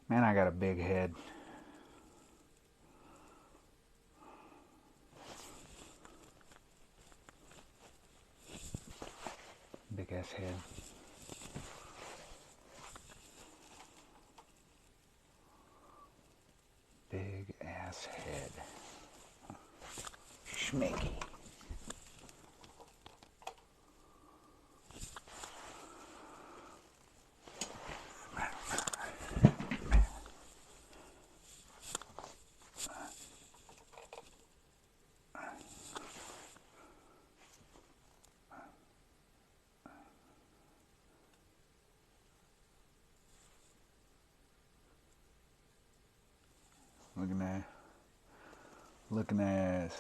Man, I got a big head. Big ass head. Big ass head. Schmicky. Looking at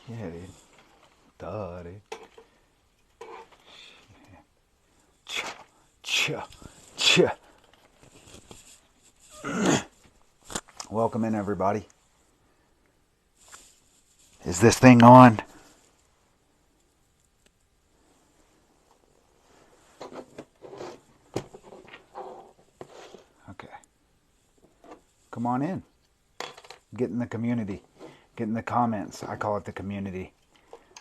yeah, dude. Duh, dude. Ch. Welcome in, everybody. Is this thing on? Okay. Come on in. Get in the community. Get in the comments. I call it the community.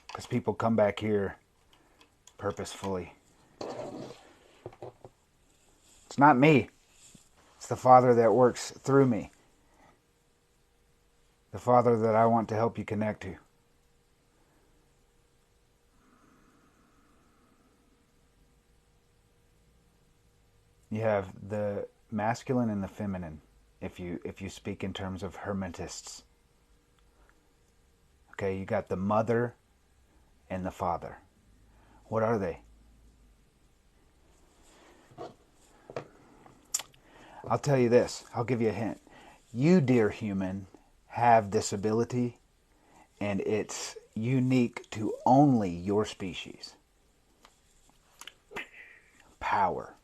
Because people come back here purposefully. It's not me. It's the Father that works through me. The Father that I want to help you connect to. You have the masculine and the feminine, if you speak in terms of Hermetists. Okay, you got the mother and the father. What are they? I'll tell you this. I'll give you a hint. You, dear human, have this ability, and it's unique to only your species. Power.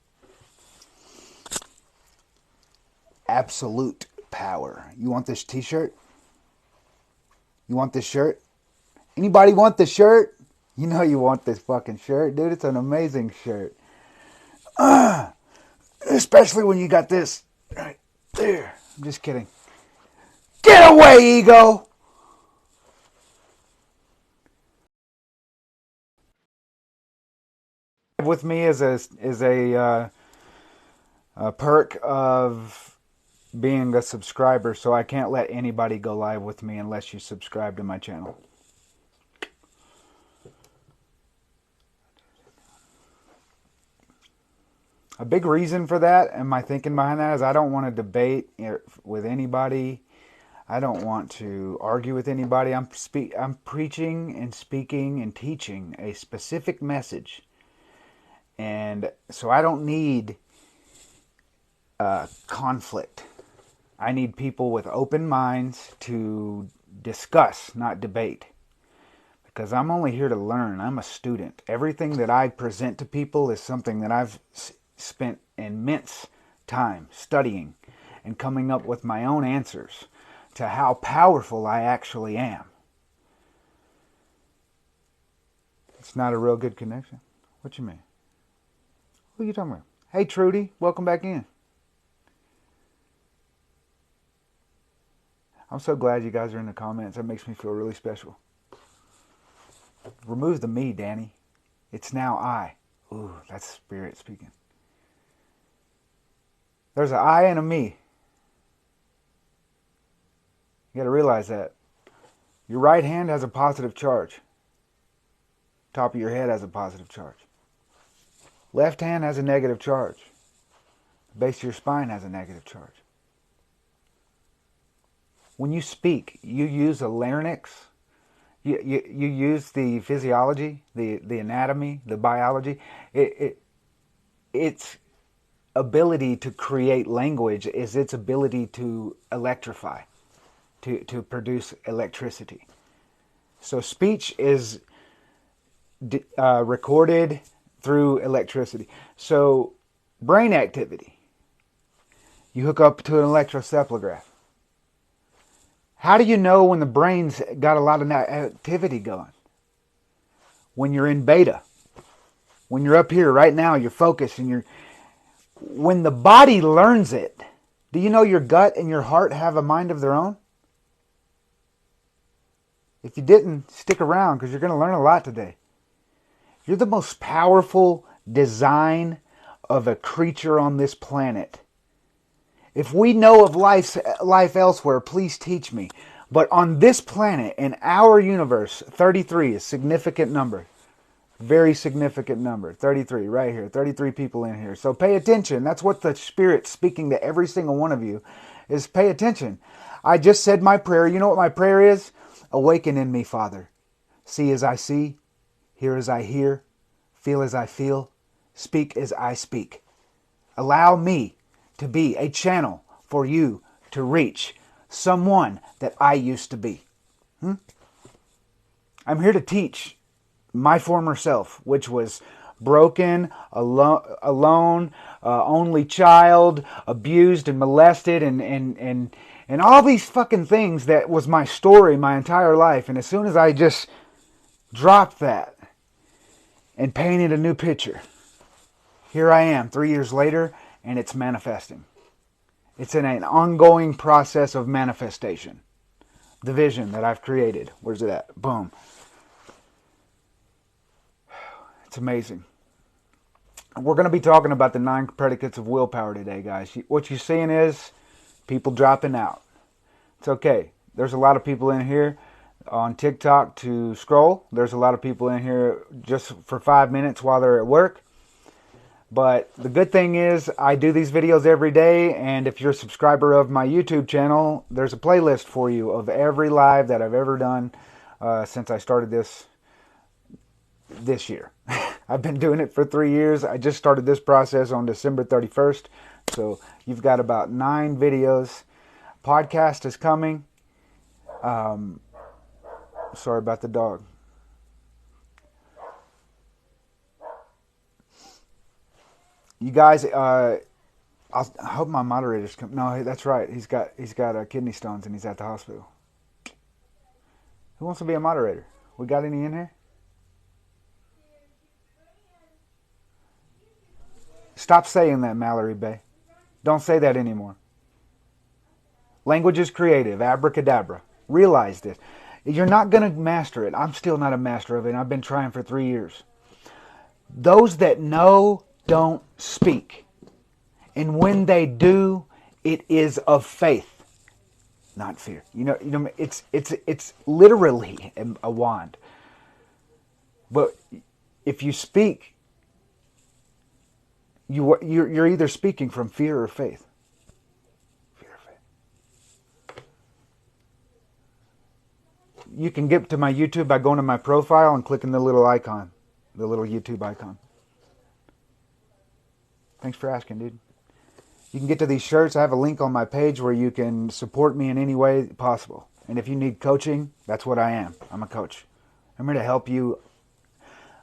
Absolute power. You want this t-shirt? You want this shirt? Anybody want this shirt? You know you want this fucking shirt, dude. It's an amazing shirt. Especially when you got this right there. I'm just kidding. Get away, ego! With me is a perk of being a subscriber, so I can't let anybody go live with me unless you subscribe to my channel. A big reason for that, and my thinking behind that, is I don't want to debate with anybody. I don't want to argue with anybody. I'm preaching and speaking and teaching a specific message. And so I don't need conflict. I need people with open minds to discuss, not debate. Because I'm only here to learn. I'm a student. Everything that I present to people is something that I've spent immense time studying and coming up with my own answers to how powerful I actually am. It's not a real good connection. What you mean? Who are you talking about? Hey, Trudy, welcome back in. I'm so glad you guys are in the comments. That makes me feel really special. Remove the me, Danny. It's now I. Ooh, that's spirit speaking. There's an I and a me. You got to realize that. Your right hand has a positive charge. Top of your head has a positive charge. Left hand has a negative charge. The base of your spine has a negative charge. When you speak, you use a larynx. You use the physiology, the anatomy, the biology. Its ability to create language is its ability to electrify. to produce electricity. So speech is recorded through electricity. So brain activity. You hook up to an electroencephalograph. How do you know when the brain's got a lot of activity going? When you're in beta. When you're up here right now, you're focused and when the body learns it, do you know your gut and your heart have a mind of their own? If you didn't, stick around because you're going to learn a lot today. You're the most powerful design of a creature on this planet. If we know of life elsewhere, please teach me. But on this planet, in our universe, 33 is a significant number. Very significant number. 33 right here. 33 people in here. So pay attention. That's what the Spirit's speaking to every single one of you is pay attention. I just said my prayer. You know what my prayer is? Awaken in me, Father. See as I see. Hear as I hear. Feel as I feel. Speak as I speak. Allow me to be a channel for you to reach someone that I used to be. I'm here to teach my former self, which was broken, alone, only child, abused and molested, and all these fucking things that was my story my entire life. And as soon as I just dropped that and painted a new picture, here I am 3 years later, and it's manifesting. It's in an ongoing process of manifestation. The vision that I've created. Where's it at? Boom. It's amazing. We're going to be talking about the 9 predicates of willpower today, guys. What you're seeing is people dropping out. It's okay. There's a lot of people in here on TikTok to scroll. There's a lot of people in here just for 5 minutes while they're at work. But the good thing is I do these videos every day, and if you're a subscriber of my YouTube channel, there's a playlist for you of every live that I've ever done since I started this year. I've been doing it for 3 years. I just started this process on December 31st. So you've got about 9 videos. Podcast is coming. Sorry about the dog. You guys, I hope my moderator's come. No, that's right. He's got kidney stones and he's at the hospital. Who wants to be a moderator? We got any in here? Stop saying that, Mallory Bay. Don't say that anymore. Language is creative. Abracadabra. Realize this. You're not going to master it. I'm still not a master of it. I've been trying for 3 years. Those that know don't speak. And when they do, it is of faith, not fear. You know, it's literally a wand. But if you speak, you're either speaking from fear or faith. Fear or faith. You can get to my YouTube by going to my profile and clicking the little icon, the little YouTube icon. Thanks for asking, dude. You can get to these shirts. I have a link on my page where you can support me in any way possible. And if you need coaching, that's what I am. I'm a coach. I'm here to help you.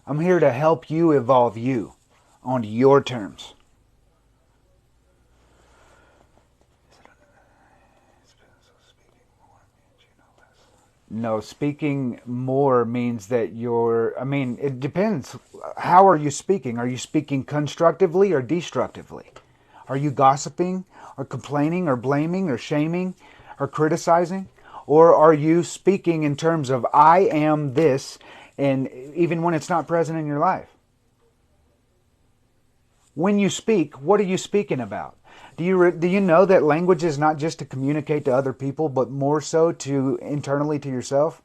I'm here to help you evolve you on your terms. No, speaking more means that it depends. How are you speaking? Are you speaking constructively or destructively? Are you gossiping or complaining or blaming or shaming or criticizing? Or are you speaking in terms of I am this, and even when it's not present in your life? When you speak, what are you speaking about? Do you know that language is not just to communicate to other people, but more so to internally to yourself?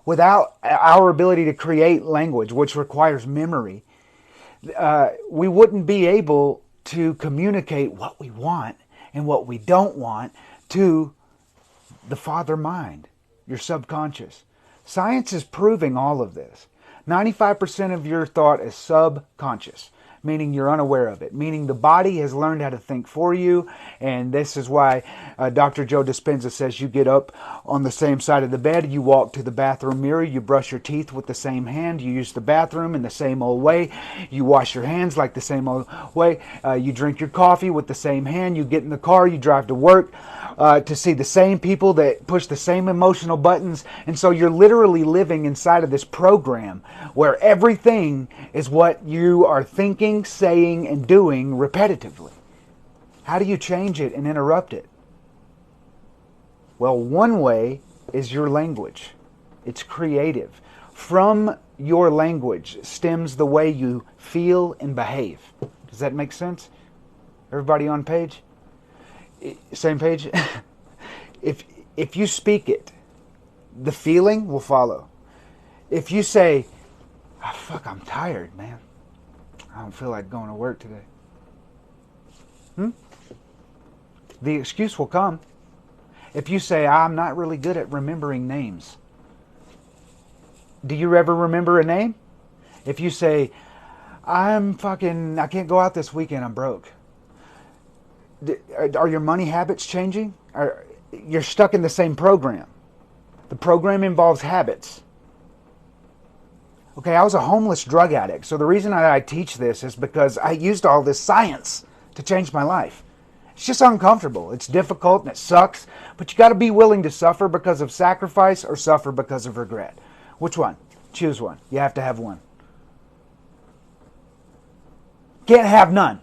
Without our ability to create language, which requires memory, we wouldn't be able to communicate what we want and what we don't want to the father mind, your subconscious. Science is proving all of this. 95% of your thought is subconscious. meaning you're unaware of it, meaning the body has learned how to think for you. And this is why Dr. Joe Dispenza says you get up on the same side of the bed, you walk to the bathroom mirror, you brush your teeth with the same hand, you use the bathroom in the same old way, you wash your hands like the same old way, you drink your coffee with the same hand, you get in the car, you drive to work, to see the same people that push the same emotional buttons. And so you're literally living inside of this program where everything is what you are thinking, saying, and doing repetitively. How do you change it and interrupt it? Well, one way is your language. It's creative. From your language stems the way you feel and behave. Does that make sense? Everybody on page? Same page? If you speak it, the feeling will follow. If you say, oh, fuck, I'm tired, man. I don't feel like going to work today. The excuse will come. If you say, I'm not really good at remembering names. Do you ever remember a name? If you say, I can't go out this weekend, I'm broke. Are your money habits changing? You're stuck in the same program. The program involves habits. Okay, I was a homeless drug addict. So the reason I teach this is because I used all this science to change my life. It's just uncomfortable. It's difficult and it sucks. But you got to be willing to suffer because of sacrifice or suffer because of regret. Which one? Choose one. You have to have one. Can't have none.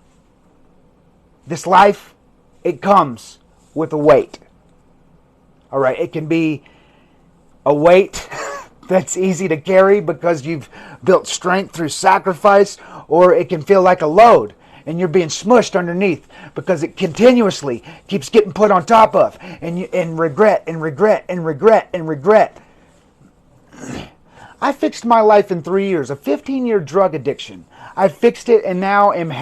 This life, it comes with a weight. All right, it can be a weight that's easy to carry because you've built strength through sacrifice, or it can feel like a load and you're being smushed underneath because it continuously keeps getting put on top of, and regret and regret and regret and regret. I fixed my life in 3 years, a 15-year drug addiction. I fixed it and now am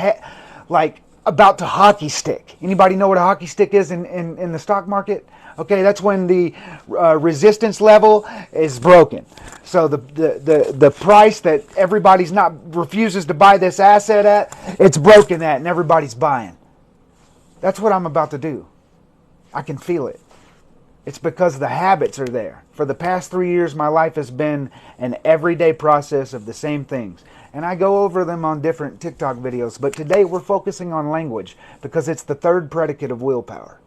about to hockey stick. Anybody know what a hockey stick is in the stock market? Okay, that's when the resistance level is broken. So the price that everybody's refuses to buy this asset at, it's broken at, and everybody's buying. That's what I'm about to do. I can feel it. It's because the habits are there. For the past 3 years, my life has been an everyday process of the same things. And I go over them on different TikTok videos. But today we're focusing on language because it's the third predicate of willpower.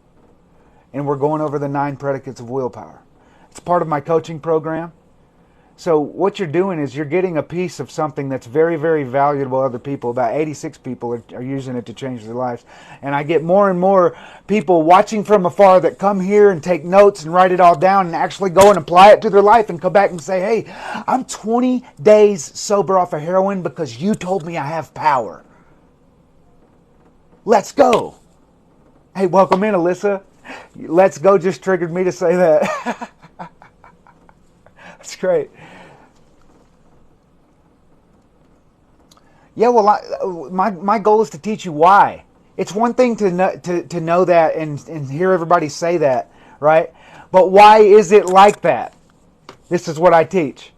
And we're going over the 9 predicates of willpower. It's part of my coaching program. So what you're doing is you're getting a piece of something that's very, very valuable to other people. About 86 people are using it to change their lives. And I get more and more people watching from afar that come here and take notes and write it all down and actually go and apply it to their life and come back and say, hey, I'm 20 days sober off of heroin because you told me I have power. Let's go. Hey, welcome in, Alyssa. Let's go just triggered me to say that. That's great. Yeah, well, my goal is to teach you why. It's one thing to know that and hear everybody say that, right? But why is it like that? This is what I teach.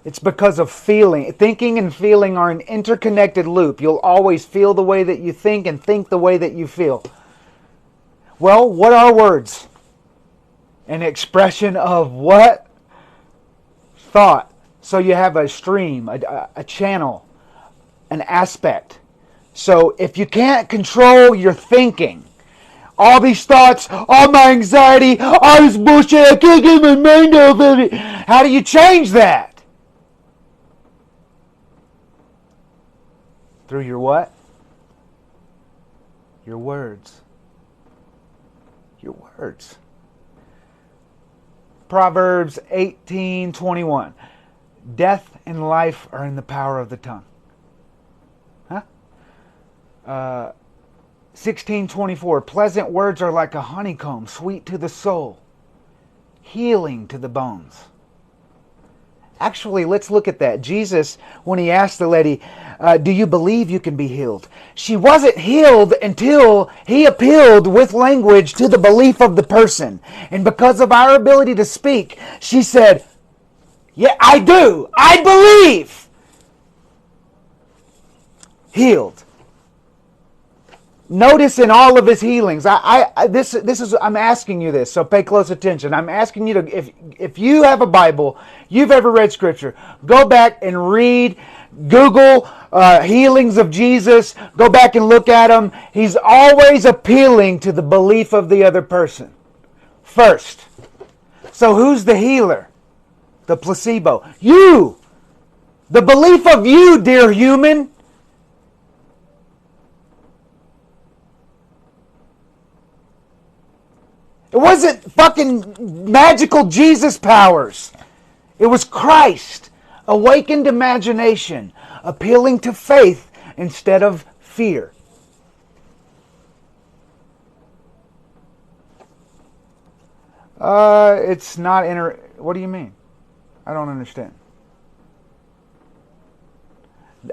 It's because of feeling. Thinking and feeling are an interconnected loop. You'll always feel the way that you think and think the way that you feel. Well, what are words? An expression of what? Thought. So you have a stream, a channel, an aspect. So if you can't control your thinking, all these thoughts, all my anxiety, all this bullshit, I can't get my mind off of it. How do you change that? Through your what? Your words. Your words. Proverbs 18:21. Death and life are in the power of the tongue. 16:24. Pleasant words are like a honeycomb, sweet to the soul, healing to the bones. Actually, let's look at that. Jesus, when he asked the lady, do you believe you can be healed? She wasn't healed until he appealed with language to the belief of the person. And because of our ability to speak, she said, yeah, I do. I believe. healed. Notice in all of his healings, I'm asking you this, so pay close attention. I'm asking you to, if you have a Bible, you've ever read Scripture, go back and read, Google healings of Jesus, go back and look at them. He's always appealing to the belief of the other person first. So who's the healer? The placebo. You! The belief of you, dear human. It wasn't fucking magical Jesus powers. It was Christ. Awakened imagination. Appealing to faith instead of fear. It's not What do you mean? I don't understand.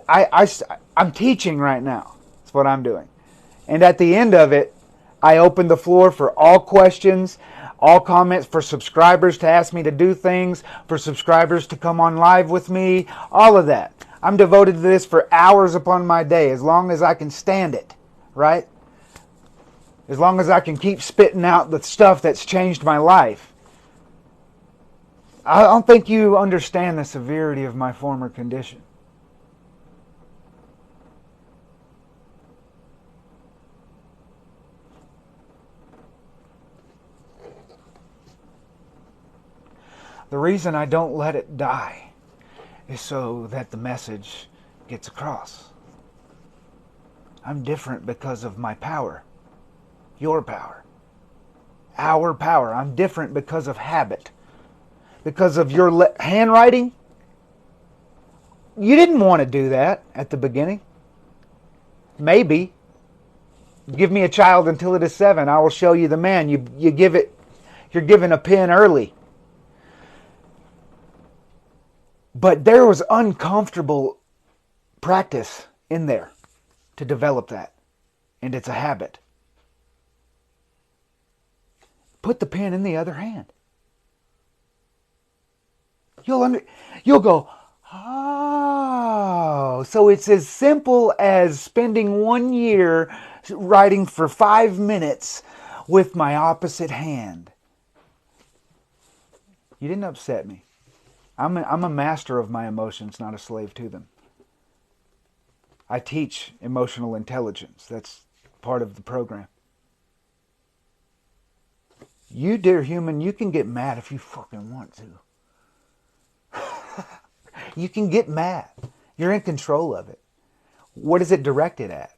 I'm teaching right now. That's what I'm doing. And at the end of it, I open the floor for all questions, all comments, for subscribers to ask me to do things, for subscribers to come on live with me, all of that. I'm devoted to this for hours upon my day, as long as I can stand it, right? As long as I can keep spitting out the stuff that's changed my life. I don't think you understand the severity of my former condition. The reason I don't let it die is so that the message gets across. I'm different because of my power. Your power. Our power. I'm different because of habit. Because of your handwriting. You didn't want to do that at the beginning. Maybe. Give me a child until it is 7. I will show you the man. You're given a pen early. But there was uncomfortable practice in there to develop that. And it's a habit. Put the pen in the other hand. You'll go, oh, so it's as simple as spending 1 year writing for 5 minutes with my opposite hand. You didn't upset me. I'm a master of my emotions, not a slave to them. I teach emotional intelligence. That's part of the program. You, dear human, you can get mad if you fucking want to. You can get mad. You're in control of it. What is it directed at?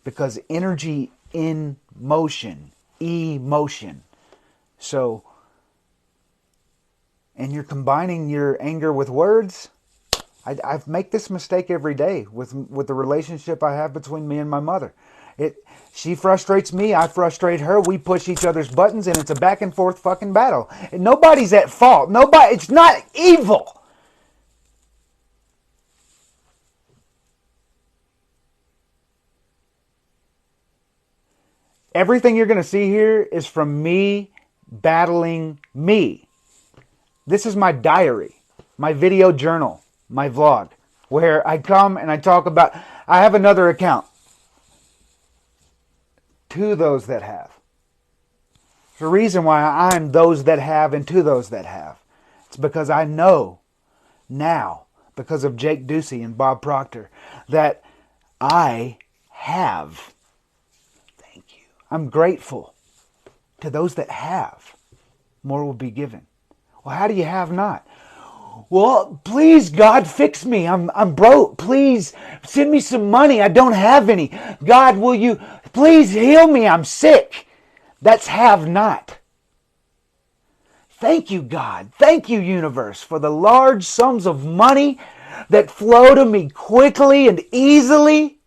Because energy in motion, emotion. So, and you're combining your anger with words. I make this mistake every day with the relationship I have between me and my mother. She frustrates me, I frustrate her, we push each other's buttons, and it's a back and forth fucking battle. And nobody's at fault. It's not evil. Everything you're going to see here is from me battling me. This is my diary, my video journal, my vlog, where I come and I talk about, I have another account. To those that have. There's a reason why I'm those that have and to those that have. It's because I know now, because of Jake Ducey and Bob Proctor, that I have. Thank you. I'm grateful to those that have. More will be given. Well, how do you have not? Well, please, God, fix me. I'm broke. Please send me some money. I don't have any. God, will you please heal me? I'm sick. That's have not. Thank you, God. Thank you, universe, for the large sums of money that flow to me quickly and easily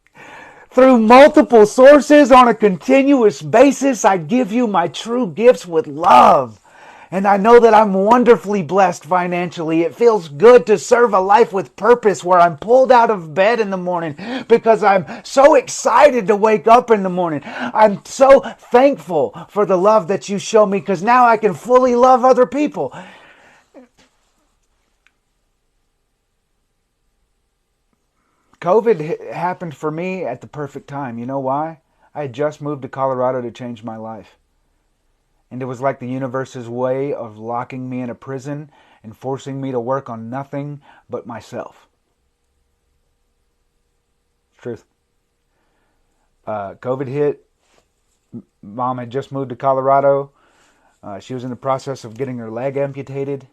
through multiple sources on a continuous basis. I give you my true gifts with love. And I know that I'm wonderfully blessed financially. It feels good to serve a life with purpose where I'm pulled out of bed in the morning because I'm so excited to wake up in the morning. I'm so thankful for the love that you show me because now I can fully love other people. COVID happened for me at the perfect time. You know why? I had just moved to Colorado to change my life. And it was like the universe's way of locking me in a prison and forcing me to work on nothing but myself. Truth. COVID hit. Mom had just moved to Colorado. She was in the process of getting her leg amputated.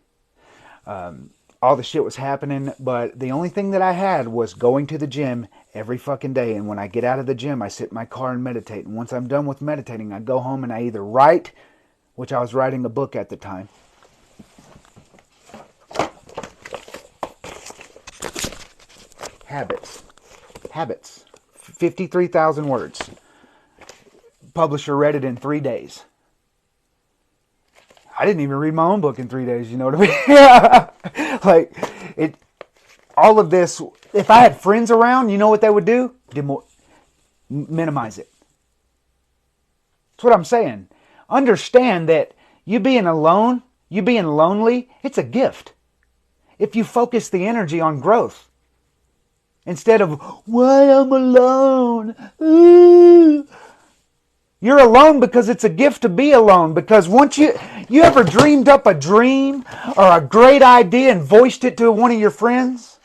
All the shit was happening, but the only thing that I had was going to the gym every fucking day. And when I get out of the gym, I sit in my car and meditate. And once I'm done with meditating, I go home and I either write, which I was writing a book at the time. Habits. 53,000 words. Publisher read it in 3 days. I didn't even read my own book in 3 days, you know what I mean? Like, all of this, if I had friends around, you know what they would do? Minimize it. That's what I'm saying. Understand that you being alone, you being lonely, it's a gift. If you focus the energy on growth. Instead of, why I'm alone. Ooh. You're alone because it's a gift to be alone. Because once you ever dreamed up a dream or a great idea and voiced it to one of your friends?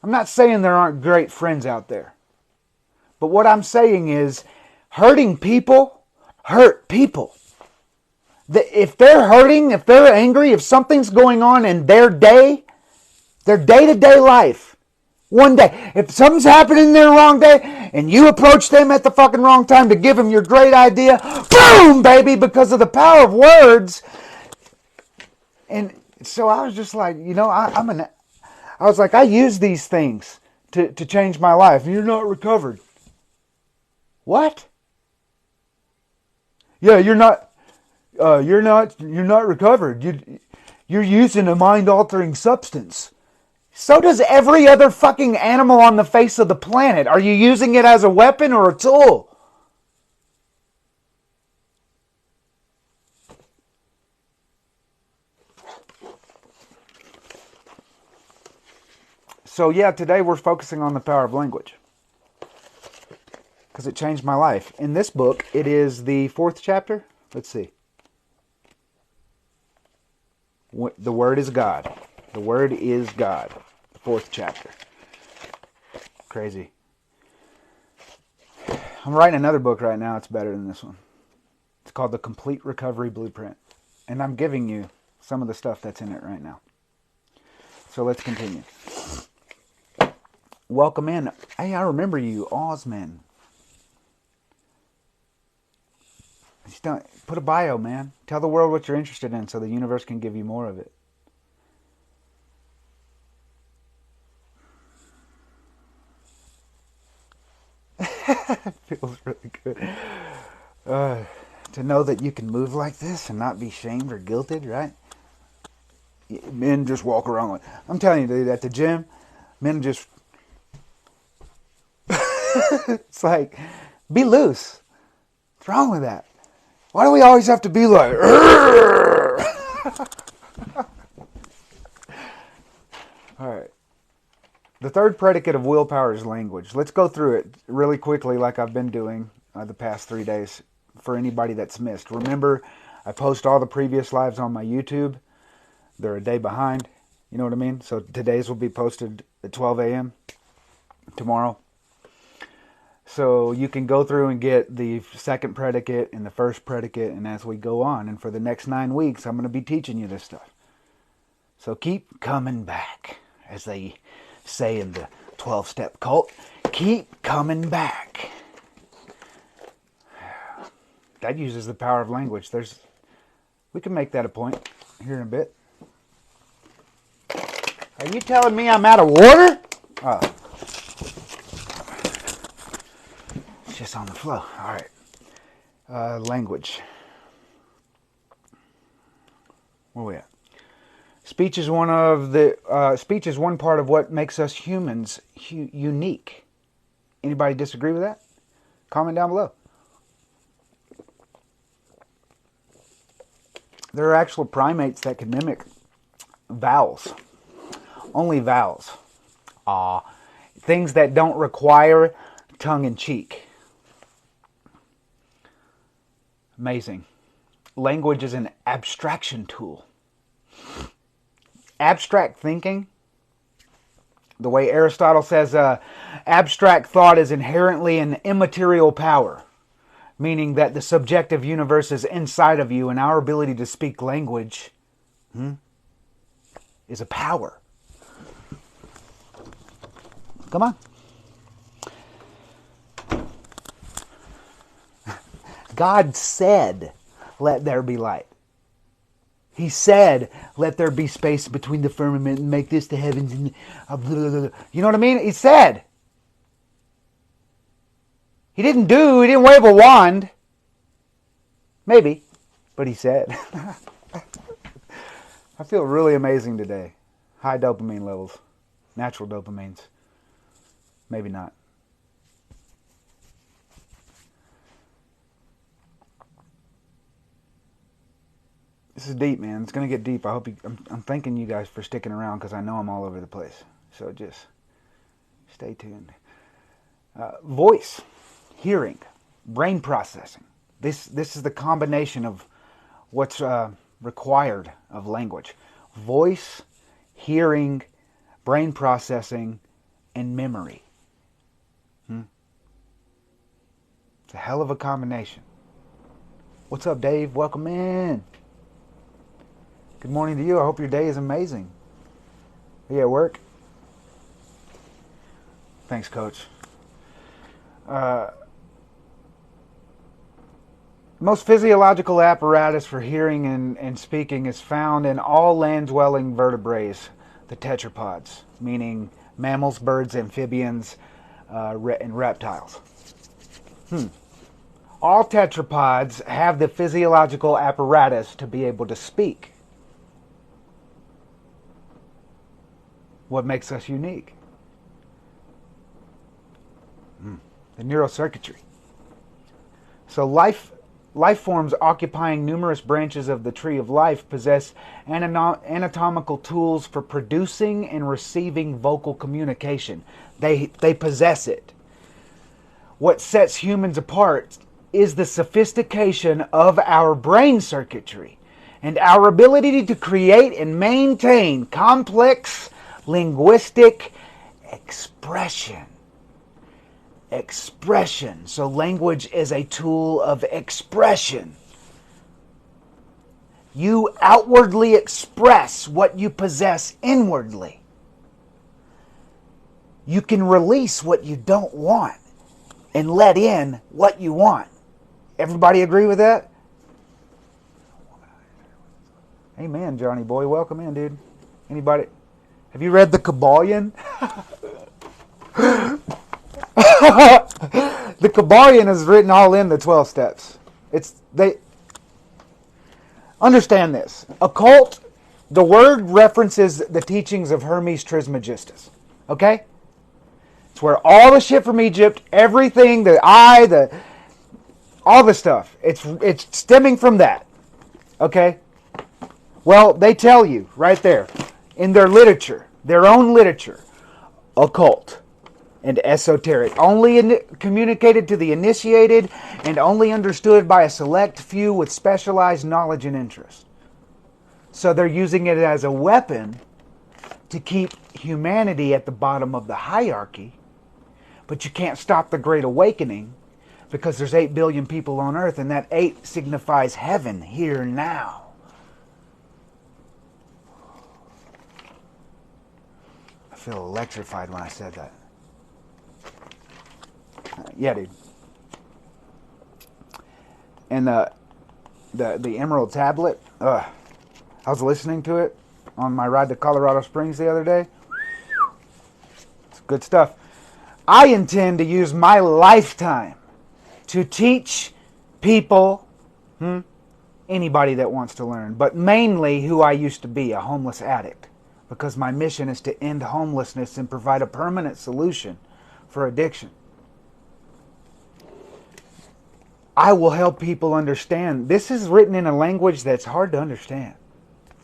I'm not saying there aren't great friends out there. But what I'm saying is hurting people hurt people. If they're hurting, if they're angry, if something's going on in their day-to-day life, one day, if something's happening in their wrong day and you approach them at the fucking wrong time to give them your great idea, boom, baby, because of the power of words. And so I was just like, you know, I was like, I use these things to change my life. You're not recovered. What? Yeah, you're not recovered. You're using a mind-altering substance. So does every other fucking animal on the face of the planet. Are you using it as a weapon or a tool? So yeah, today we're focusing on the power of language. Because it changed my life. In this book, it is the 4th chapter. Let's see. The Word is God. The Word is God. 4th chapter. Crazy. I'm writing another book right now. It's better than this one. It's called The Complete Recovery Blueprint. And I'm giving you some of the stuff that's in it right now. So let's continue. Welcome in. Hey, I remember you, Osman. Put a bio, man. Tell the world what you're interested in so the universe can give you more of it. Feels really good. To know that you can move like this and not be shamed or guilted, right? Men just walk around like, I'm telling you, dude, at the gym, men just, it's like, be loose. What's wrong with that? Why do we always have to be like, Alright. The third predicate of willpower is language. Let's go through it really quickly like I've been doing the past 3 days for anybody that's missed. Remember, I post all the previous lives on my YouTube. They're a day behind. You know what I mean? So today's will be posted at 12 a.m. tomorrow. So you can go through and get the second predicate and the first predicate, and as we go on. And for the next 9 weeks, I'm going to be teaching you this stuff. So keep coming back, as they say in the 12-step cult. Keep coming back. That uses the power of language. We can make that a point here in a bit. Are you telling me I'm out of water? Oh. It's just on the flow. All right. Language. Where are we at? Speech is one part of what makes us humans unique. Anybody disagree with that? Comment down below. There are actual primates that can mimic vowels. only vowels. Things that don't require tongue-in-cheek. Amazing. Language is an abstraction tool. Abstract thinking, the way Aristotle says, abstract thought is inherently an immaterial power, meaning that the subjective universe is inside of you, and our ability to speak language is a power. Come on. God said, "Let there be light." He said, "Let there be space between the firmament and make this the heavens." And you know what I mean? He said. He didn't wave a wand. Maybe, but he said. I feel really amazing today. High dopamine levels. Natural dopamines. Maybe not. This is deep, man. It's going to get deep. I'm thanking you guys for sticking around because I know I'm all over the place. So just stay tuned. Voice, hearing, brain processing. This is the combination of what's required of language. Voice, hearing, brain processing, and memory. It's a hell of a combination. What's up, Dave? Welcome in. Good morning to you. I hope your day is amazing. Are you at work? Thanks, Coach. Most physiological apparatus for hearing and speaking is found in all land-dwelling vertebrates, the tetrapods, meaning mammals, birds, amphibians, and reptiles. All tetrapods have the physiological apparatus to be able to speak. What makes us unique? The neurocircuitry. So life forms occupying numerous branches of the tree of life possess anatomical tools for producing and receiving vocal communication. They possess it. What sets humans apart is the sophistication of our brain circuitry and our ability to create and maintain complex linguistic expression. So language is a tool of expression. You outwardly express what you possess inwardly. You can release what you don't want and let in what you want. Everybody agree with that? Amen, Johnny boy. Welcome in, dude. Anybody? Have you read the Kabbalion? The Kabbalion is written all in the 12 steps. Understand this. Occult, the word references the teachings of Hermes Trismegistus. Okay? It's where all the shit from Egypt, everything, all the stuff, it's stemming from that. Okay? Well, they tell you right there in their literature, their own literature, occult and esoteric, only communicated to the initiated and only understood by a select few with specialized knowledge and interest. So they're using it as a weapon to keep humanity at the bottom of the hierarchy, but you can't stop the Great Awakening because there's 8 billion people on earth, and that 8 signifies heaven here now. I feel electrified when I said that. Yeah, dude. And the Emerald Tablet, I was listening to it on my ride to Colorado Springs the other day. It's good stuff. I intend to use my lifetime to teach people, anybody that wants to learn, but mainly who I used to be, a homeless addict, because my mission is to end homelessness and provide a permanent solution for addiction. I will help people understand. This is written in a language that's hard to understand.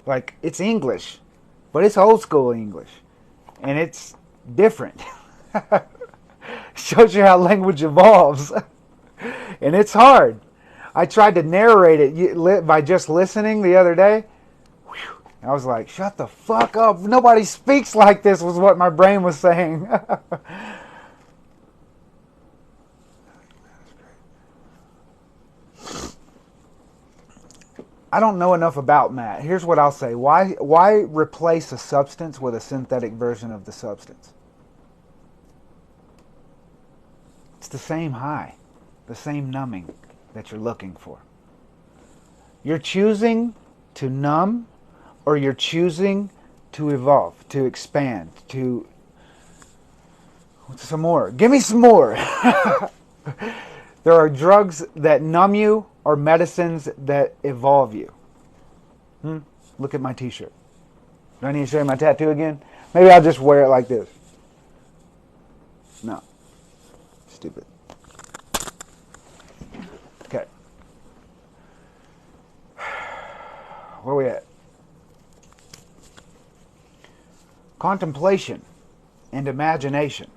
Like, it's English, but it's old school English. And it's different. Shows you how language evolves. And it's hard. I tried to narrate it by just listening the other day. I was like, shut the fuck up. Nobody speaks like this, was what my brain was saying. I don't know enough about Matt. Here's what I'll say. Why replace a substance with a synthetic version of the substance? It's the same high, the same numbing that you're looking for. You're choosing to numb, or you're choosing to evolve, to expand, to... Some more. Give me some more. There are drugs that numb you or medicines that evolve you. Look at my t-shirt. Do I need to show you my tattoo again? Maybe I'll just wear it like this. No. Stupid. Okay. Where are we at? Contemplation and imagination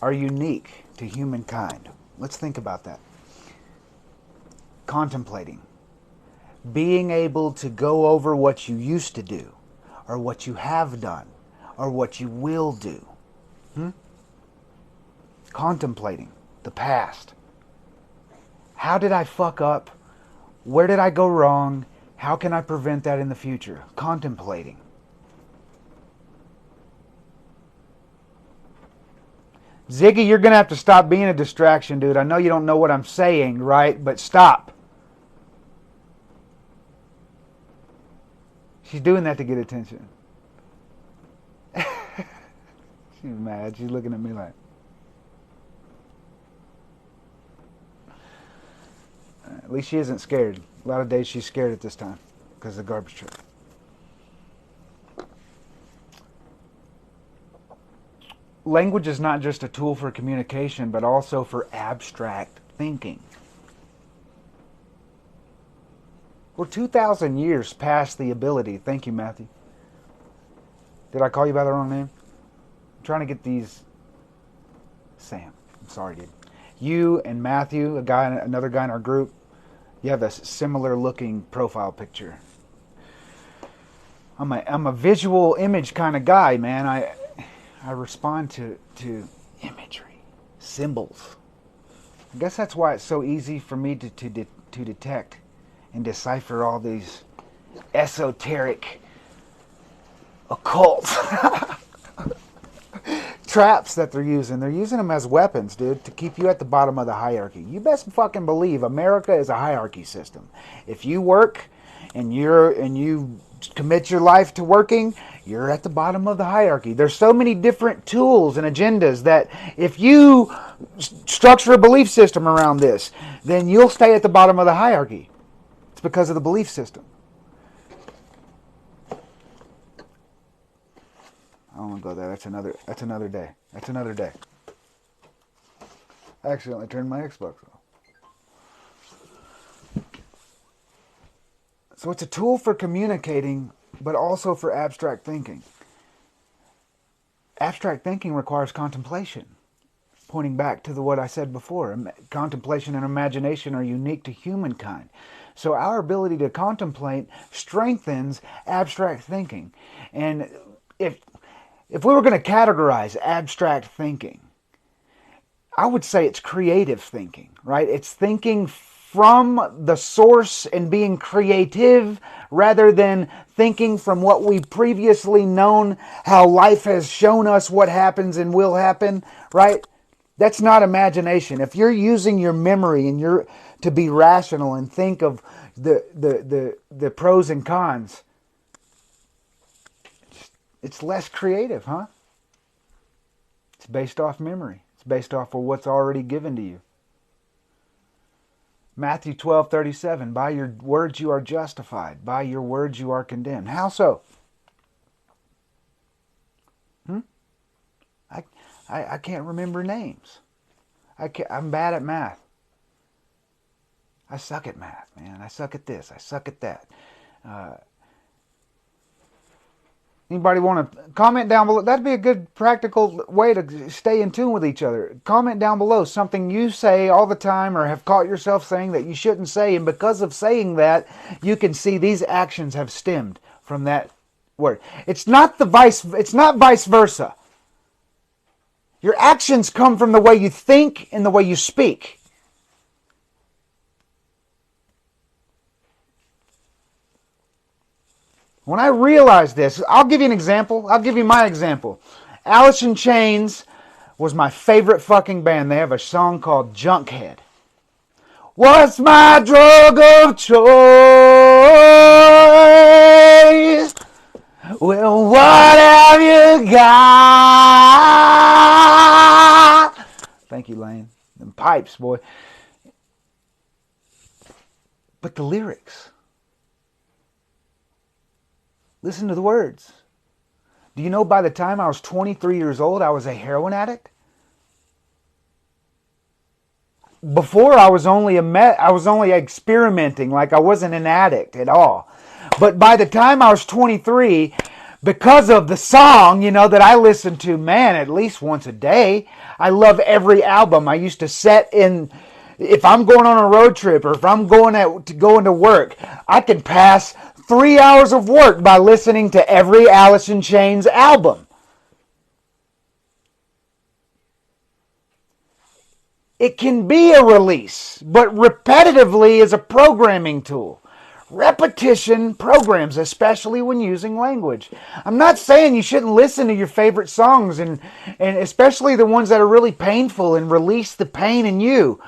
are unique to humankind. Let's think about that. Contemplating. Being able to go over what you used to do, or what you have done, or what you will do. Contemplating the past. How did I fuck up? Where did I go wrong? How can I prevent that in the future? Contemplating. Ziggy, you're going to have to stop being a distraction, dude. I know you don't know what I'm saying, right? But stop. She's doing that to get attention. She's mad. She's looking at me like... At least she isn't scared. A lot of days she's scared at this time because of the garbage truck. Language is not just a tool for communication, but also for abstract thinking. We're 2,000 years past the ability. Thank you, Matthew. Did I call you by the wrong name? I'm trying to get these... Sam. I'm sorry, dude. You and Matthew, another guy in our group, you have a similar looking profile picture. I'm a visual image kind of guy, man. I respond to imagery, symbols. I guess that's why it's so easy for me to detect and decipher all these esoteric, occult traps that they're using. They're using them as weapons, dude, to keep you at the bottom of the hierarchy. You best fucking believe America is a hierarchy system. If you work and you commit your life to working, you're at the bottom of the hierarchy. There's so many different tools and agendas that if you structure a belief system around this, then you'll stay at the bottom of the hierarchy. It's because of the belief system. I don't want to go there. That's another day. That's another day. I accidentally turned my Xbox off. So it's a tool for communicating, but also for abstract thinking. Abstract thinking requires contemplation. Pointing back to what I said before, contemplation and imagination are unique to humankind. So our ability to contemplate strengthens abstract thinking. And if we were going to categorize abstract thinking, I would say it's creative thinking, right? It's thinking from the source and being creative rather than thinking from what we've previously known, how life has shown us what happens and will happen, right? That's not imagination. If you're using your memory and you're to be rational and think of the pros and cons, it's less creative, huh? It's based off memory. It's based off of what's already given to you. Matthew 12:37, by your words you are justified. By your words you are condemned. How so? I can't remember names. I'm bad at math. I suck at math, man. I suck at this. I suck at that. Anybody want to comment down below? That'd be a good practical way to stay in tune with each other. Comment down below something you say all the time or have caught yourself saying that you shouldn't say, and because of saying that, you can see these actions have stemmed from that word. It's not vice versa. Your actions come from the way you think and the way you speak. When I realized this, I'll give you an example. I'll give you my example. Alice in Chains was my favorite fucking band. They have a song called Junkhead. What's my drug of choice? Well, what have you got? Thank you, Lane. Them pipes, boy. But the lyrics. Listen to the words. Do you know by the time I was 23 years old, I was a heroin addict? Before I was only experimenting, like I wasn't an addict at all. But by the time I was 23, because of the song, that I listened to, man, at least once a day, I love every album. I used to set in, if I'm going on a road trip or if I'm going to work, I can pass 3 hours of work by listening to every Alice in Chains album. It can be a release, but repetitively is a programming tool. Repetition programs, especially when using language. I'm not saying you shouldn't listen to your favorite songs, and especially the ones that are really painful, and release the pain in you.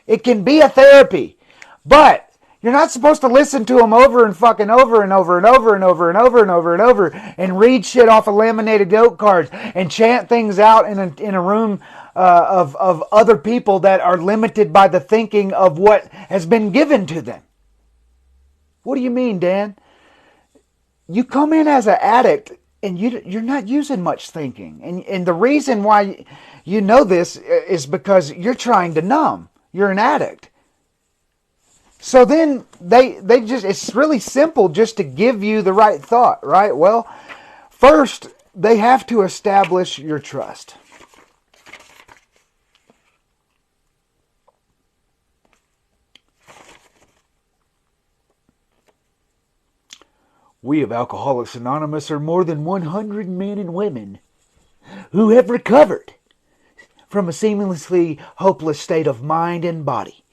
It can be a therapy, but you're not supposed to listen to them over and fucking over and over and over and over and over and over and over and read shit off of laminated note cards and chant things out in a room of other people that are limited by the thinking of what has been given to them. What do you mean, Dan? You come in as an addict and you're not using much thinking. And the reason why you know this is because you're trying to numb. You're an addict. So then it's really simple just to give you the right thought, right? Well, first, they have to establish your trust. We of Alcoholics Anonymous are more than 100 men and women who have recovered from a seemingly hopeless state of mind and body.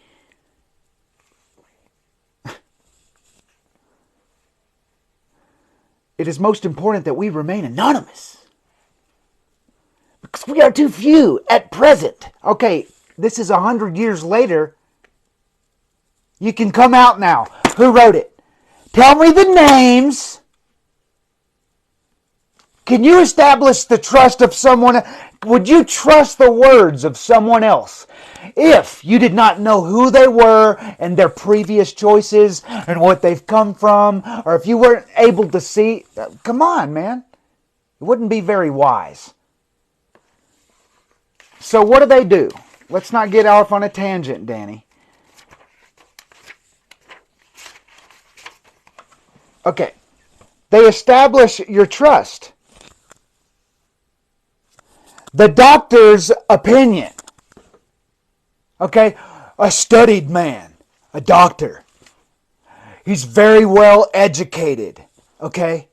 It is most important that we remain anonymous, because we are too few at present. Okay, this is 100 years later. You can come out now. Who wrote it? Tell me the names. Can you establish the trust of someone? Would you trust the words of someone else if you did not know who they were and their previous choices and what they've come from, or if you weren't able to see? Come on, man. It wouldn't be very wise. So what do? Let's not get off on a tangent, Danny. Okay. They establish your trust. The doctor's opinion. Okay? A studied man. A doctor. He's very well educated. Okay?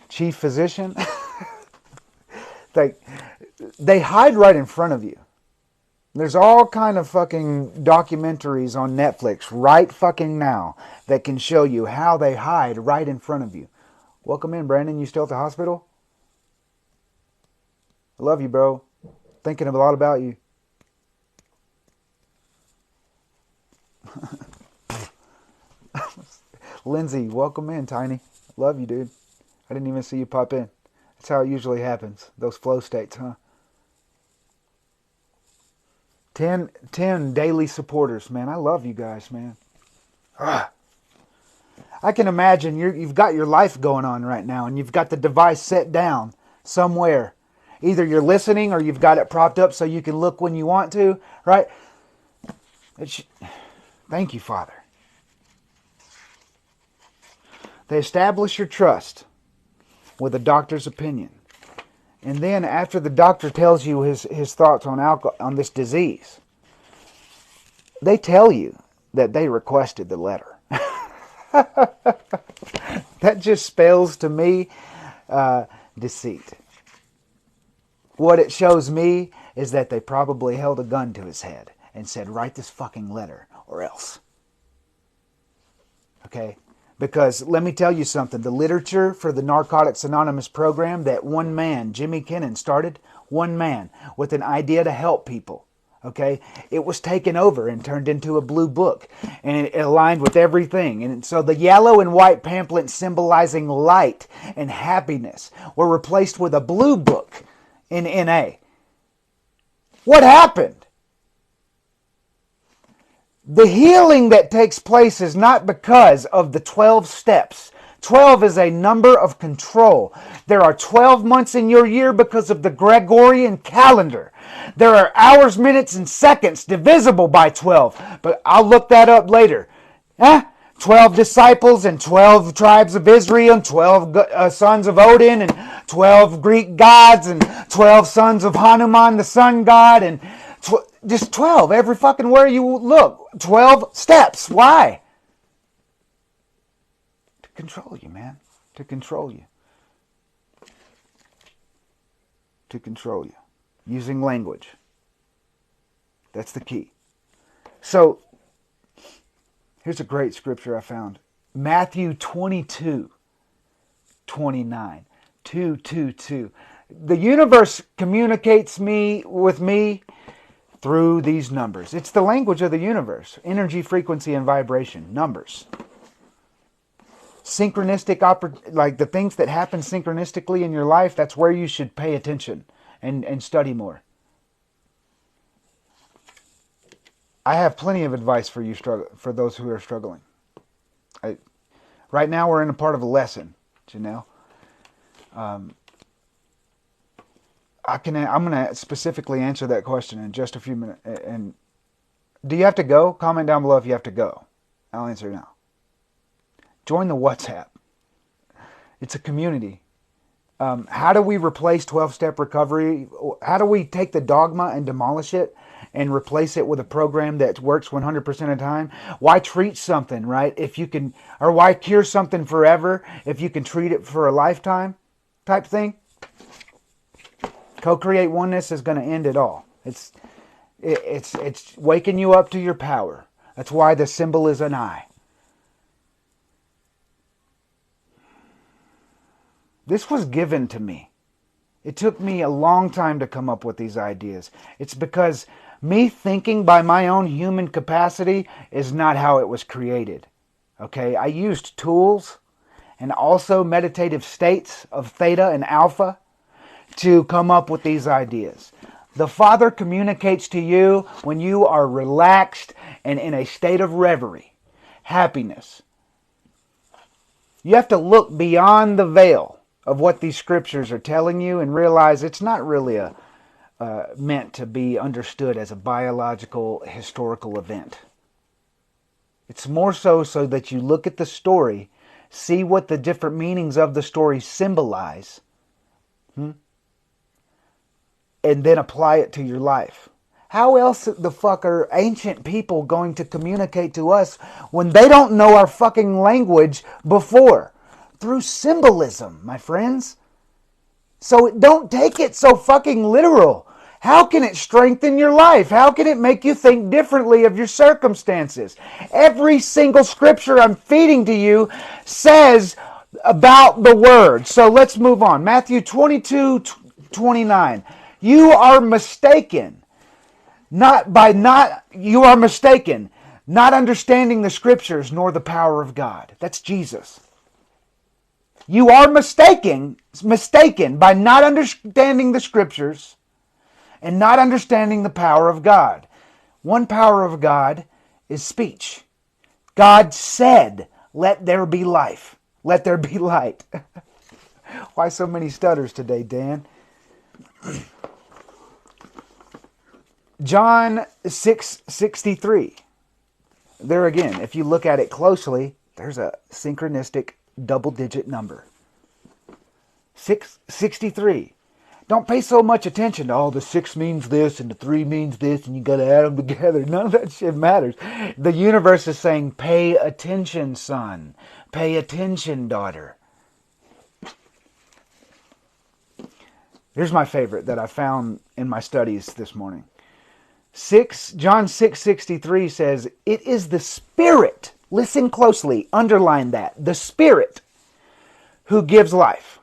Chief physician. They hide right in front of you. There's all kind of fucking documentaries on Netflix right fucking now that can show you how they hide right in front of you. Welcome in, Brandon. You still at the hospital? I love you, bro. Thinking a lot about you. Lindsay, welcome in, Tiny. Love you, dude. I didn't even see you pop in. That's how it usually happens. Those flow states, huh? 10 daily supporters, man. I love you guys, man. I can imagine you've got your life going on right now, and you've got the device set down somewhere. Either you're listening or you've got it propped up so you can look when you want to, right? Thank you, Father. They establish your trust with a doctor's opinion. And then after the doctor tells you his thoughts on this disease, they tell you that they requested the letter. That just spells to me deceit. What it shows me is that they probably held a gun to his head and said, write this fucking letter or else. Okay? Because let me tell you something. The literature for the Narcotics Anonymous program that one man, Jimmy Kennan, started, one man with an idea to help people. Okay? It was taken over and turned into a blue book. And it aligned with everything. And so the yellow and white pamphlets symbolizing light and happiness were replaced with a blue book in NA. What happened? The healing that takes place is not because of the 12 steps. 12 is a number of control. There are 12 months in your year because of the Gregorian calendar. There are hours, minutes, and seconds divisible by 12. But I'll look that up later. 12 disciples and 12 tribes of Israel and 12 sons of Odin and 12 Greek gods and 12 sons of Hanuman, the sun god, and just 12 every fucking where you look. 12 steps. Why? To control you, man. To control you. To control you. Using language. That's the key. So, here's a great scripture I found. Matthew 22:29. 2:22. The universe communicates with me through these numbers. It's the language of the universe. Energy, frequency, and vibration. Numbers. Synchronistic, like the things that happen synchronistically in your life, that's where you should pay attention and study more. I have plenty of advice for you, for those who are struggling. Right now we're in a part of a lesson, Janelle. I'm going to specifically answer that question in just a few minutes. And do you have to go? Comment down below if you have to go. I'll answer now. Join the WhatsApp. It's a community. How do we replace 12-step recovery? How do we take the dogma and demolish it and replace it with a program that works 100% of the time? Why treat something, right? Or why cure something forever if you can treat it for a lifetime type thing? Co-create oneness is going to end it all. It's waking you up to your power. That's why the symbol is an eye. This was given to me. It took me a long time to come up with these ideas. It's because me thinking by my own human capacity is not how it was created. Okay, I used tools and also meditative states of theta and alpha to come up with these ideas. The Father communicates to you when you are relaxed and in a state of reverie, happiness. You have to look beyond the veil of what these scriptures are telling you and realize it's not really meant to be understood as a biological, historical event. It's more so that you look at the story, see what the different meanings of the story symbolize, and then apply it to your life. How else the fuck are ancient people going to communicate to us when they don't know our fucking language before? Through symbolism, my friends. So don't take it so fucking literal. How can it strengthen your life? How can it make you think differently of your circumstances? Every single scripture I'm feeding to you says about the word. So let's move on. Matthew 22:29. You are mistaken. You are mistaken, not understanding the scriptures nor the power of God. That's Jesus. You are mistaken by not understanding the scriptures and not understanding the power of God. One power of God is speech. God said, "Let there be life. Let there be light." Why so many stutters today, Dan? John 6:63. There again, if you look at it closely, there's a synchronistic double-digit number. 663. Don't pay so much attention to, oh, the 6 means this and the 3 means this and you got to add them together. None of that shit matters. The universe is saying, pay attention, son. Pay attention, daughter. Here's my favorite that I found in my studies this morning. John 6:63 says, it is the Spirit, listen closely, underline that, the Spirit who gives life.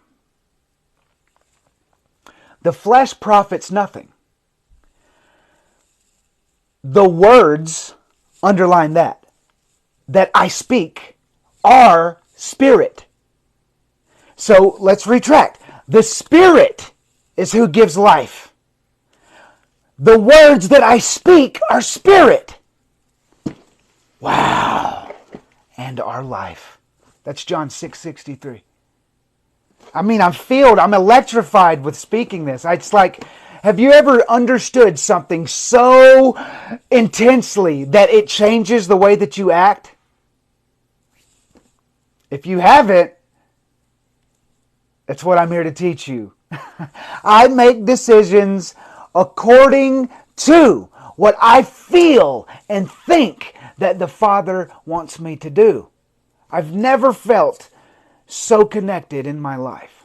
The flesh profits nothing. The words, underline that I speak are spirit. So let's retract. The Spirit is who gives life. The words that I speak are spirit. Wow. And our life. That's John 6:63. I mean, I'm electrified with speaking this. It's like, have you ever understood something so intensely that it changes the way that you act? If you haven't, that's what I'm here to teach you. I make decisions according to what I feel and think that the Father wants me to do. I've never felt so connected in my life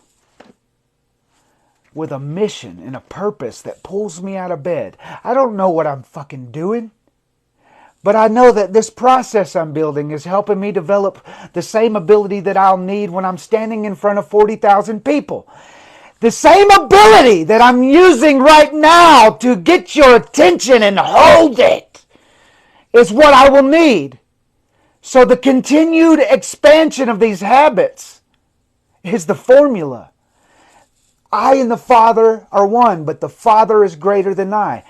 with a mission and a purpose that pulls me out of bed. I don't know what I'm fucking doing, but I know that this process I'm building is helping me develop the same ability that I'll need when I'm standing in front of 40,000 people. The same ability that I'm using right now to get your attention and hold it is what I will need. So the continued expansion of these habits is the formula. I and the Father are one, but the Father is greater than I.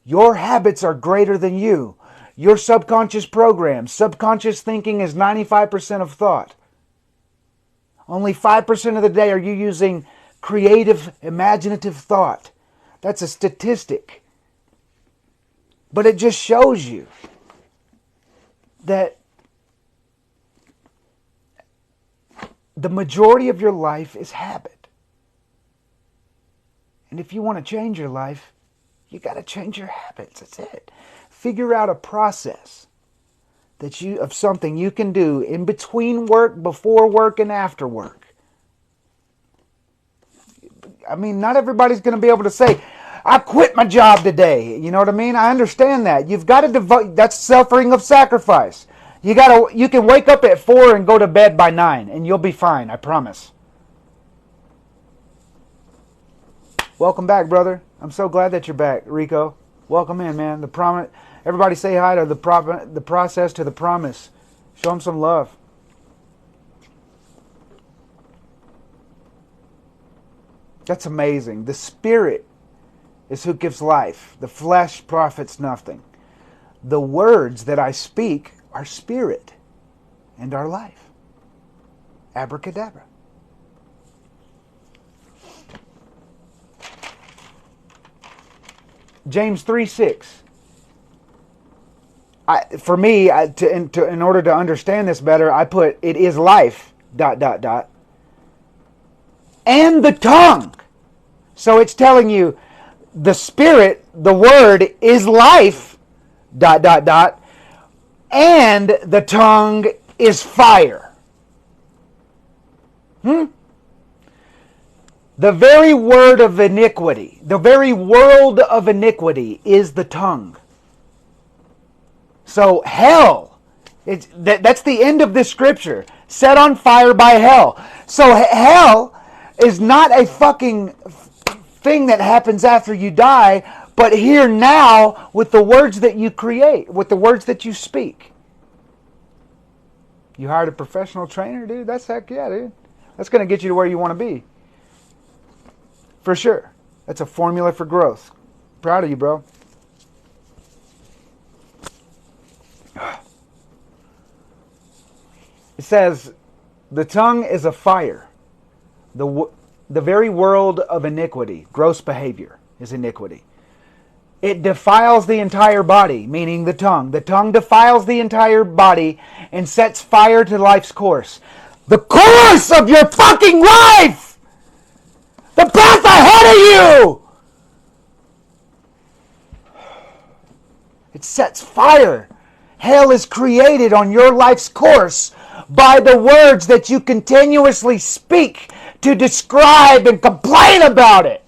Your habits are greater than you. Your subconscious program, subconscious thinking is 95% of thought. Only 5% of the day are you using creative, imaginative thought. That's a statistic. But it just shows you that the majority of your life is habit. And if you want to change your life, you got to change your habits. That's it. Figure out a process of something you can do in between work, before work, and after work. I mean, not everybody's going to be able to say, I quit my job today. You know what I mean? I understand that. You've got to devote, that's suffering of sacrifice. You can wake up at 4 and go to bed by 9 and you'll be fine, I promise. Welcome back, brother. I'm so glad that you're back, Rico. Welcome in, man. Everybody say hi to the process to the promise. Show them some love. That's amazing. The Spirit is who gives life. The flesh profits nothing. The words that I speak are spirit and our life. Abracadabra. James 3:6. For me, in order to understand this better, I put, it is life, ... and the tongue. So it's telling you the Spirit, the Word, is life, ... and the tongue is fire. The very word of iniquity, the very world of iniquity is the tongue. So hell, that's the end of this scripture. Set on fire by hell. So hell is not a fucking thing that happens after you die, but here now with the words that you create, with the words that you speak. You hired a professional trainer, dude? That's heck yeah, dude. That's going to get you to where you want to be. For sure. That's a formula for growth. Proud of you, bro. It says, the tongue is a fire. The very world of iniquity, gross behavior, is iniquity. It defiles the entire body, meaning the tongue. The tongue defiles the entire body and sets fire to life's course. the course of your fucking life, the path ahead of you. It sets fire. Hell is created on your life's course by the words that you continuously speak to describe and complain about it.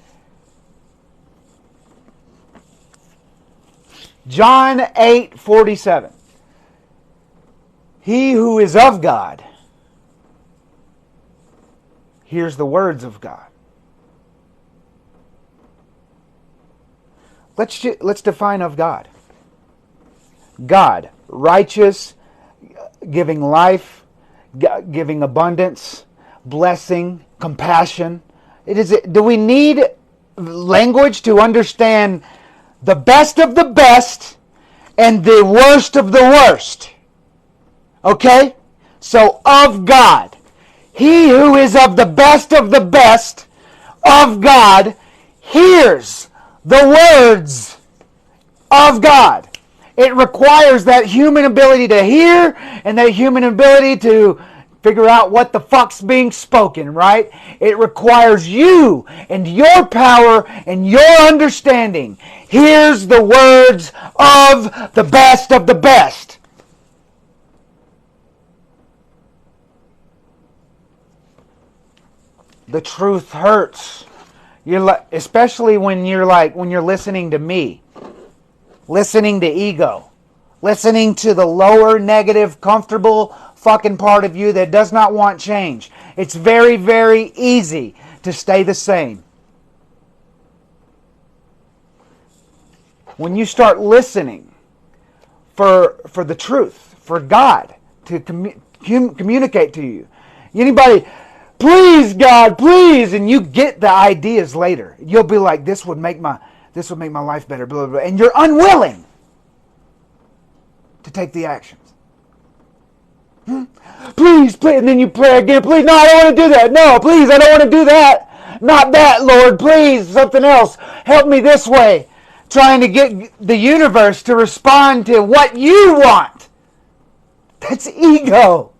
John 8:47. He who is of God hears the words of God. Let's define of God. God, righteous, giving life, giving abundance, blessing, compassion. Do we need language to understand the best of the best and the worst of the worst? Okay? So, of God. He who is of the best of God hears the words of God. It requires that human ability to hear and that human ability to figure out what the fuck's being spoken, right? It requires you and your power and your understanding. Here's the words of the best of the best. The truth hurts. Especially when you're listening to me. Listening to ego. Listening to the lower, negative, comfortable fucking part of you that does not want change. It's very, very easy to stay the same. When you start listening for the truth, for God to communicate to you. Anybody, please God, please, and you get the ideas later. You'll be like, this would make my life better, blah, blah, blah. And you're unwilling to take the actions. Please, please, and then you pray again, please, no, I don't want to do that. No, please, I don't want to do that. Not that, Lord, please, something else. Help me this way. Trying to get the universe to respond to what you want. That's ego.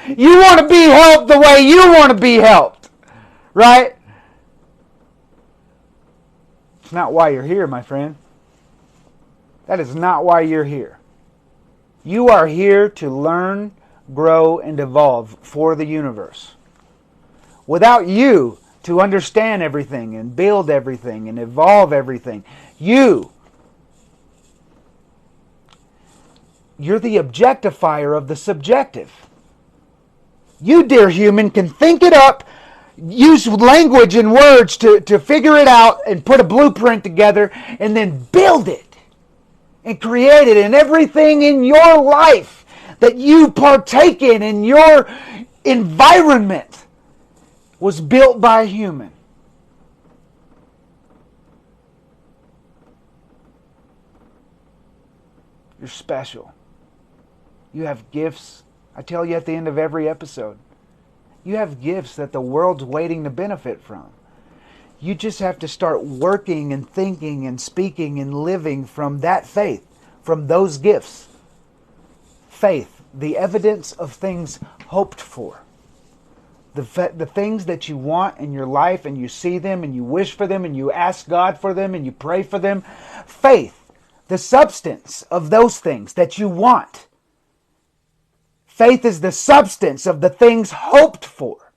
You want to be helped the way you want to be helped. Right? It's not why you're here, my friend. That is not why you're here. You are here to learn, grow, and evolve for the universe. Without you to understand everything and build everything and evolve everything, you're the objectifier of the subjective. You, dear human, can think it up, use language and words to figure it out and put a blueprint together and then build it and create it. And everything in your life that you partake in your environment was built by a human. You're special. You have gifts. I tell you at the end of every episode, you have gifts that the world's waiting to benefit from. You just have to start working and thinking and speaking and living from that faith, from those gifts. Faith, the evidence of things hoped for. The things that you want in your life and you see them and you wish for them and you ask God for them and you pray for them. Faith, the substance of those things that you want. Faith is the substance of the things hoped for.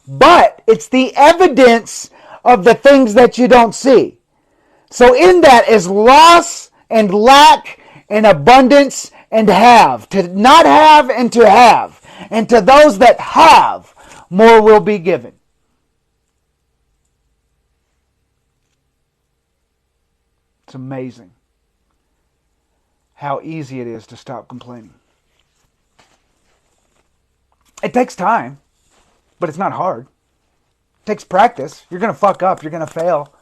But it's the evidence of the things that you don't see. So in that is loss and lack and abundance and have. To not have and to have. And to those that have, more will be given. It's amazing how easy it is to stop complaining. It takes time, but it's not hard. It takes practice. You're going to fuck up. You're going to fail.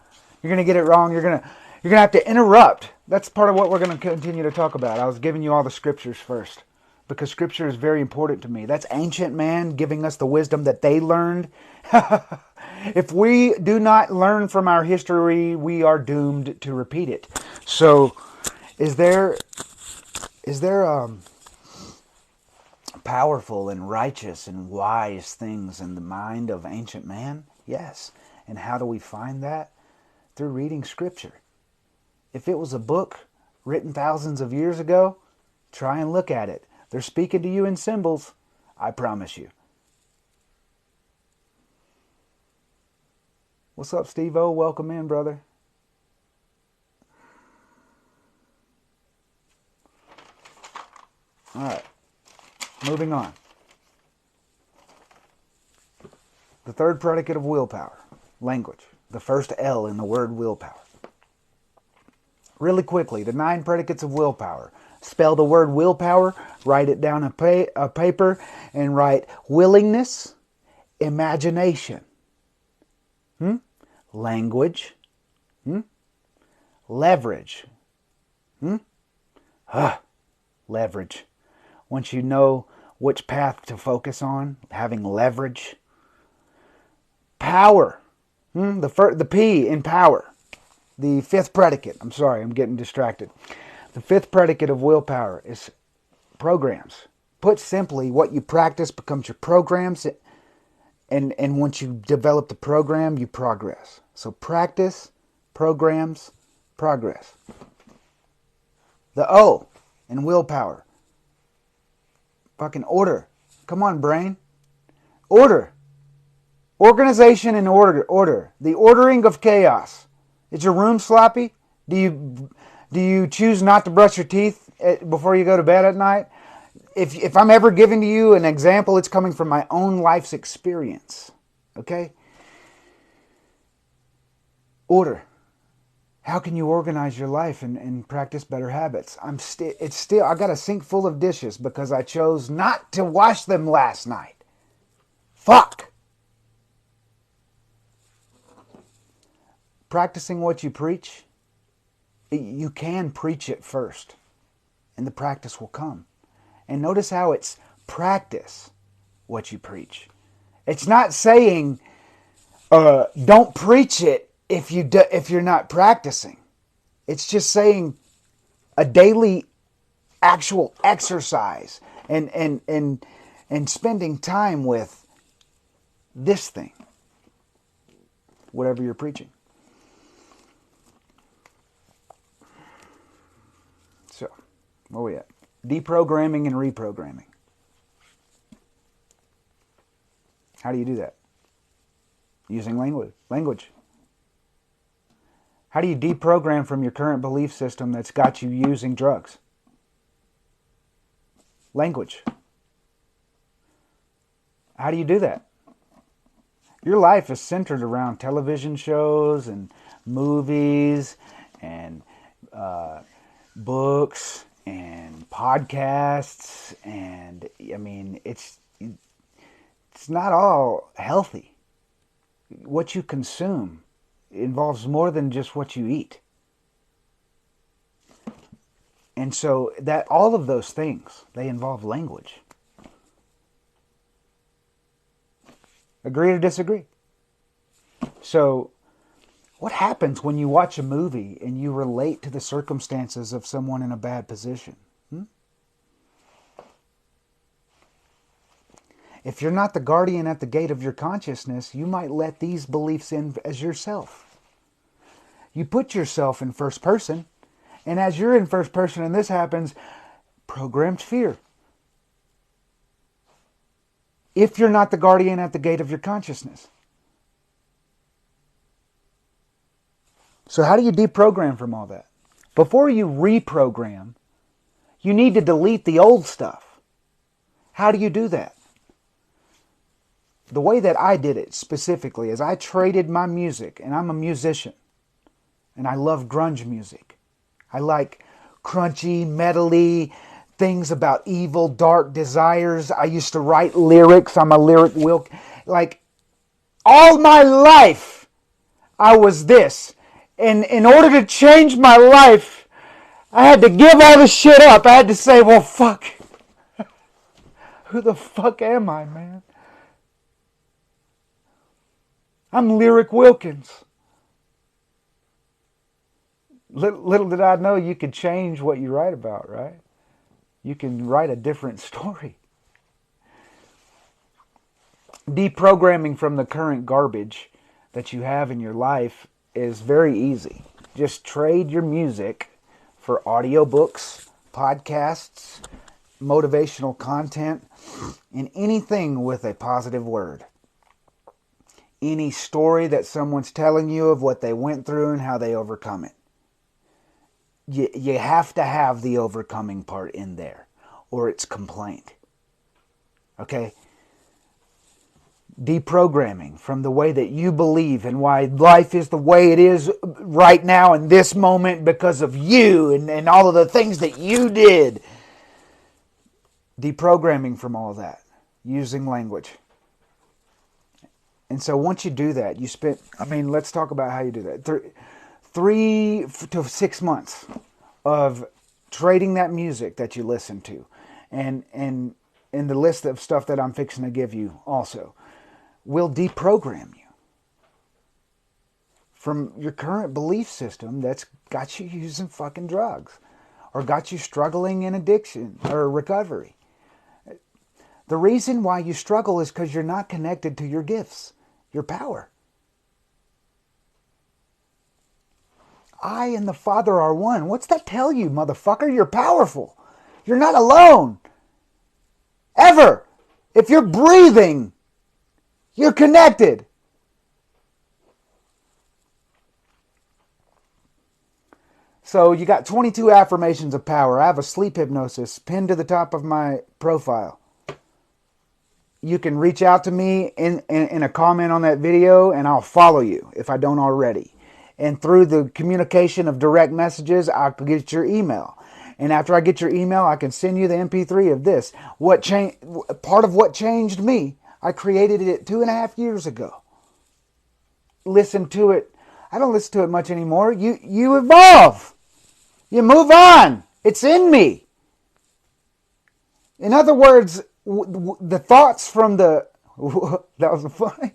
You're going to get it wrong. You're going to have to interrupt. That's part of what we're going to continue to talk about. I was giving you all the scriptures first because scripture is very important to me. That's ancient man giving us the wisdom that they learned. If we do not learn from our history, we are doomed to repeat it. So, is there powerful and righteous and wise things in the mind of ancient man? Yes. And how do we find that? Through reading Scripture. If it was a book written thousands of years ago, try and look at it. They're speaking to you in symbols, I promise you. What's up, Steve-O? Welcome in, brother. All right, moving on. The third predicate of willpower, language. The first L in the word willpower. Really quickly, the 9 predicates of willpower. Spell the word willpower, write it down on a paper, and write willingness, imagination, language, leverage, leverage. Once you know which path to focus on, having leverage. Power, the P in power. The 5th predicate, I'm sorry, I'm getting distracted. The 5th predicate of willpower is programs. Put simply, what you practice becomes your programs, and once you develop the program, you progress. So practice, programs, progress. The O in willpower. Fucking order. Come on, brain. Order. Organization and order. The ordering of chaos. Is your room sloppy? Do you choose not to brush your teeth before you go to bed at night? If I'm ever giving to you an example, it's coming from my own life's experience. Okay? Order. How can you organize your life and practice better habits? I got a sink full of dishes because I chose not to wash them last night. Fuck. Practicing what you preach, you can preach it first, and the practice will come. And notice how it's practice what you preach. It's not saying don't preach it if you're not practicing. It's just saying a daily actual exercise and spending time with this thing, whatever you're preaching. So, where are we at? Deprogramming and reprogramming. How do you do that? Using language. How do you deprogram from your current belief system that's got you using drugs? Language. How do you do that? Your life is centered around television shows and movies and books and podcasts, and I mean, it's not all healthy. What you consume involves more than just what you eat. And so that all of those things, they involve language. Agree or disagree? So what happens when you watch a movie and you relate to the circumstances of someone in a bad position? If you're not the guardian at the gate of your consciousness, you might let these beliefs in as yourself. You put yourself in first person, and as you're in first person and this happens, programmed fear. If you're not the guardian at the gate of your consciousness. So how do you deprogram from all that? Before you reprogram, you need to delete the old stuff. How do you do that? The way that I did it specifically is I traded my music, and I'm a musician, and I love grunge music. I like crunchy, metally things about evil, dark desires. I used to write lyrics. I'm a lyric wilk. Like, all my life, I was this. And in order to change my life, I had to give all this shit up. I had to say, well, fuck. Who the fuck am I, man? I'm Lyric Wilkins. Little did I know you could change what you write about, right? You can write a different story. Deprogramming from the current garbage that you have in your life is very easy. Just trade your music for audiobooks, podcasts, motivational content, and anything with a positive word. Any story that someone's telling you of what they went through and how they overcome it. You have to have the overcoming part in there, or it's complaint. Okay? Deprogramming from the way that you believe and why life is the way it is right now in this moment because of you and all of the things that you did. Deprogramming from all that using language. And so once you do that, let's talk about how you do that. 3 to 6 months of trading that music that you listen to and the list of stuff that I'm fixing to give you also will deprogram you from your current belief system that's got you using fucking drugs or got you struggling in addiction or recovery. The reason why you struggle is because you're not connected to your gifts, your power. I and the Father are one. What's that tell you, motherfucker? You're powerful. You're not alone. Ever. If you're breathing, you're connected. So you got 22 affirmations of power. I have a sleep hypnosis pinned to the top of my profile. You can reach out to me in a comment on that video and I'll follow you if I don't already. And through the communication of direct messages, I'll get your email. And after I get your email, I can send you the MP3 of this. Part of what changed me, I created it 2.5 years ago. Listen to it. I don't listen to it much anymore. You evolve. You move on. It's in me. In other words, the thoughts from the... That was funny.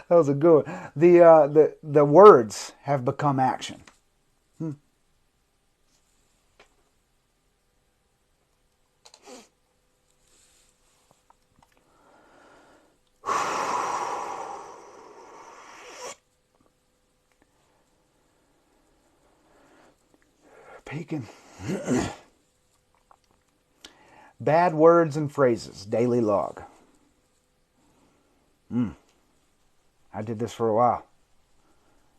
That was a good one. The words have become action. Peeking. Bad words and phrases, daily log. I did this for a while.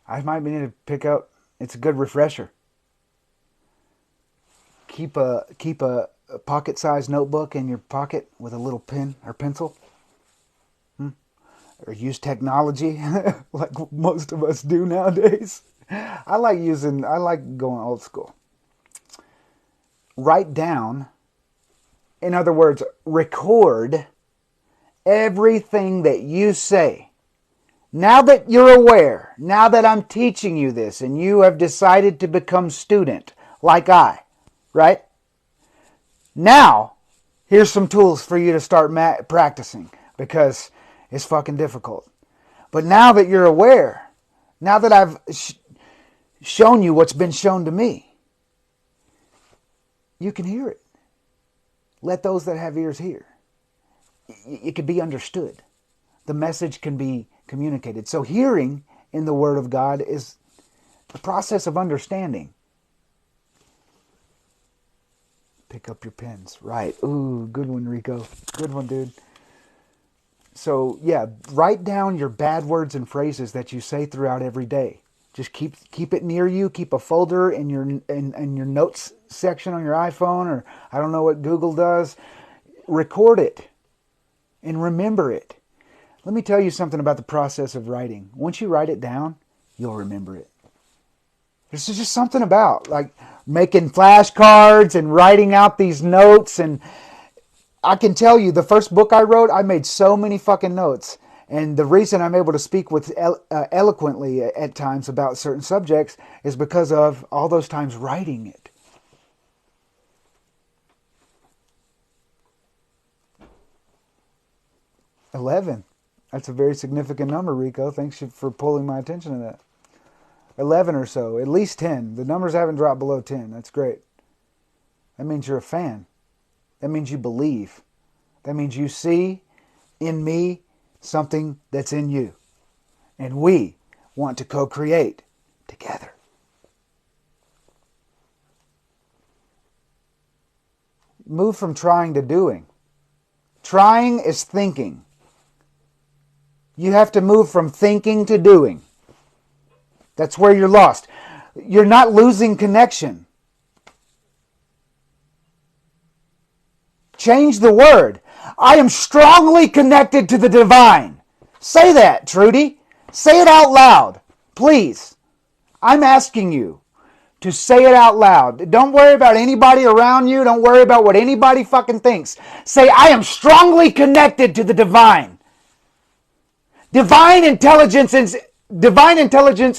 I might need to pick up. It's a good refresher. Keep a pocket-sized notebook in your pocket with a little pen or pencil. Or use technology like most of us do nowadays. I like going old school. Write down, in other words, record everything that you say. Now that you're aware, now that I'm teaching you this and you have decided to become student, like I, right? Now, here's some tools for you to start practicing because it's fucking difficult. But now that you're aware, now that I've shown you what's been shown to me, you can hear it. Let those that have ears hear. It can be understood. The message can be communicated. So hearing in the Word of God is the process of understanding. Pick up your pens. Right. Ooh, good one, Rico. Good one, dude. So, yeah, write down your bad words and phrases that you say throughout every day. Just keep it near you. Keep a folder in your notes section on your iPhone, or I don't know what Google does. Record it and remember it. Let me tell you something about the process of writing. Once you write it down, you'll remember it. There's just something about like making flashcards and writing out these notes. And I can tell you, the first book I wrote, I made so many fucking notes. And the reason I'm able to speak with eloquently at times about certain subjects is because of all those times writing it. $11. That's a very significant number, Rico. Thanks for pulling my attention to that. 11 or so, at least 10. The numbers haven't dropped below 10. That's great. That means you're a fan. That means you believe. That means you see in me something that's in you. And we want to co-create together. Move from trying to doing. Trying is thinking. You have to move from thinking to doing. That's where you're lost. You're not losing connection. Change the word. I am strongly connected to the divine. Say that, Trudy. Say it out loud. Please. I'm asking you to say it out loud. Don't worry about anybody around you. Don't worry about what anybody fucking thinks. Say, I am strongly connected to the divine. Divine intelligence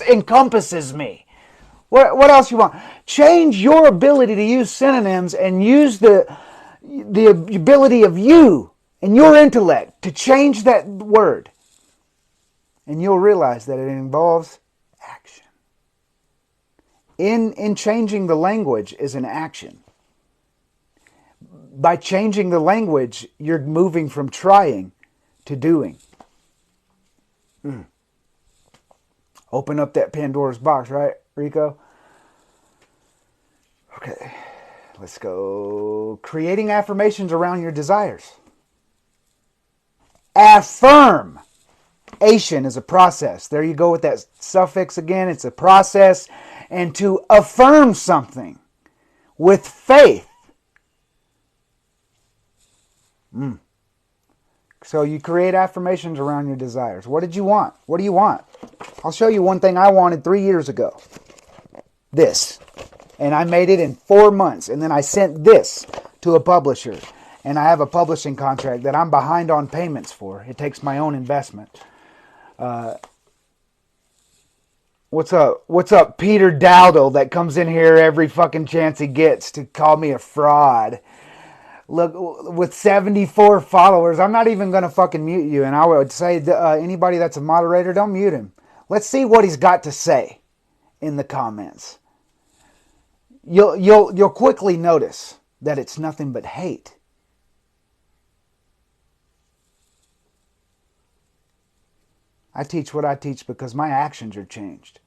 encompasses me. What else you want? Change your ability to use synonyms and use the ability of you and your intellect to change that word. And you'll realize that it involves action. In changing the language is an action. By changing the language, you're moving from trying to doing. Open up that Pandora's box, right, Rico? Okay, let's go. Creating affirmations around your desires. Affirm. Ation is a process. There you go with that suffix again. It's a process. And to affirm something with faith. So you create affirmations around your desires. What did you want? What do you want? I'll show you one thing I wanted 3 years ago. This. And I made it in 4 months. And then I sent this to a publisher. And I have a publishing contract that I'm behind on payments for. It takes my own investment. What's up, Peter Dowdle, that comes in here every fucking chance he gets to call me a fraud. Look, with 74 followers, I'm not even going to fucking mute you. And I would say anybody that's a moderator, don't mute him. Let's see what he's got to say in the comments. You'll quickly notice that it's nothing but hate. I teach what I teach because my actions are changed.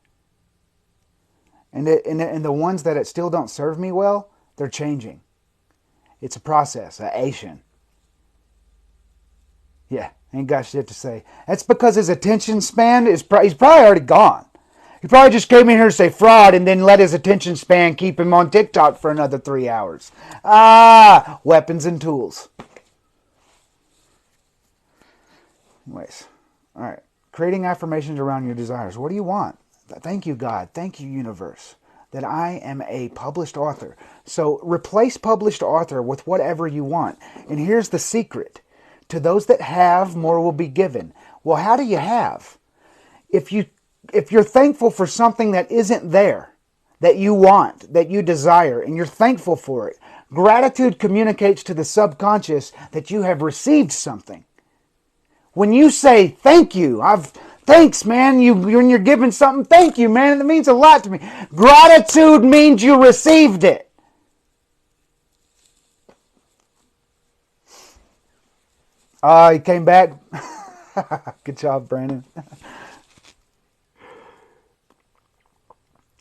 And the ones that still don't serve me well, they're changing. It's a process, a Asian. Yeah, ain't got shit to say. That's because his attention span he's probably already gone. He probably just came in here to say fraud and then let his attention span keep him on TikTok for another 3 hours. Weapons and tools. Anyways, all right. Creating affirmations around your desires. What do you want? Thank you, God. Thank you, universe, that I am a published author. So replace published author with whatever you want. And here's the secret. To those that have, more will be given. Well, how do you have? If you're thankful for something that isn't there, that you want, that you desire, and you're thankful for it, gratitude communicates to the subconscious that you have received something. When you say, thank you, thanks, man, when you're giving something, thank you, man, that means a lot to me. Gratitude means you received it. He came back. Good job, Brandon.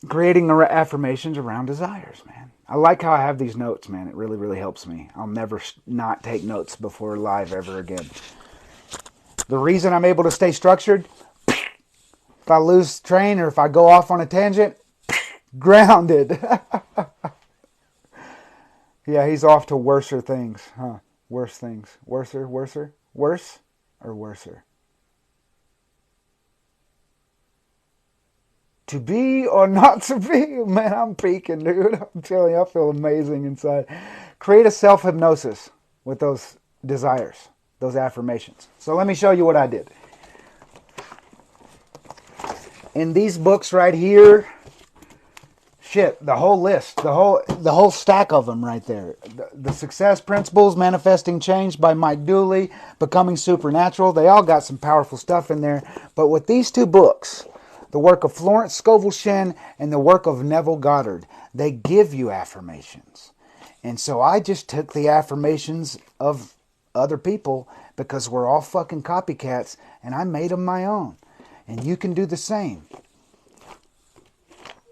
Creating affirmations around desires, man. I like how I have these notes, man. It really, really helps me. I'll never not take notes before live ever again. The reason I'm able to stay structured, if I lose train or if I go off on a tangent, grounded. Yeah, he's off to worser things, huh? Worse things. Worser? Worse or worser? To be or not to be? Man, I'm peaking, dude. I'm telling you, I feel amazing inside. Create a self-hypnosis with those desires. Those affirmations. So let me show you what I did. In these books right here, shit, the whole list, the whole stack of them right there. The Success Principles, Manifesting Change by Mike Dooley, Becoming Supernatural, they all got some powerful stuff in there. But with these two books, the work of Florence Scovel Shinn and the work of Neville Goddard, they give you affirmations. And so I just took the affirmations of other people because we're all fucking copycats, and I made them my own. And you can do the same.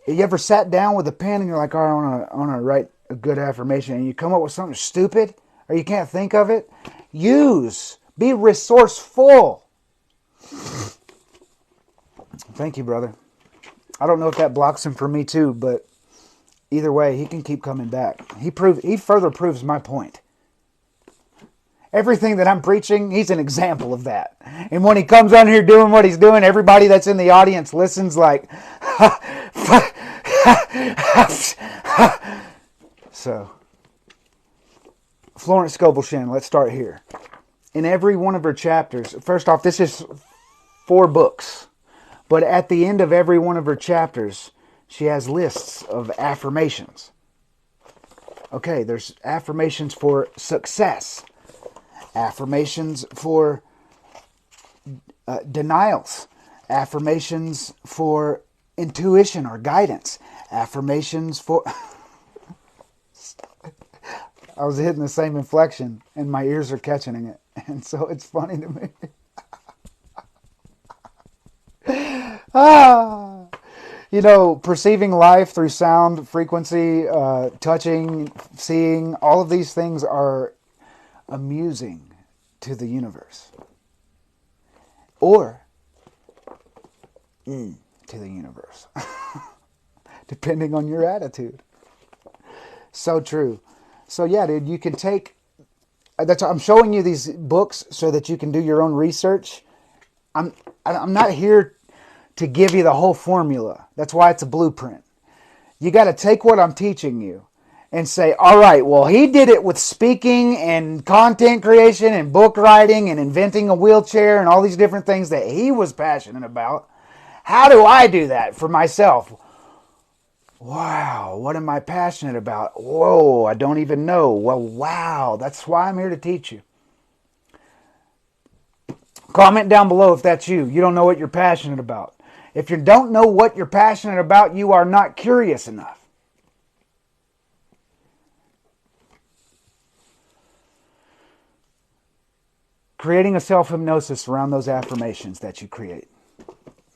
You ever sat down with a pen and you're like, all right, I want to write a good affirmation, and you come up with something stupid, or you can't think of it? Be resourceful. Thank you, brother. I don't know if that blocks him for me too, but either way, he can keep coming back. He further proves my point. Everything that I'm preaching, he's an example of that. And when he comes on here doing what he's doing, everybody that's in the audience listens like, So, Florence Scoble Shannon, let's start here. In every one of her chapters, first off, this is 4 books. But at the end of every one of her chapters, she has lists of affirmations. Okay, there's affirmations for success. Affirmations for denials. Affirmations for intuition or guidance. Affirmations for... I was hitting the same inflection and my ears are catching it. And so it's funny to me. Perceiving life through sound, frequency, touching, seeing, all of these things are amusing to the universe. Or to the universe. Depending on your attitude. So true. So yeah, dude, you can take... I'm showing you these books so that you can do your own research. I'm not here to give you the whole formula. That's why it's a blueprint. You got to take what I'm teaching you and say, all right, well, he did it with speaking and content creation and book writing and inventing a wheelchair and all these different things that he was passionate about. How do I do that for myself? Wow, what am I passionate about? Whoa, I don't even know. Well, wow, that's why I'm here to teach you. Comment down below if that's you. You don't know what you're passionate about. If you don't know what you're passionate about, you are not curious enough. Creating a self-hypnosis around those affirmations that you create.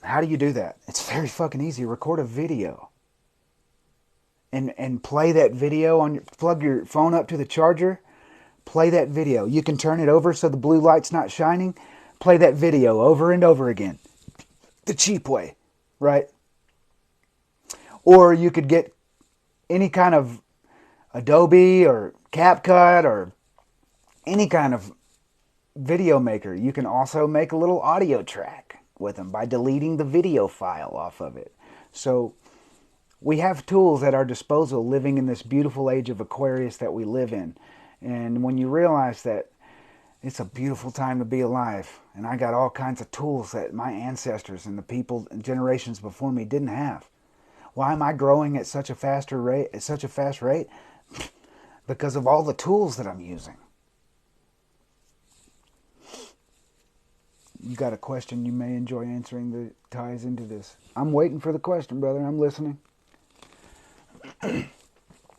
How do you do that? It's very fucking easy. Record a video. And play that video plug your phone up to the charger, play that video. You can turn it over so the blue light's not shining. Play that video over and over again. The cheap way, right? Or you could get any kind of Adobe or CapCut or any kind of video maker. You can also make a little audio track with them by deleting the video file off of it. So we have tools at our disposal living in this beautiful age of Aquarius that we live in. And when you realize that it's a beautiful time to be alive, and I got all kinds of tools that my ancestors and the people and generations before me didn't have. Why am I growing at such a fast rate? Because of all the tools that I'm using. You got a question you may enjoy answering that ties into this. I'm waiting for the question, brother. I'm listening.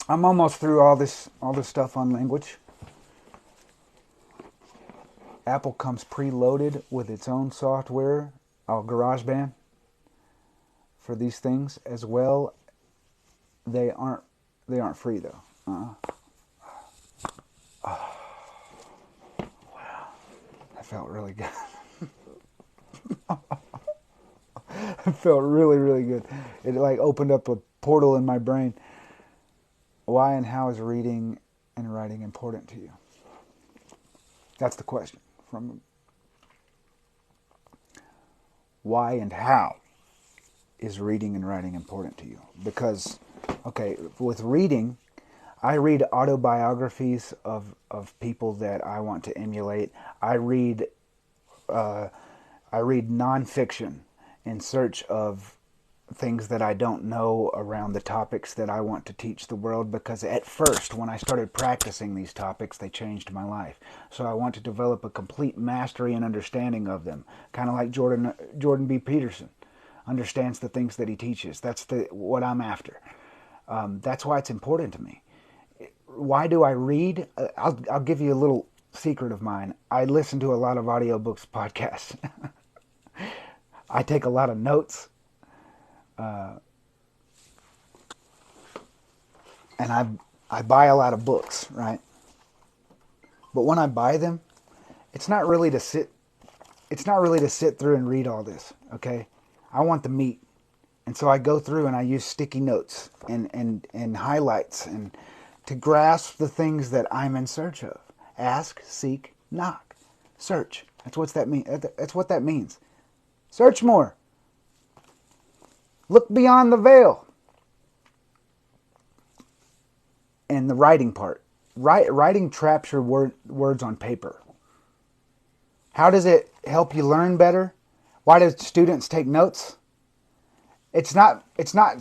I'm almost through all this stuff on language. Apple comes preloaded with its own software, GarageBand, for these things as well. They aren't free though. Wow, that felt really good. It felt really, really good. It like opened up a portal in my brain. Why and how is reading and writing important to you? That's the question. Why and how is reading and writing important to you? Because, okay, with reading, I read autobiographies of people that I want to emulate. I read nonfiction in search of things that I don't know around the topics that I want to teach the world, because at first, when I started practicing these topics, they changed my life. So I want to develop a complete mastery and understanding of them, kind of like Jordan B. Peterson understands the things that he teaches. That's what I'm after. That's why it's important to me. Why do I read? I'll give you a little secret of mine. I listen to a lot of audiobooks, podcasts. I take a lot of notes. And I buy a lot of books, right? But when I buy them, it's not really to sit through and read all this, okay? I want the meat. And so I go through and I use sticky notes and highlights and to grasp the things that I'm in search of. Ask, seek, knock. Search. That's what that means. Search more. Look beyond the veil. And the writing part. Writing traps your words on paper. How does it help you learn better? Why do students take notes? It's not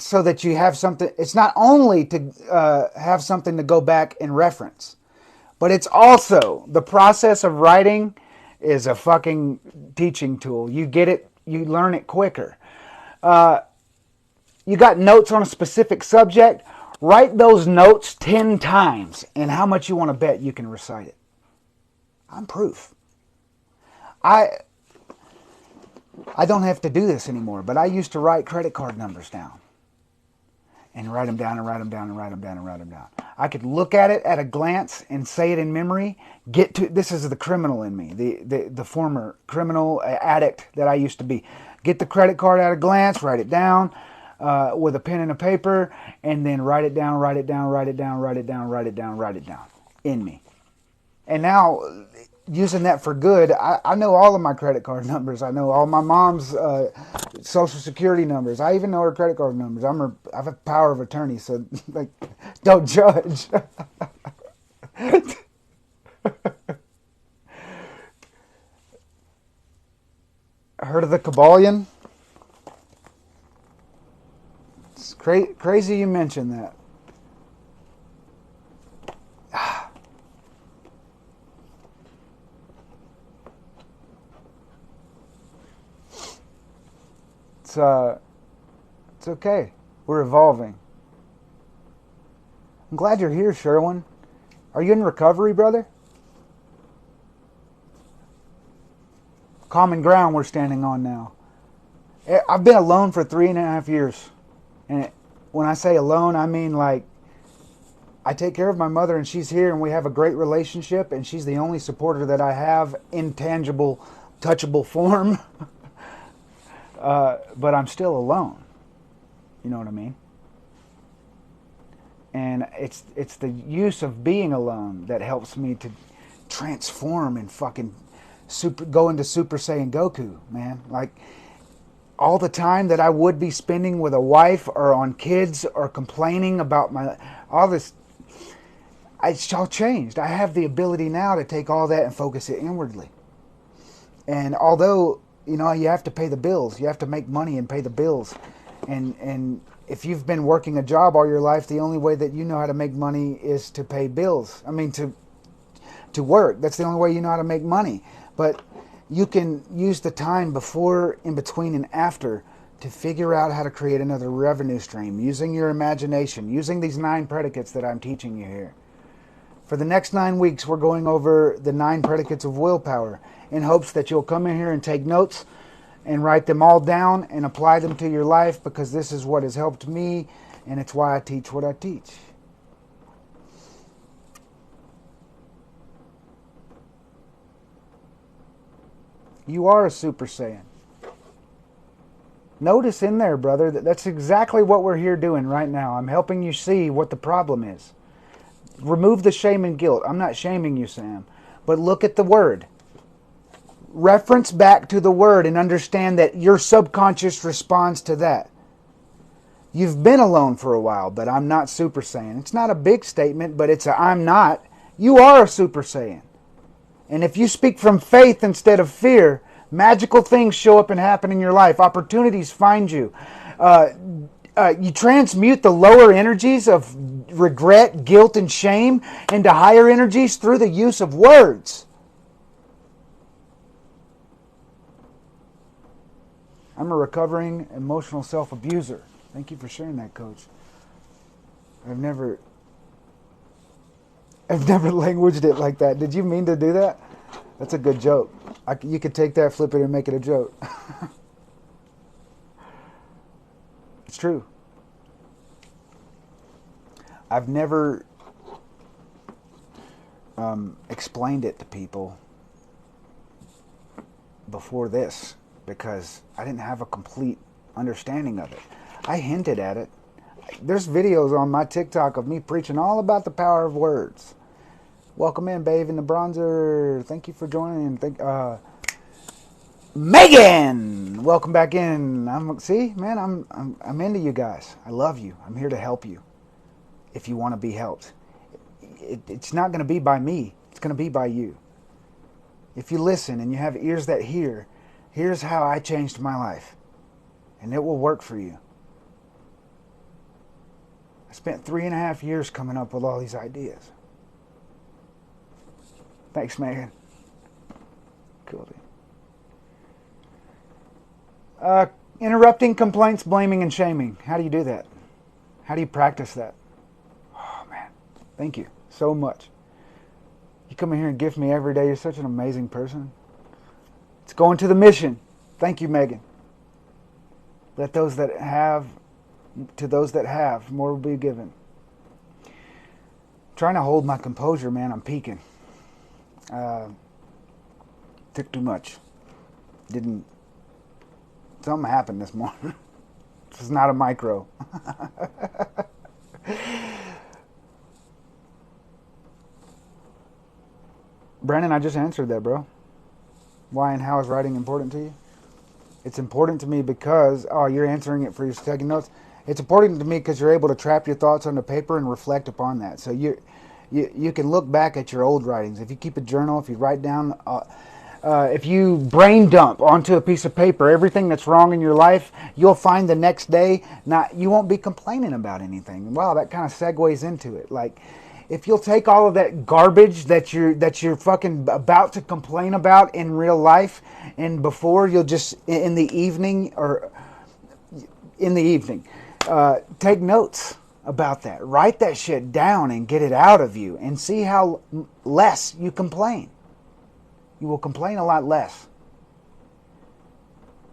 so that you have something. It's not only to have something to go back and reference, but it's also the process of writing is a fucking teaching tool. You get it, you learn it quicker. You got notes on a specific subject. Write those notes 10 times, and how much you want to bet you can recite it. I'm proof. I don't have to do this anymore, but I used to write credit card numbers down. And write them down and write them down and write them down and write them down. I could look at it at a glance and say it in memory. This is the criminal in me, the former criminal addict that I used to be. Get the credit card at a glance, write it down with a pen and a paper, and then write it down, write it down, write it down, write it down, write it down, write it down in me. And now, using that for good, I know all of my credit card numbers. I know all my mom's social security numbers. I even know her credit card numbers. I have a power of attorney, so like, don't judge. Heard of the Kabbalion? It's crazy you mentioned that. It's okay. We're evolving. I'm glad you're here, Sherwin. Are you in recovery, brother? Common ground we're standing on now. I've been alone for 3.5 years. And when I say alone, I mean like I take care of my mother and she's here and we have a great relationship and she's the only supporter that I have in tangible, touchable form. But I'm still alone. You know what I mean? And it's the use of being alone that helps me to transform and fucking go into Super Saiyan Goku, man. Like all the time that I would be spending with a wife or on kids or complaining about all this, it's all changed. I have the ability now to take all that and focus it inwardly. And although, you know, you have to pay the bills, you have to make money and pay the bills. And if you've been working a job all your life, the only way that you know how to make money is to pay bills. I mean, to work. That's the only way you know how to make money. But you can use the time before, in between, and after to figure out how to create another revenue stream using your imagination, using these 9 predicates that I'm teaching you here. For the next 9 weeks, we're going over the 9 predicates of willpower in hopes that you'll come in here and take notes and write them all down and apply them to your life, because this is what has helped me and it's why I teach what I teach. You are a Super Saiyan. Notice in there, brother, that's exactly what we're here doing right now. I'm helping you see what the problem is. Remove the shame and guilt. I'm not shaming you, Sam. But look at the word. Reference back to the word and understand that your subconscious responds to that. You've been alone for a while, but I'm not Super Saiyan. It's not a big statement, but it's I'm not. You are a Super Saiyan. And if you speak from faith instead of fear, magical things show up and happen in your life. Opportunities find you. You transmute the lower energies of regret, guilt, and shame into higher energies through the use of words. I'm a recovering emotional self-abuser. Thank you for sharing that, Coach. I've never languaged it like that. Did you mean to do that? That's a good joke. You could take that, flip it, and make it a joke. It's true. I've never explained it to people before this because I didn't have a complete understanding of it. I hinted at it. There's videos on my TikTok of me preaching all about the power of words. Welcome in, babe, in the bronzer. Thank you for joining. Megan, welcome back in. I'm into you guys. I love you. I'm here to help you. If you want to be helped, it's not going to be by me. It's going to be by you. If you listen and you have ears that hear, here's how I changed my life, and it will work for you. I spent 3.5 years coming up with all these ideas. Thanks, Megan. Cool, dude. Interrupting, complaints, blaming, and shaming. How do you do that? How do you practice that? Oh, man. Thank you so much. You come in here and gift me every day. You're such an amazing person. It's going to the mission. Thank you, Megan. Let those that have, to those that have, more will be given. Trying to hold my composure, man. I'm peaking. Took too much. Something happened this morning. This is not a micro. Brandon, I just answered that, bro. Why and how is writing important to you? It's important to me because, you're answering it for your taking notes. It's important to me because you're able to trap your thoughts onto paper and reflect upon that. So you can look back at your old writings. If you keep a journal, if you write down, if you brain dump onto a piece of paper everything that's wrong in your life, you'll find the next day, you won't be complaining about anything. Wow, that kind of segues into it. Like, if you'll take all of that garbage that you're fucking about to complain about in real life, and before you'll just in the evening, take notes about that. Write that shit down and get it out of you, and see how less you complain. You will complain a lot less.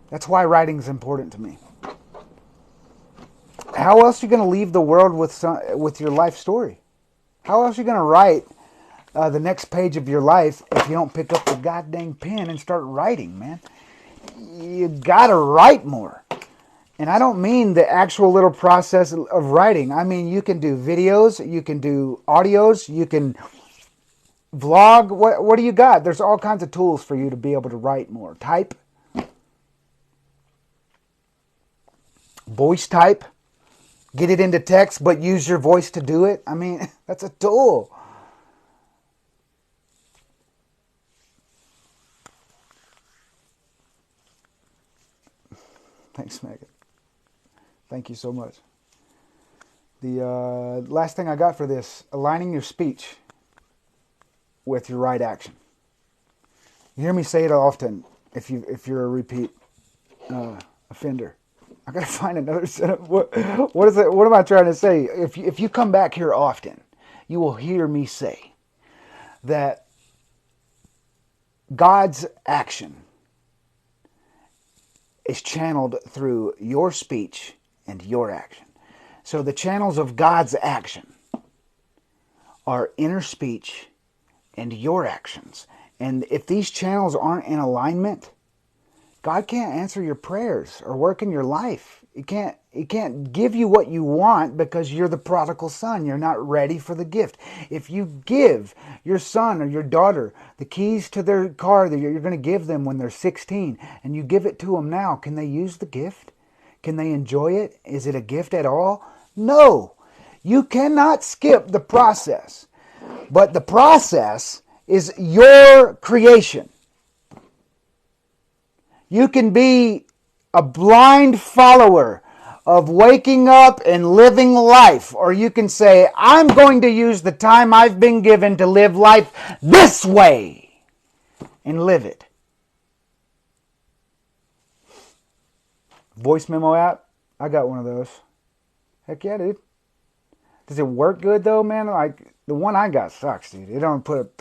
That's why writing is important to me. How else are you going to leave the world with your life story? How else are you going to write the next page of your life if you don't pick up the goddamn pen and start writing, man? You got to write more. And I don't mean the actual little process of writing. I mean, you can do videos, you can do audios, you can vlog. What do you got? There's all kinds of tools for you to be able to write more. Type. Voice type. Get it into text, but use your voice to do it. I mean, that's a tool. Thanks, Megan. Thank you so much. The last thing I got for this, aligning your speech with your right action. You hear me say it often if you're a repeat offender. I gotta find another sentence. What is it? What am I trying to say? If you come back here often, you will hear me say that God's action is channeled through your speech and your action. So the channels of God's action are inner speech and your actions. And if these channels aren't in alignment, God can't answer your prayers or work in your life. He can't give you what you want because you're the prodigal son. You're not ready for the gift. If you give your son or your daughter the keys to their car that you're going to give them when they're 16, and you give it to them now, can they use the gift? Can they enjoy it? Is it a gift at all? No. You cannot skip the process. But the process is your creation. You can be a blind follower of waking up and living life, or you can say, I'm going to use the time I've been given to live life this way and live it. Voice memo app, I got one of those. Heck yeah, dude. Does it work good though, man? Like the one I got sucks, dude. It don't put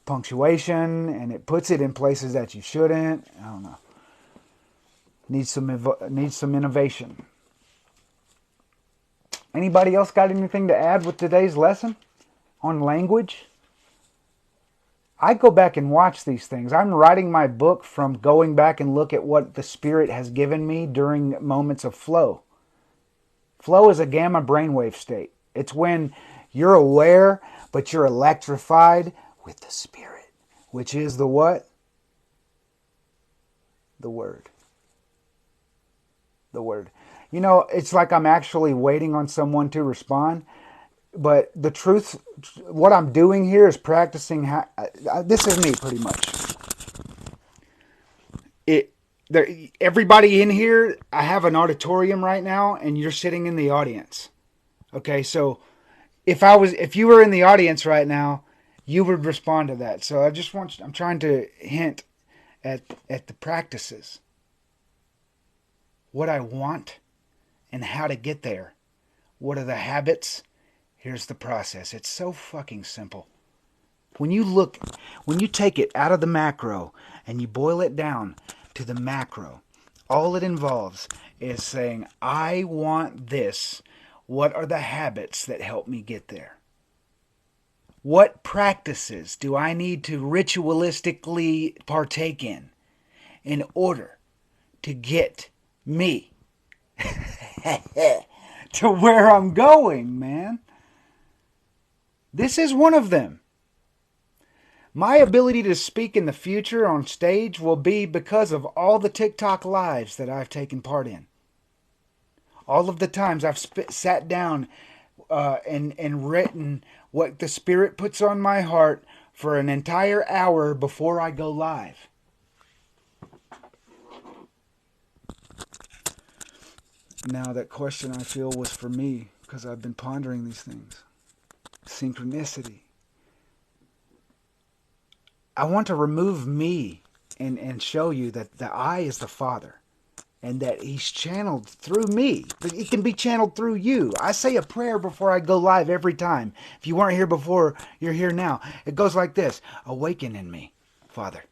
punctuation, and it puts it in places that you shouldn't. I don't know. Needs some innovation. Anybody else got anything to add with today's lesson on language? I go back and watch these things. I'm writing my book from going back and look at what the Spirit has given me during moments of flow. Flow is a gamma brainwave state. It's when you're aware, but you're electrified with the Spirit, which is the what? The Word. The Word. You know, it's like I'm actually waiting on someone to respond. But the truth, what I'm doing here is practicing. This is me, pretty much. Everybody in here, I have an auditorium right now, and you're sitting in the audience. Okay, so if you were in the audience right now, you would respond to that. So I'm trying to hint at the practices, what I want, and how to get there. What are the habits? Here's the process. It's so fucking simple. When you take it out of the macro and you boil it down to the macro, all it involves is saying, I want this. What are the habits that help me get there? What practices do I need to ritualistically partake in order to get me to where I'm going, man? This is one of them. My ability to speak in the future on stage will be because of all the TikTok lives that I've taken part in. All of the times I've sat down and written what the Spirit puts on my heart for an entire hour before I go live. Now that question, I feel, was for me because I've been pondering these things. Synchronicity. I want to remove me and show you that the I is the Father and that He's channeled through me. But He can be channeled through you. I say a prayer before I go live every time. If you weren't here before, you're here now. It goes like this. Awaken in me, Father.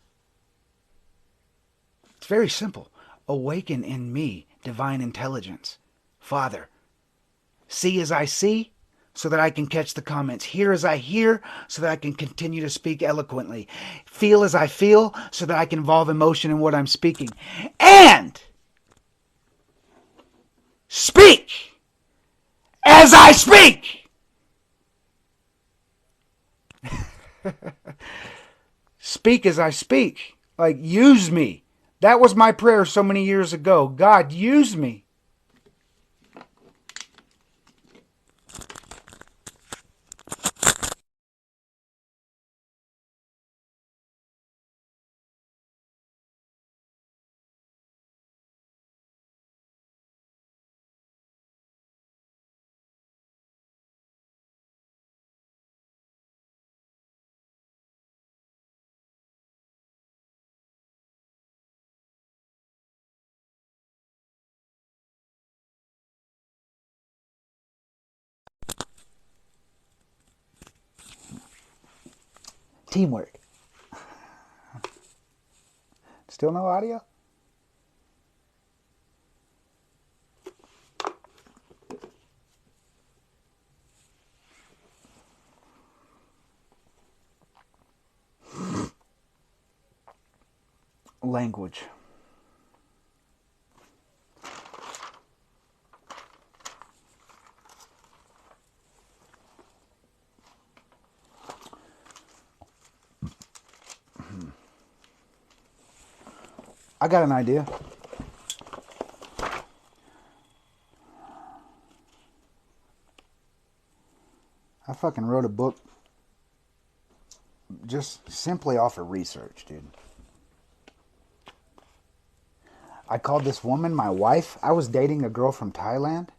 It's very simple. Awaken in me, divine intelligence. Father, see as I see, so that I can catch the comments. Hear as I hear, so that I can continue to speak eloquently. Feel as I feel, so that I can involve emotion in what I'm speaking. And speak as I speak. Speak as I speak. Like, use me. That was my prayer so many years ago. God, use me. Teamwork. Still no audio? Language. I got an idea. I fucking wrote a book just simply off of research, dude. I called this woman my wife. I was dating a girl from Thailand.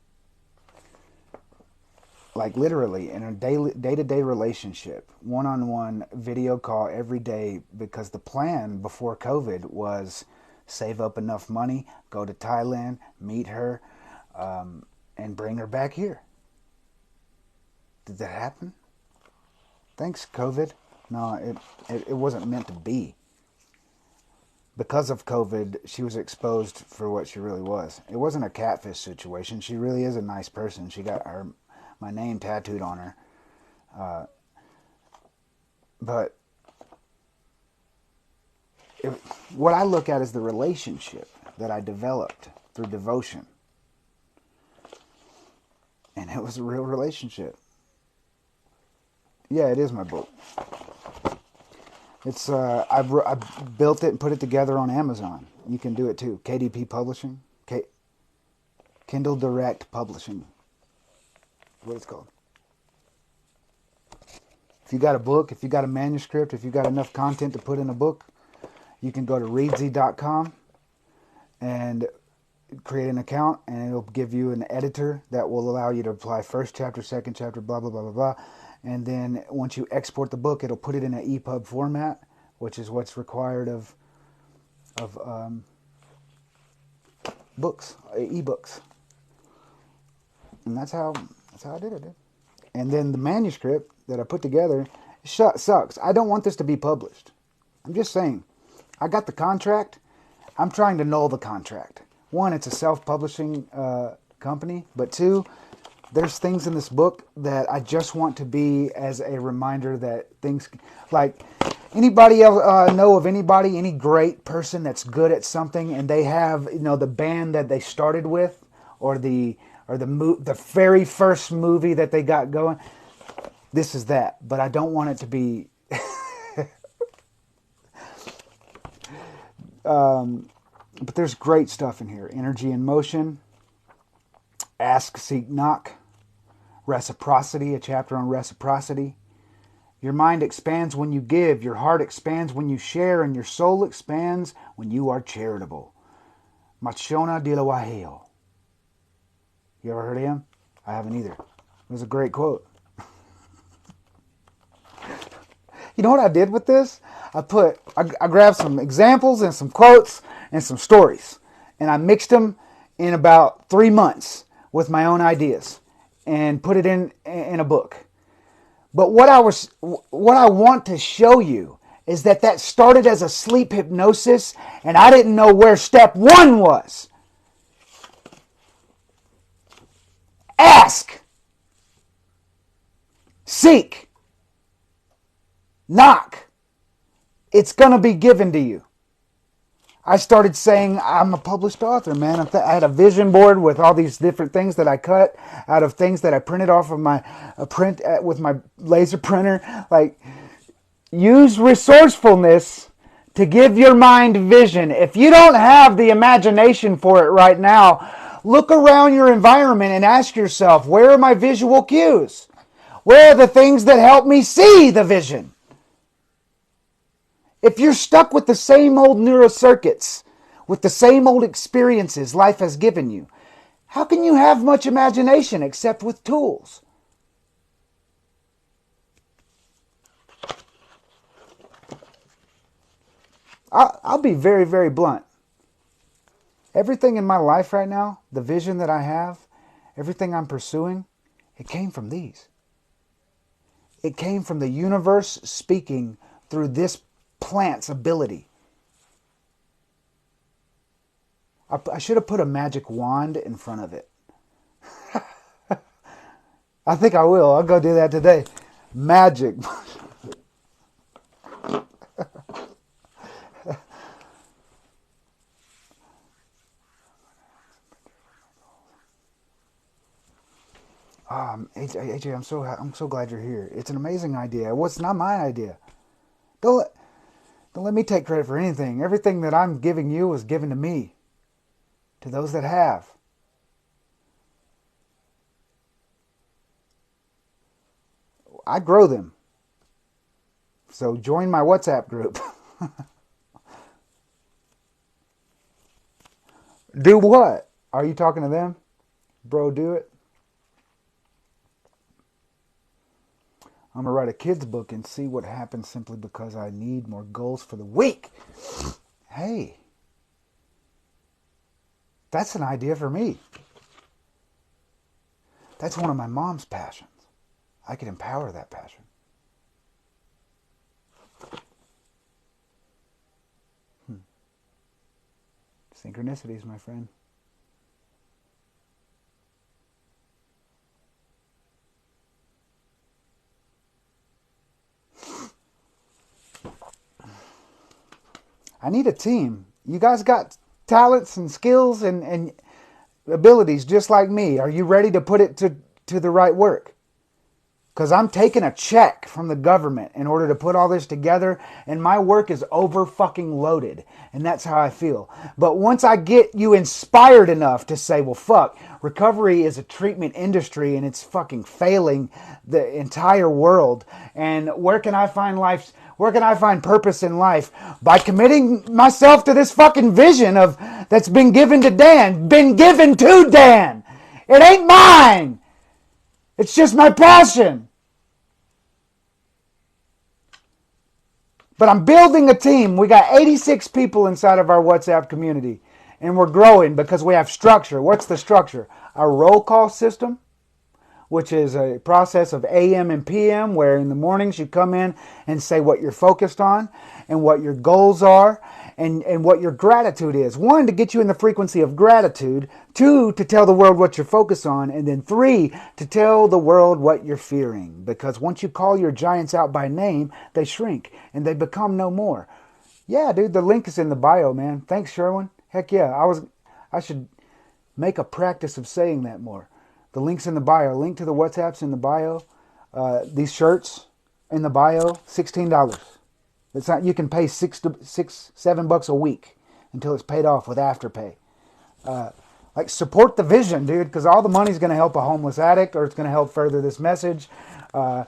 Like literally in a day-to-day relationship, one-on-one video call every day, because the plan before COVID was save up enough money, go to Thailand, meet her, and bring her back here. Did that happen? Thanks, COVID. No, it wasn't meant to be. Because of COVID, she was exposed for what she really was. It wasn't a catfish situation. She really is a nice person. She got my name tattooed on her. But what I look at is the relationship that I developed through devotion. And it was a real relationship. Yeah, it is my book. It's I built it and put it together on Amazon. You can do it too. KDP Publishing, Kindle Direct Publishing. What it's called. If you got a book, if you got a manuscript, if you got enough content to put in a book, you can go to readsy.com and create an account, and it'll give you an editor that will allow you to apply first chapter, second chapter, blah blah blah blah blah. And then once you export the book, it'll put it in an EPUB format, which is what's required of books, ebooks. And that's how I did it, dude. And then the manuscript that I put together sucks. I don't want this to be published. I'm just saying. I got the contract. I'm trying to null the contract. One, it's a self-publishing company. But two, there's things in this book that I just want to be as a reminder that things, like, anybody else know of anybody, any great person that's good at something, and they have, the band that they started with, or the very first movie that they got going. This is that, but I don't want it to be. But there's great stuff in here. Energy in motion. Ask, seek, knock. Reciprocity, a chapter on reciprocity. Your mind expands when you give. Your heart expands when you share. And your soul expands when you are charitable. Machona de la Waheo. You ever heard of him? I haven't either. It was a great quote. You know what I did with this? I grabbed some examples and some quotes and some stories. And I mixed them in about 3 months with my own ideas and put it in a book. But what I want to show you is that started as a sleep hypnosis, and I didn't know where step 1 was. Ask. Seek. Knock. It's going to be given to you. I started saying, I'm a published author, man. I had a vision board with all these different things that I cut out of things that I printed off of my print with my laser printer. Like, use resourcefulness to give your mind vision. If you don't have the imagination for it right now, look around your environment and ask yourself, where are my visual cues? Where are the things that help me see the vision? If you're stuck with the same old neurocircuits, with the same old experiences life has given you, how can you have much imagination except with tools? I'll be very, very blunt. Everything in my life right now, the vision that I have, everything I'm pursuing, it came from these. It came from the universe speaking through this plant's ability. I should have put a magic wand in front of it. I think I will. I'll go do that today. Magic. AJ, I'm so glad you're here. It's an amazing idea. Well, it's not my idea. Don't let me take credit for anything. Everything that I'm giving you was given to me, to those that have. I grow them. So join my WhatsApp group. Do what? Are you talking to them? Bro, do it. I'm going to write a kid's book and see what happens simply because I need more goals for the week. Hey, that's an idea for me. That's one of my mom's passions. I could empower that passion. Synchronicities, my friend. I need a team. You guys got talents and skills and abilities just like me. Are you ready to put it to the right work? Because I'm taking a check from the government in order to put all this together, and my work is over fucking loaded. And that's how I feel. But once I get you inspired enough to say, well, fuck, recovery is a treatment industry and it's fucking failing the entire world. And where can I find purpose in life? By committing myself to this fucking vision that's been given to Dan. Been given to Dan. It ain't mine. It's just my passion. But I'm building a team. We got 86 people inside of our WhatsApp community. And we're growing because we have structure. What's the structure? A roll call system, which is a process of AM and PM, where in the mornings you come in and say what you're focused on and what your goals are and what your gratitude is. 1, to get you in the frequency of gratitude. 2, to tell the world what you're focused on. And then 3, to tell the world what you're fearing. Because once you call your giants out by name, they shrink and they become no more. Yeah, dude, the link is in the bio, man. Thanks, Sherwin. Heck yeah, I should make a practice of saying that more. The link's in the bio. Link to the WhatsApp's in the bio. These shirts in the bio, $16. It's not. You can pay $7 a week until it's paid off with Afterpay. Like, support the vision, dude, because all the money's going to help a homeless addict, or it's going to help further this message. We're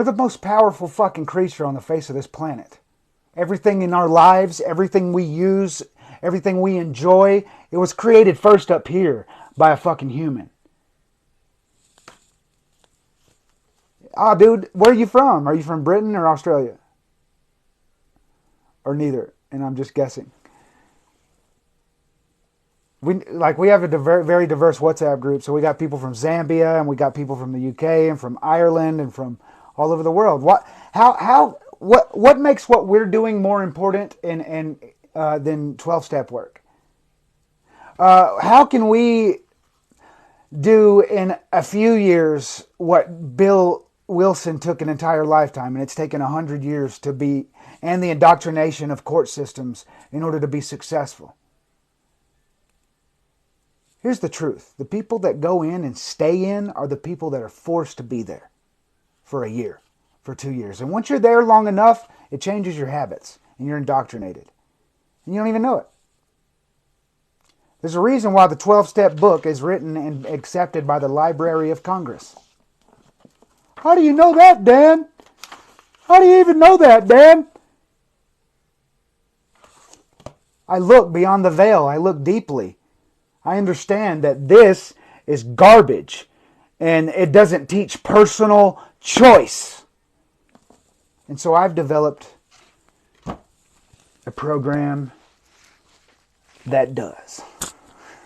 the most powerful fucking creature on the face of this planet. Everything in our lives, everything we use, everything we enjoy, it was created first up here by a fucking human. Ah, dude, where are you from? Are you from Britain or Australia? Or neither? And I'm just guessing. We have a very diverse WhatsApp group. So we got people from Zambia, and we got people from the UK, and from Ireland, and from all over the world. What makes what we're doing more important than 12-step work? How can we do in a few years what Bill Wilson took an entire lifetime, and it's taken 100 years to be, and the indoctrination of court systems in order to be successful? Here's the truth. The people that go in and stay in are the people that are forced to be there for a year, for 2 years. And once you're there long enough, it changes your habits, and you're indoctrinated. And you don't even know it. There's a reason why the 12-step book is written and accepted by the Library of Congress. How do you know that, Dan? How do you even know that, Dan? I look beyond the veil. I look deeply. I understand that this is garbage, and it doesn't teach personal choice. And so I've developed a program that does.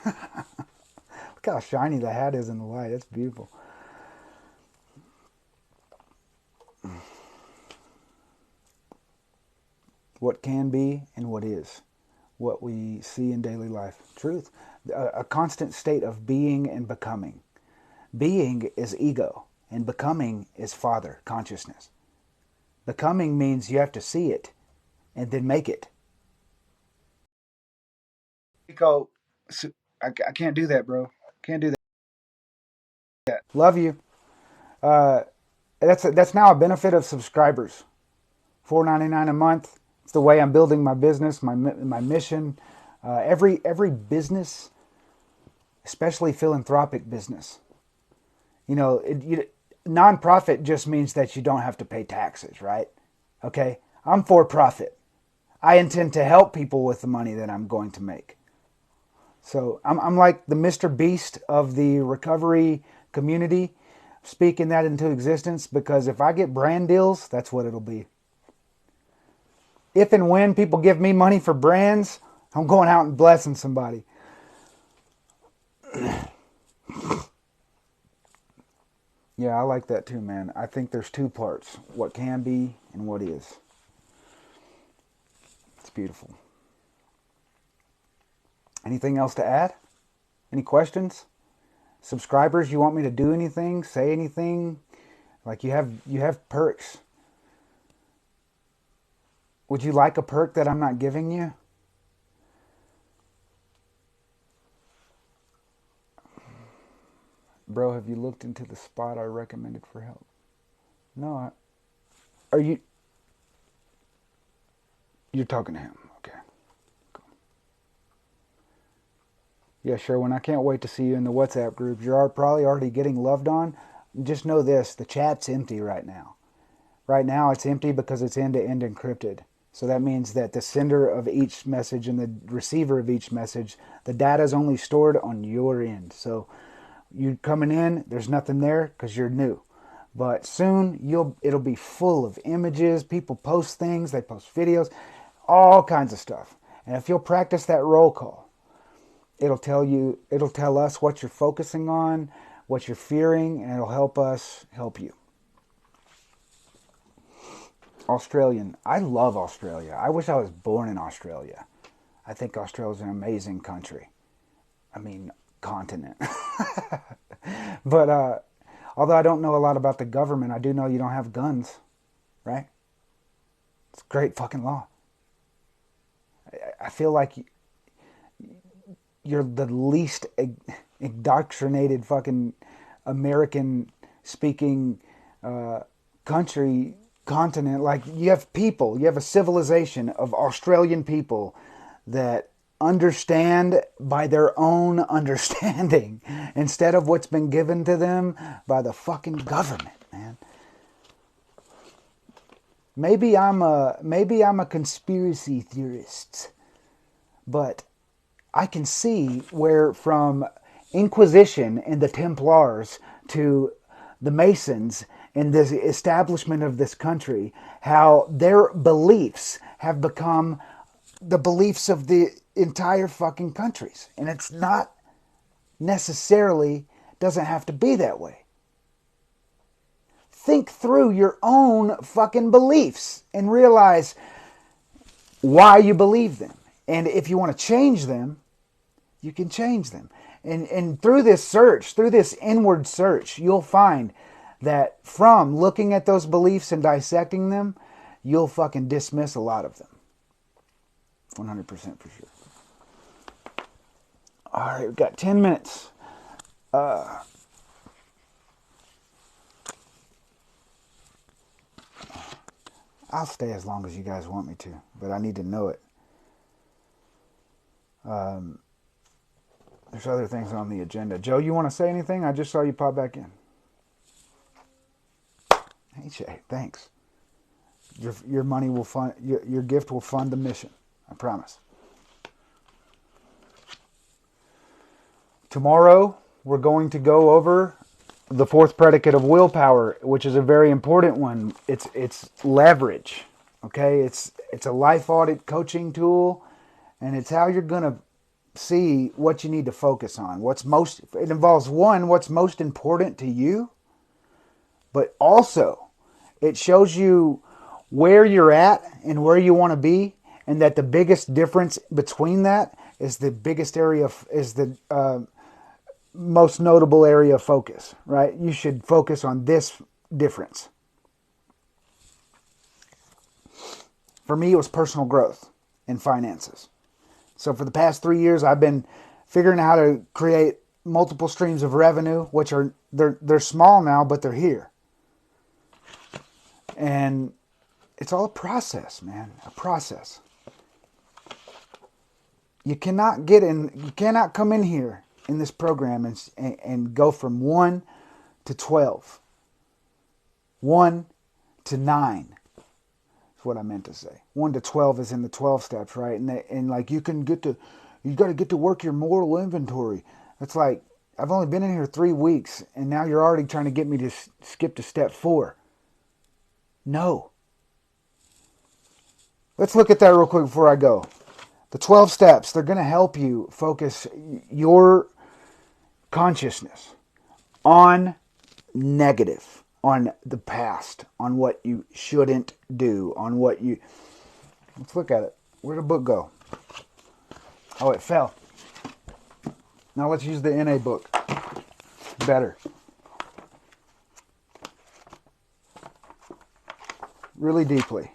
Look how shiny the hat is in the light. It's beautiful. What can be and what is. What we see in daily life. Truth. A constant state of being and becoming. Being is ego, and becoming is Father, consciousness. Becoming means you have to see it and then make it. Rico, I can't do that, bro. Can't do that. Love you. That's now a benefit of subscribers. $4.99 a month. It's the way I'm building my business, my mission. Every business, especially philanthropic business, nonprofit just means that you don't have to pay taxes, right? Okay, I'm for profit. I intend to help people with the money that I'm going to make. So I'm like the Mr. Beast of the recovery community, speaking that into existence, because if I get brand deals, that's what it'll be. If and when people give me money for brands, I'm going out and blessing somebody. Yeah, I like that too, man. I think there's two parts: what can be and what is. It's beautiful. Anything else to add? Any questions? Subscribers, you want me to do anything? Say anything? Like you have perks. Would you like a perk that I'm not giving you? Bro, have you looked into the spot I recommended for help? No, are you? You're talking to him. Okay. Cool. Yeah, Sherwin, I can't wait to see you in the WhatsApp group. You're probably already getting loved on. Just know this, the chat's empty right now. Right now it's empty because it's end-to-end encrypted. So that means that the sender of each message and the receiver of each message, the data is only stored on your end. So you coming in, there's nothing there because you're new. But soon it'll be full of images. People post things, they post videos, all kinds of stuff. And if you'll practice that roll call, it'll tell us what you're focusing on, what you're fearing, and it'll help us help you. Australian. I love Australia. I wish I was born in Australia. I think Australia's an amazing country. I mean, continent. But although I don't know a lot about the government, I do know you don't have guns, right? It's great fucking law. I feel like you're the least indoctrinated fucking American speaking continent. Like, you have people, you have a civilization of Australian people that understand by their own understanding instead of what's been given to them by the fucking government, man. Maybe I'm a conspiracy theorist, but I can see where from Inquisition and the Templars to the Masons and the establishment of this country, how their beliefs have become the beliefs of the entire fucking countries. And it's not necessarily, doesn't have to be that way. Think through your own fucking beliefs and realize why you believe them. And if you want to change them, you can change them. And through this search, through this inward search, you'll find that from looking at those beliefs and dissecting them, you'll fucking dismiss a lot of them. 100% for sure. All right, we've got 10 minutes. I'll stay as long as you guys want me to, but I need to know it. There's other things on the agenda. Joe, you want to say anything? I just saw you pop back in. Hey, Shay, thanks. Your money will fund, your gift will fund the mission. I promise. Tomorrow, we're going to go over the fourth predicate of willpower, which is a very important one. It's leverage. Okay, it's a life audit coaching tool, and it's how you're gonna see what you need to focus on. It involves what's most important to you, but also it shows you where you're at and where you want to be, and that the biggest difference between that is the biggest area is the most notable area of focus, right? You should focus on this difference. For me, it was personal growth and finances. So for the past 3 years, I've been figuring out how to create multiple streams of revenue, which they're small now, but they're here. And it's all a process, man, a process. You cannot come in here in this program and go from 1 to 12. 1 to 9. That's what I meant to say. 1 to 12 is in the 12 steps, right? And like you got to get to work your moral inventory. It's like, I've only been in here 3 weeks, and now you're already trying to get me to skip to step 4. No. Let's look at that real quick before I go. The 12 steps, they're going to help you focus your consciousness on negative on the past, on what you shouldn't do, on what you... Let's look at it. Where'd the book go? Oh, it fell. Now let's use the NA book. Better. Really deeply.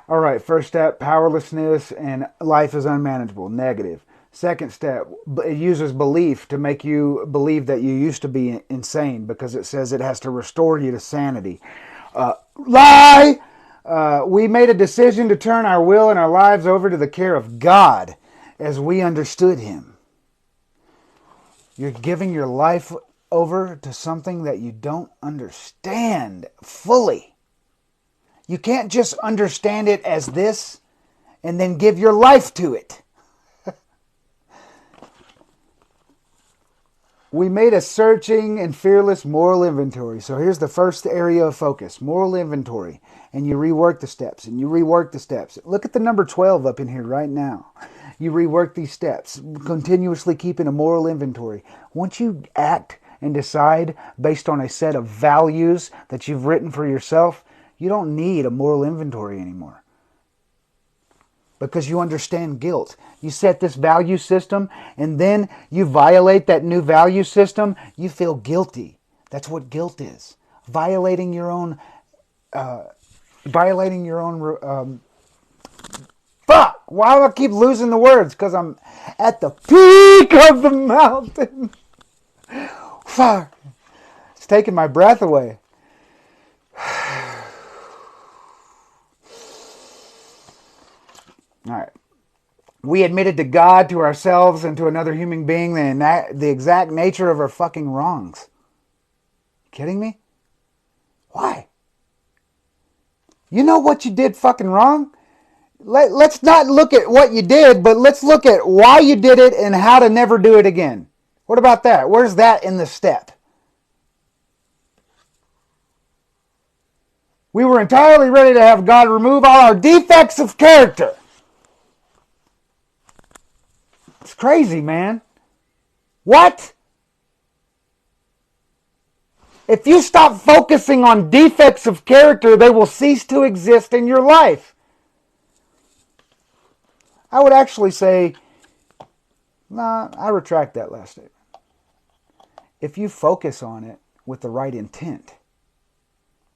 All right, first step, powerlessness and life is unmanageable, negative. Second step, it uses belief to make you believe that you used to be insane because it says it has to restore you to sanity. Lie! We made a decision to turn our will and our lives over to the care of God as we understood Him. You're giving your life over to something that you don't understand fully. You can't just understand it as this and then give your life to it. We made a searching and fearless moral inventory. So here's the first area of focus, moral inventory. And you rework the steps, and you rework the steps. Look at the number 12 up in here right now. You rework these steps, continuously keeping a moral inventory. Once you act and decide based on a set of values that you've written for yourself, you don't need a moral inventory anymore. Because you understand guilt. You set this value system and then you violate that new value system, you feel guilty. That's what guilt is. Violating your own... fuck! Why do I keep losing the words? Because I'm at the peak of the mountain. Fuck. It's taking my breath away. All right. We admitted to God, to ourselves, and to another human being the exact nature of our fucking wrongs. Kidding me? Why? You know what you did fucking wrong? Let's not look at what you did, but let's look at why you did it and how to never do it again. What about that? Where's that in the step? We were entirely ready to have God remove all our defects of character. It's crazy, man. What? If you stop focusing on defects of character, they will cease to exist in your life. I would actually say, I retract that last statement. If you focus on it with the right intent,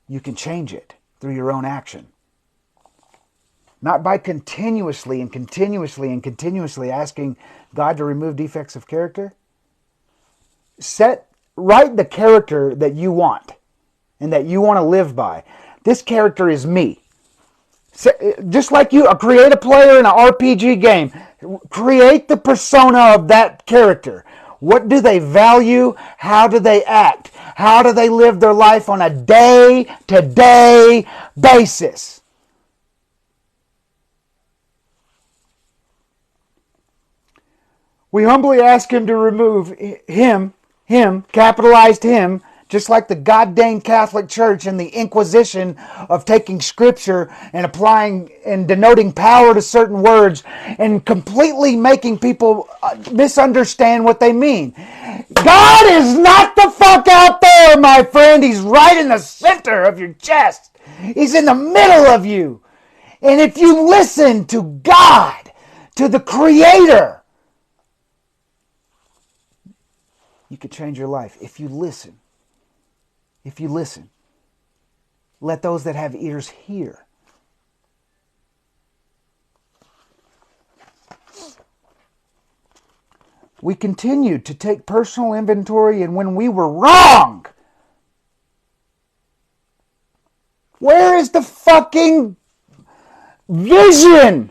you can change it through your own action. Not by continuously asking God to remove defects of character. Write the character that you want and that you want to live by. This character is me. Just like you create a player in an RPG game, create the persona of that character. What do they value? How do they act? How do they live their life on a day-to-day basis? We humbly ask Him to remove him, capitalized him, just like the goddamn Catholic Church and the Inquisition of taking Scripture and applying and denoting power to certain words and completely making people misunderstand what they mean. God is not the fuck out there, my friend. He's right in the center of your chest. He's in the middle of you. And if you listen to God, to the Creator, you could change your life if you listen. If you listen. Let those that have ears hear. We continued to take personal inventory, and when we were wrong, where is the fucking vision?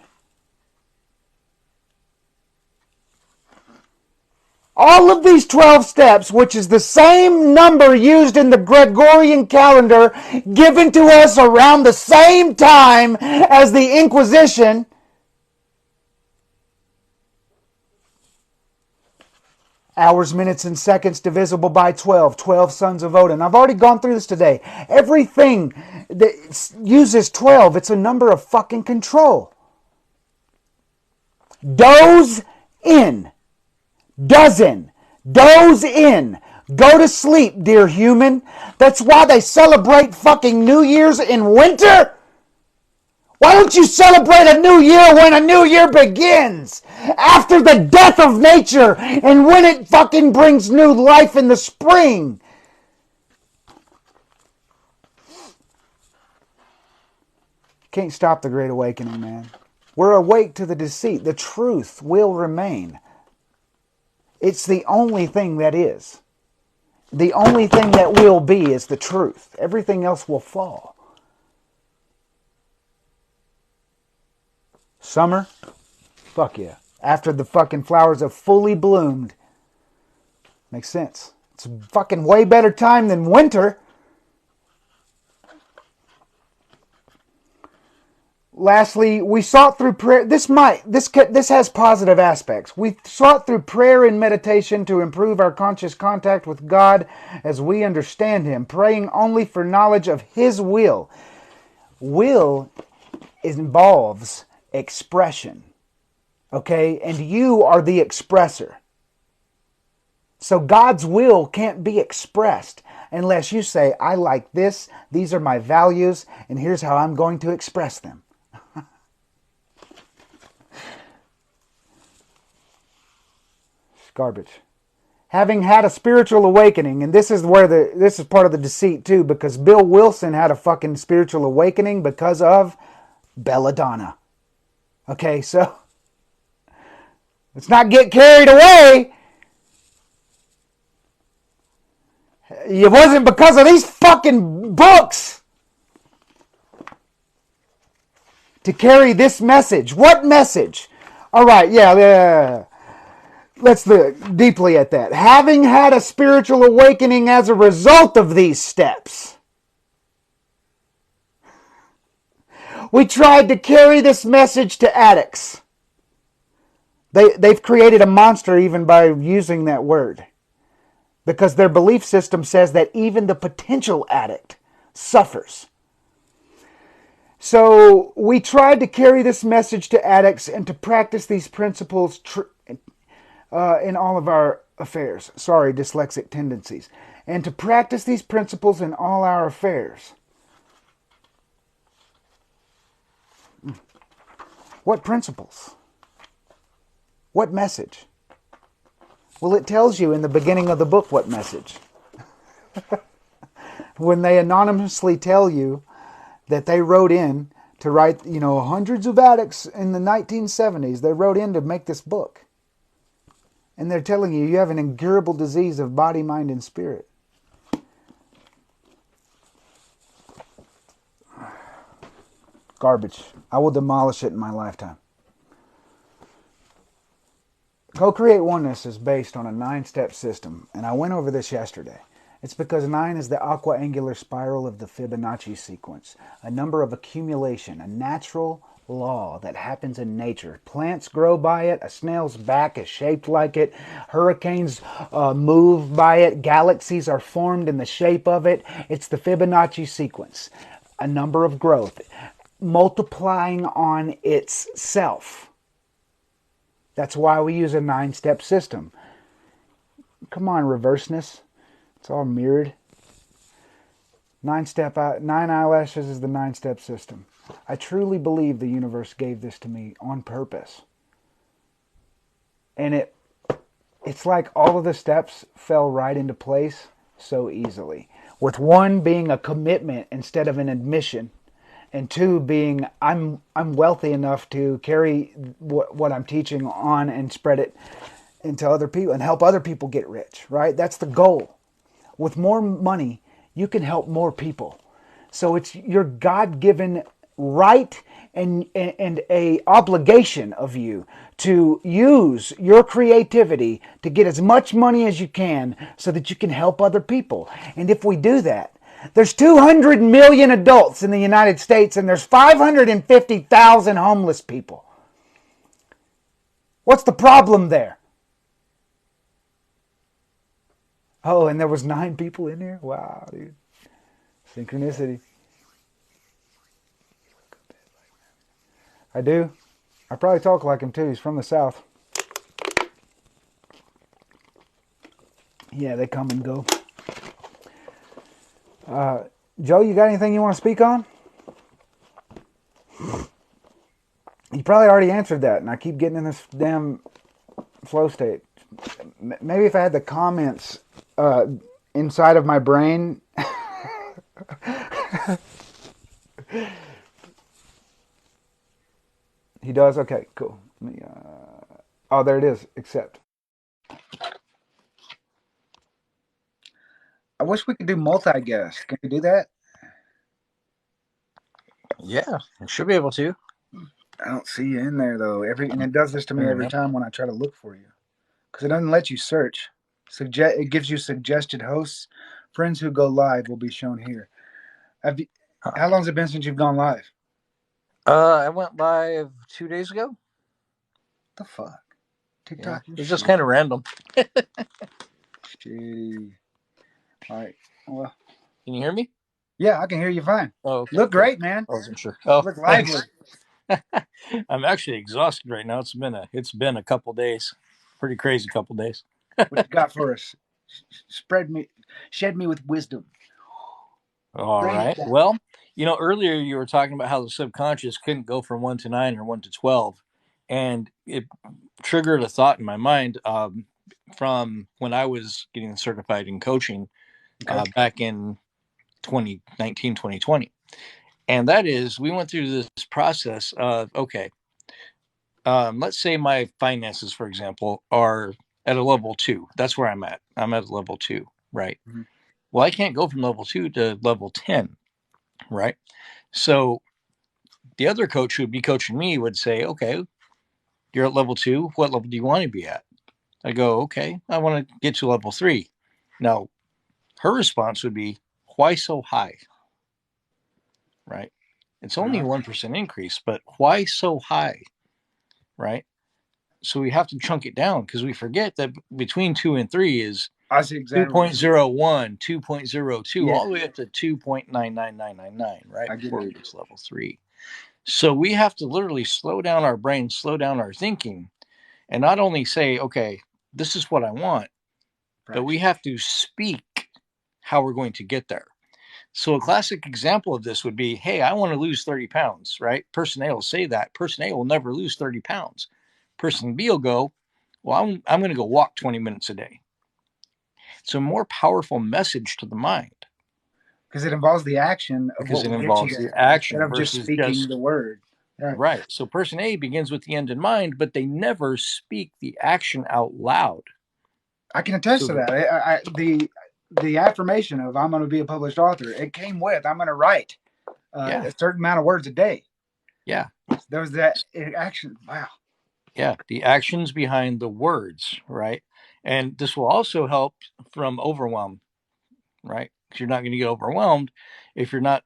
All of these 12 steps, which is the same number used in the Gregorian calendar, given to us around the same time as the Inquisition, hours, minutes, and seconds divisible by 12. 12 sons of Odin. I've already gone through this today. Everything that uses 12, it's a number of fucking control. Doze in. Dozen. Doze in. Go to sleep, dear human. That's why they celebrate fucking New Year's in winter. Why don't you celebrate a new year when a new year begins? After the death of nature and when it fucking brings new life in the spring. Can't stop the Great Awakening, man. We're awake to the deceit. The truth will remain. It's the only thing that is. The only thing that will be is the truth. Everything else will fall. Summer? Fuck yeah. After the fucking flowers have fully bloomed. Makes sense. It's a fucking way better time than winter. Lastly, we sought through prayer. This has positive aspects. We sought through prayer and meditation to improve our conscious contact with God as we understand Him, praying only for knowledge of His will. Will involves expression, okay? And you are the expressor. So God's will can't be expressed unless you say, I like this, these are my values, and here's how I'm going to express them. Garbage. Having had a spiritual awakening, and this is part of the deceit too, because Bill Wilson had a fucking spiritual awakening because of belladonna. Okay, so let's not get carried away. It wasn't because of these fucking books to carry this message. What message? All right, yeah. Let's look deeply at that. Having had a spiritual awakening as a result of these steps, we tried to carry this message to addicts. They've created a monster even by using that word, because their belief system says that even the potential addict suffers. So we tried to carry this message to addicts and to practice these principles in all of our affairs. Sorry, dyslexic tendencies. And to practice these principles in all our affairs. What principles? What message? Well, it tells you in the beginning of the book what message. When they anonymously tell you that they wrote in to write, hundreds of addicts in the 1970s, they wrote in to make this book. And they're telling you you have an incurable disease of body, mind, and spirit. Garbage. I will demolish it in my lifetime. Co-create oneness is based on a 9-step system, and I went over this yesterday. It's because 9 is the aqua-angular spiral of the Fibonacci sequence, a number of accumulation, a natural law that happens in nature. Plants grow by it, a snail's back is shaped like it, hurricanes move by it, galaxies are formed in the shape of it. It's the Fibonacci sequence, a number of growth, multiplying on itself. That's why we use a 9-step system. Come on, reverseness. It's all mirrored. 9 eyelashes is the 9-step system. I truly believe the universe gave this to me on purpose. And it's like all of the steps fell right into place so easily. With 1 being a commitment instead of an admission. And 2 being I'm wealthy enough to carry what I'm teaching on and spread it into other people and help other people get rich, right? That's the goal. With more money, you can help more people. So it's your God-given right and a obligation of you to use your creativity to get as much money as you can so that you can help other people. And if we do that, there's 200 million adults in the United States and there's 550,000 homeless people. What's the problem there? Oh, and there was 9 people in there? Wow, dude. Synchronicity. I do. I probably talk like him too. He's from the South. Yeah, they come and go. Joe, you got anything you want to speak on? You probably already answered that, and I keep getting in this damn flow state. Maybe if I had the comments inside of my brain. He does? Okay, cool. Let me, oh, there it is. Accept. I wish we could do multi-guest. Can we do that? Yeah, I should be able to. I don't see you in there though. And it does this to me Fair every enough. time when I try to look for you because it doesn't let you search. It gives you suggested hosts. Friends who go live will be shown here. Have you, Huh. how long has it been since you've gone live? I went live 2 days ago. The fuck, Yeah, TikTok, you it's just shit, kind of random. shitty. All right, well, Can you hear me? yeah, I can hear you fine. Oh, okay, Look cool. great, man. I wasn't sure. Oh, Look lively. thanks. I'm actually exhausted right now. It's been a couple days, pretty crazy couple days. What you got for us? Shed me with wisdom. All Rain it right. down. Well, earlier you were talking about how the subconscious couldn't go from 1 to 9 or 1 to 12, and it triggered a thought in my mind from when I was getting certified in coaching Okay. back in 2019, 2020. And that is, we went through this process of, okay, let's say my finances, for example, are at a level 2. That's where I'm at. I'm at a level 2, right? Mm-hmm. Well, I can't go from level 2 to level 10, right? So the other coach who would be coaching me would say, okay, you're at level 2. What level do you want to be at? I go, okay, I want to get to level 3. Now, her response would be, why so high? Right? It's only a Uh-huh. 1% increase, but why so high? Right? So we have to chunk it down because we forget that between 2 and 3 is I see exactly what you're saying. 2.01, 2.02, Yeah, all the way up to 2.99999, right? I get Before it. we get to level 3. So we have to literally slow down our brain, slow down our thinking, and not only say, okay, this is what I want, but we Fraction. have to speak how we're going to get there. So a classic example of this would be, hey, I want to lose 30 pounds, right? Person A will say that. Person A will never lose 30 pounds. Person B will go, well, I'm going to go walk 20 minutes a day. It's a more powerful message to the mind Because it involves the action of because what it will get you involves the there instead action of just versus speaking just, the word. Right. right. So person A begins with the end in mind, but they never speak the action out loud. I can attest So to that, that. The affirmation of I'm going to be a published author, it came with I'm going to write yeah, a certain amount of words a day. yeah, There was that action. Wow. yeah. The actions behind the words, right? And this will also help from overwhelm, right? Because you're not going to get overwhelmed if you're not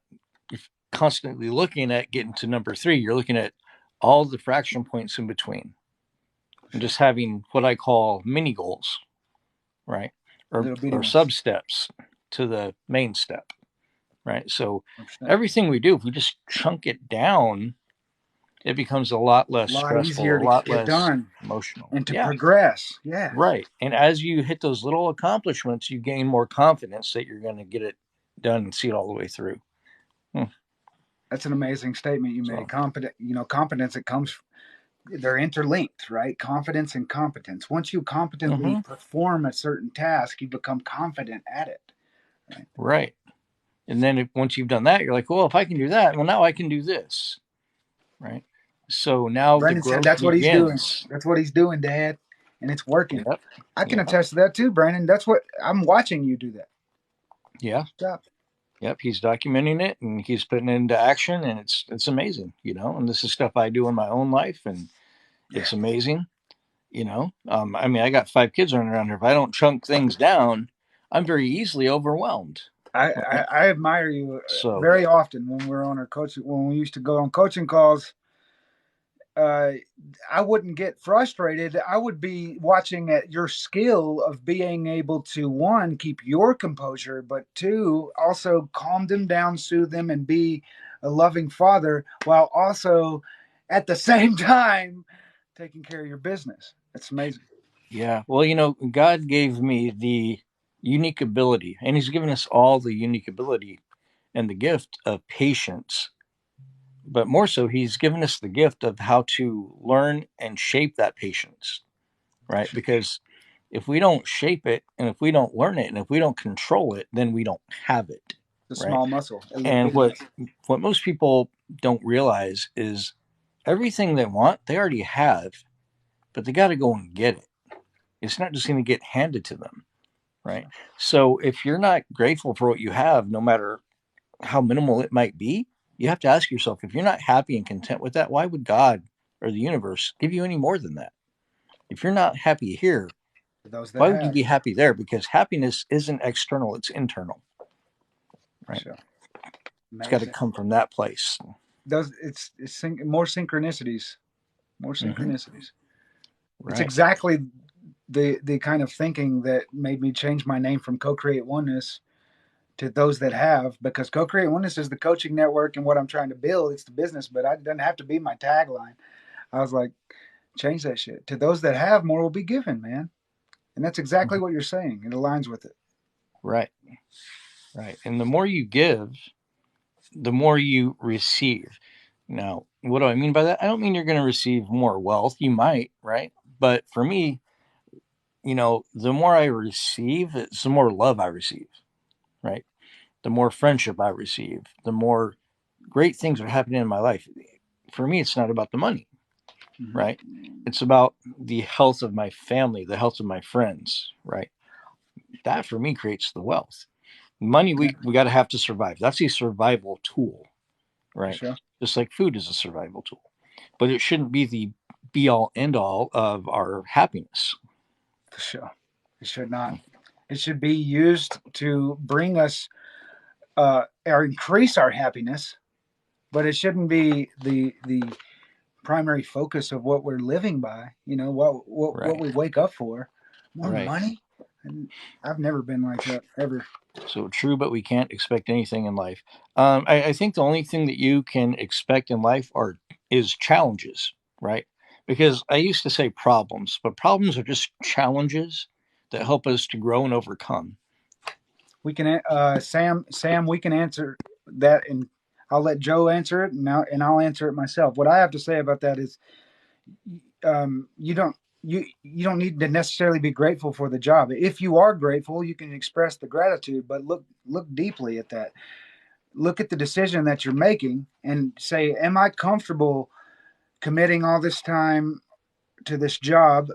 constantly looking at getting to number 3. You're looking at all the fraction points in between and just having what I call mini goals, right? Or Little bitty or ones. sub steps to the main step, right? So 100%. everything we do, if we just chunk it down, it becomes a lot A less lot stressful, easier a to lot get less done emotional. and to Yeah, progress. Yeah. right. And as you hit those little accomplishments, you gain more confidence that you're going to get it done and see it all the way through. Hmm. That's an amazing statement you made. So, Competence, it comes, they're interlinked, right? Confidence and competence. Once you competently mm-hmm. perform a certain task, you become confident at it. Right. Right. And then once you've done that, you're like, well, if I can do that, well, now I can do this. Right. So now the Brendan said growth that's what he's doing. begins. That's what he's doing, Dad. And it's working. Yep. I can Yep. attest to that too, Brandon. That's what I'm watching you do that. Yeah. Stop. Yep. He's documenting it and he's putting it into action, and it's amazing, and this is stuff I do in my own life, and Yeah. it's amazing, I mean, I got 5 kids running around here. If I don't chunk things down, I'm very easily overwhelmed. I, Right. I, I admire you So, very often when we're on our coaching, when we used to go on coaching calls. uh, I wouldn't get frustrated. I would be watching at your skill of being able to, one, keep your composure, but two, also calm them down, soothe them, and be a loving father while also at the same time taking care of your business. It's amazing. yeah. Well, God gave me the unique ability, and he's given us all the unique ability and the gift of patience. But more so, he's given us the gift of how to learn and shape that patience, right? Because if we don't shape it, and if we don't learn it, and if we don't control it, then we don't have it, The right? small muscle. And what most people don't realize is everything they want, they already have, but they got to go and get it. It's not just going to get handed to them, right? So if you're not grateful for what you have, no matter how minimal it might be, you have to ask yourself, if you're not happy and content with that, why would God or the universe give you any more than that? If you're not happy here, For those that why would you have. be happy there? Because happiness isn't external, it's internal, right? Sure. It's got to Amazing. come from that place. It's more synchronicities. More Mm-hmm. synchronicities. It's Right. exactly the kind of thinking that made me change my name from Co-Create Oneness to those that have, because Co-Create Oneness is the coaching network and what I'm trying to build. It's the business, but it doesn't have to be my tagline. I was like, change that shit. To those that have, more will be given, man. And that's exactly what you're saying. It aligns with it. Right. Right. And the more you give, the more you receive. Now, what do I mean by that? I don't mean you're going to receive more wealth. You might, right? But for me, the more I receive, it's the more love I receive, right? The more friendship I receive, the more great things are happening in my life. For me, it's not about the money, Mm-hmm. right? It's about the health of my family, the health of my friends, right? That for me creates the wealth. Money Yeah, we got to have to survive. That's a survival tool, for right? sure. Just like food is a survival tool, but it shouldn't be the be all end all of our happiness. For sure. It should not. It should be used to bring us or increase our happiness, but it shouldn't be the primary focus of what we're living by. You know what Right, we wake up for. More right. money. And I've never been like that ever. So true, but we can't expect anything in life. I think the only thing that you can expect in life is challenges, right? Because I used to say problems, but problems are just challenges that help us to grow and overcome. We can, Sam. We can answer that, and I'll let Joe answer it, and I'll answer it myself. What I have to say about that is, you don't you don't need to necessarily be grateful for the job. If you are grateful, you can express the gratitude, but look deeply at that. Look at the decision that you're making and say, am I comfortable committing all this time to this job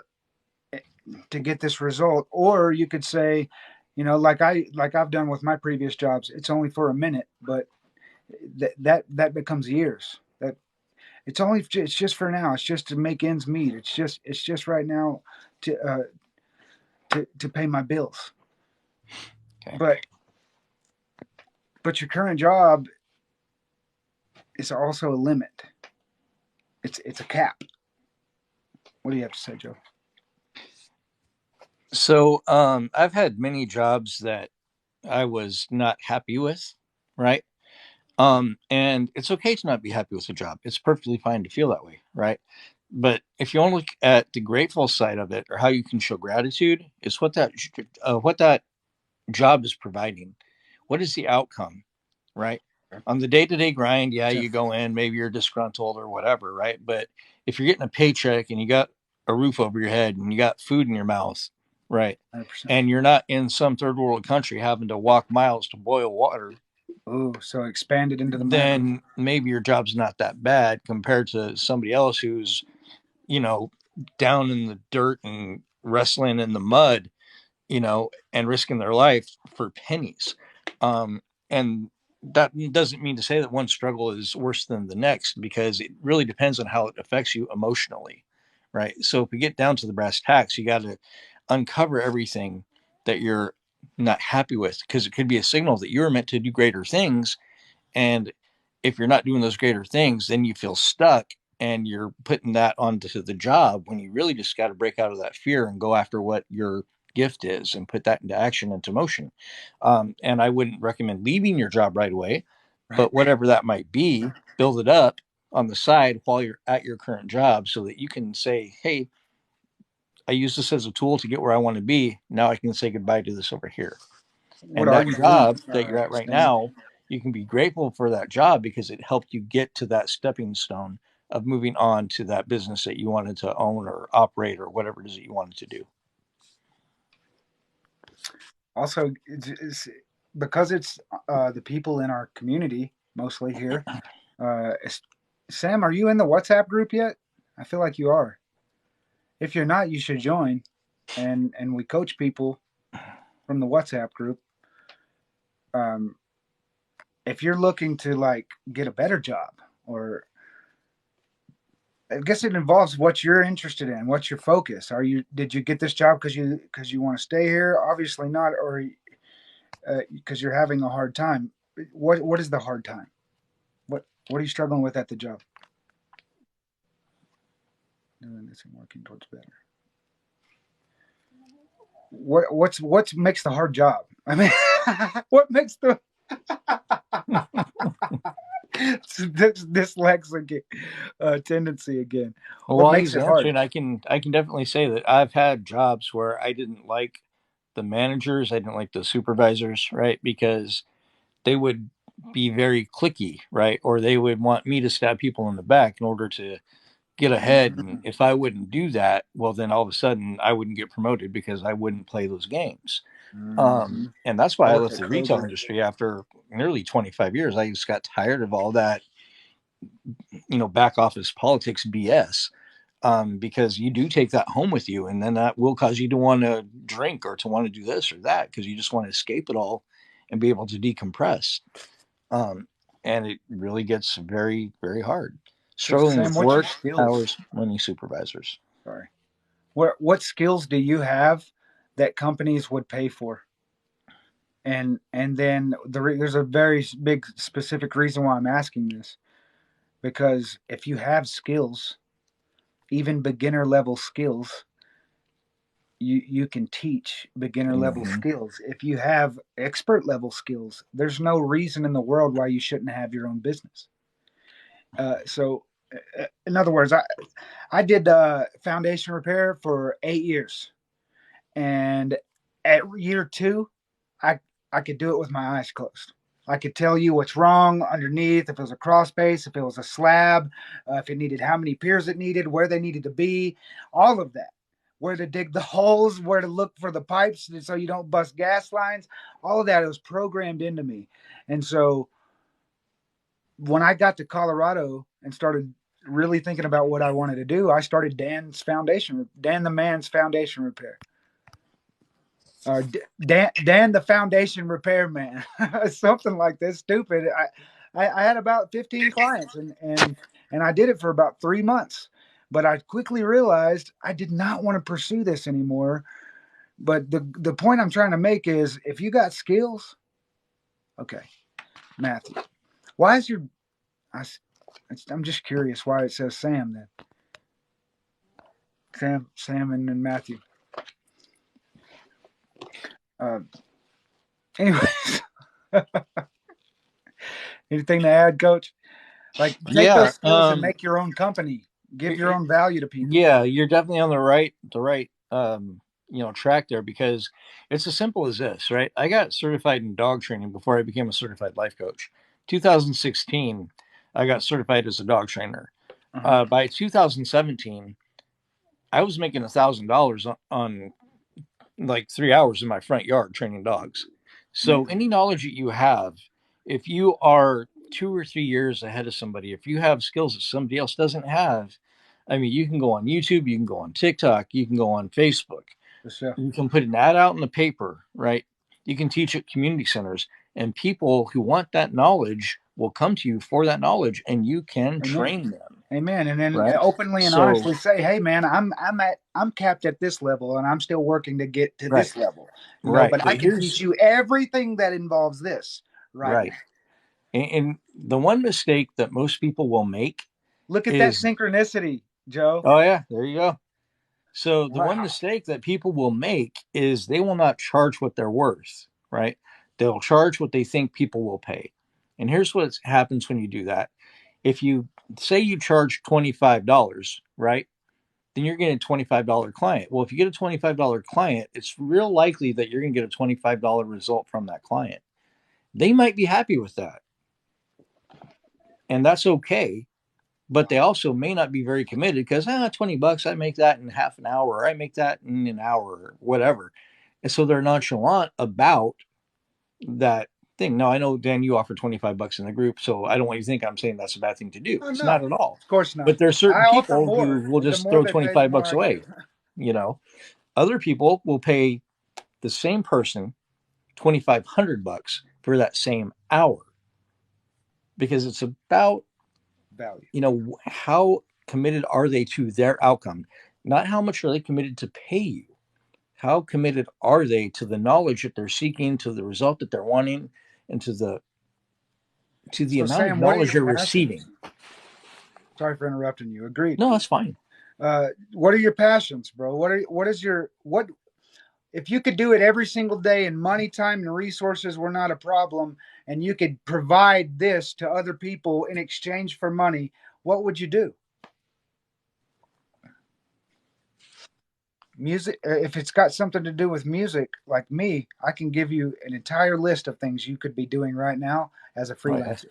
to get this result? Or you could say, like I've done with my previous jobs, it's only for a minute, but that becomes years. That it's just for now. It's just to make ends meet. It's just right now to to pay my bills. Okay. But your current job is also a limit. It's a cap. What do you have to say, Joe? So I've had many jobs that I was not happy with, right? And it's okay to not be happy with a job. It's perfectly fine to feel that way, right? But if you want to look at the grateful side of it, or how you can show gratitude, is what that job is providing. What is the outcome, right? On the day-to-day grind, yeah, Sure. you go in, maybe you're disgruntled or whatever, right? But if you're getting a paycheck and you got a roof over your head and you got food in your mouth, right? 100%. And you're not in some third world country having to walk miles to boil water, Oh, so expanded into the macro. then maybe your job's not that bad compared to somebody else who's, you know, down in the dirt and wrestling in the mud, and risking their life for pennies. And that doesn't mean to say that one struggle is worse than the next, because it really depends on how it affects you emotionally, right? So if we get down to the brass tacks, you got to uncover everything that you're not happy with, because it could be a signal that you're meant to do greater things. And if you're not doing those greater things, then you feel stuck and you're putting that onto the job, when you really just got to break out of that fear and go after what your gift is and put that into action, into motion. And I wouldn't recommend leaving your job right away, Right. but whatever that might be, build it up on the side while you're at your current job, so that you can say, hey, I use this as a tool to get where I want to be. Now I can say goodbye to this over here. What And are that you doing, job that you're at right Sam? now, you can be grateful for that job because it helped you get to that stepping stone of moving on to that business that you wanted to own or operate or whatever it is that you wanted to do. Also, because it's the people in our community mostly here. Sam, are you in the WhatsApp group yet? I feel like you are. If you're not, you should join. And we coach people from the WhatsApp group. Um, if you're looking to like get a better job, or I guess it involves what you're interested in, what's your focus. Did you get this job because you want to stay here? Obviously not, or because you're having a hard time. What is the hard time? What are you struggling with at the job? Doing this and working towards better. What makes the hard job? I mean, what makes the dyslexic tendency again? Well, What while makes he's it hard? answering, I can definitely say that I've had jobs where I didn't like the managers, I didn't like the supervisors, right? Because they would be very clicky, right? Or they would want me to stab people in the back in order to get ahead. And if I wouldn't do that, well, then all of a sudden I wouldn't get promoted because I wouldn't play those games. Mm-hmm. And that's why I left Politics, the retail Kroger. industry after nearly 25 years. I just got tired of all that, back office politics BS. Because you do take that home with you, and then that will cause you to want to drink or to want to do this or that because you just want to escape it all and be able to decompress. Um, and it really gets very, very hard. So Struggling Sam, with what's your work, skills? hours, money, supervisors. Sorry. What skills do you have that companies would pay for? And then there's a very big specific reason why I'm asking this, because if you have skills, even beginner level skills, you can teach beginner level Mm-hmm. skills. If you have expert level skills, there's no reason in the world why you shouldn't have your own business. In other words, I did foundation repair for 8 years, and at year two, I I could do it with my eyes closed. I could tell you what's wrong underneath, if it was a cross space, if it was a slab, if it needed how many piers it needed, where they needed to be, all of that. Where to dig the holes, where to look for the pipes so you don't bust gas lines. All of that was programmed into me. And so when I got to Colorado and started really thinking about what I wanted to do, I started Dan the Man's Foundation Repair. Dan the Foundation Repairman, something like this. Stupid. I had about 15 clients, and I did it for about 3 months. But I quickly realized I did not want to pursue this anymore. But the point I'm trying to make is, if you got skills, okay, Matthew, why is your I, I'm just curious why it says Sam then. Sam, and then Matthew. Uh, anyways, anything to add, Coach? Like, take Yeah. those skills and make your own company. Give your own value to people. Yeah, you're definitely on the right track there because it's as simple as this, right? I got certified in dog training before I became a certified life coach. 2016, I got certified as a dog trainer. Uh-huh. By 2017, I was making $1,000 on like 3 hours in my front yard training dogs. So Amazing. any knowledge that you have, if you are 2 or 3 years ahead of somebody, if you have skills that somebody else doesn't have, I mean, you can go on YouTube, you can go on TikTok, you can go on Facebook, For sure. you can put an ad out in the paper, right? You can teach at community centers, and people who want that knowledge will come to you for that knowledge, and you can Amen. train them, Amen. And then right? openly and So, honestly say, "Hey, man, I'm capped at this level, and I'm still working to get to right, this level. right. But I But can teach you everything that involves this right now." right. And the one mistake that most people will make Look at that is, synchronicity, Joe. oh yeah, there you go. So the one Wow. mistake that people will make is they will not charge what they're worth, right? They'll charge what they think people will pay. And here's what happens when you do that. If you say you charge $25, right? then you're getting a $25 client. Well, if you get a $25 client, it's real likely that you're going to get a $25 result from that client. They might be happy with that, and that's okay. But they also may not be very committed because $20, I make that in half an hour, or I make that in an hour, or whatever. And so they're nonchalant about that thing. Now, I know, Dan, you offer $25 in the group, so I don't want you to think I'm saying that's a bad thing to do. Oh, It's no, not at all. of course not. But there's certain I offer people who more. will The just more throw they pay, the more $25 I give. away. Other people will pay the same person $2,500 for that same hour, because it's about Value. how committed are they to their outcome, not how much are they committed to pay you. How committed are they to the knowledge that they're seeking, to the result that they're wanting, and to the So, amount of Sam, what are knowledge your they're passions? receiving. Sorry for interrupting you. Agreed. No, that's fine. What are your passions, bro? What if you could do it every single day and money, time, and resources were not a problem, and you could provide this to other people in exchange for money, what would you do? Music, if it's got something to do with music, like me, I can give you an entire list of things you could be doing right now as a Oh, yeah. freelancer.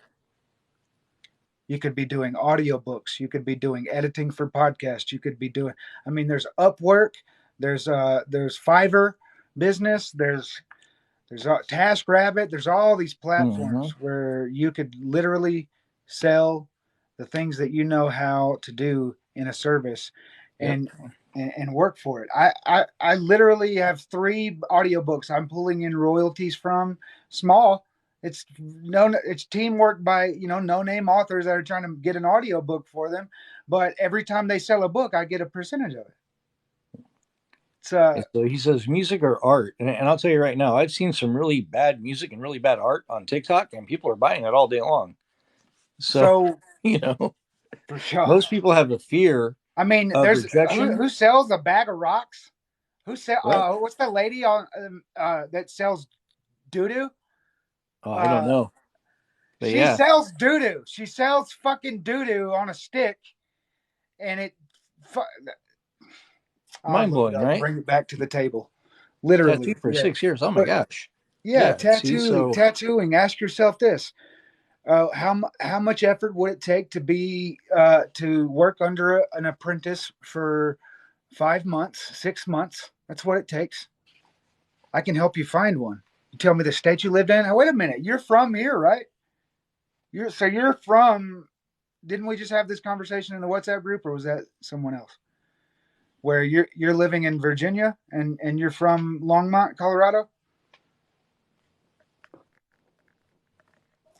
You could be doing audiobooks. You could be doing editing for podcasts. You could be doing, I mean, there's Upwork, there's Fiverr business, there's TaskRabbit, there's all these Mm-hmm. platforms where you could literally sell the things that you know how to do in a service Yep. and work for it. I literally have 3 audiobooks I'm pulling in royalties from, small. It's teamwork by, no name authors that are trying to get an audiobook for them, but every time they sell a book, I get a percentage of it. It's And so he says music or art. And I'll tell you right now, I've seen some really bad music and really bad art on TikTok, and people are buying it all day long. So, so you know, for sure. most people have a fear I mean, of there's rejection. who sells a bag of rocks? Who sell? Right. What's the lady on that sells doo doo? Oh, I don't Uh, know. But she yeah, sells doo doo. She sells fucking doo doo on a stick, and I'll mind look it blowing, up and right? bring it back to the table. Literally, Tattoo for yeah. 6 years. Oh my But gosh. yeah, Yeah. See, so tattooing. Ask yourself this: how much effort would it take to be to work under an apprentice for 5 months, 6 months? That's what it takes. I can help you find one. You tell me the state you lived in. Oh, wait a minute, you're from here, right? You're from. Didn't we just have this conversation in the WhatsApp group, or was that someone else? Where you're living in Virginia and you're from Longmont, Colorado.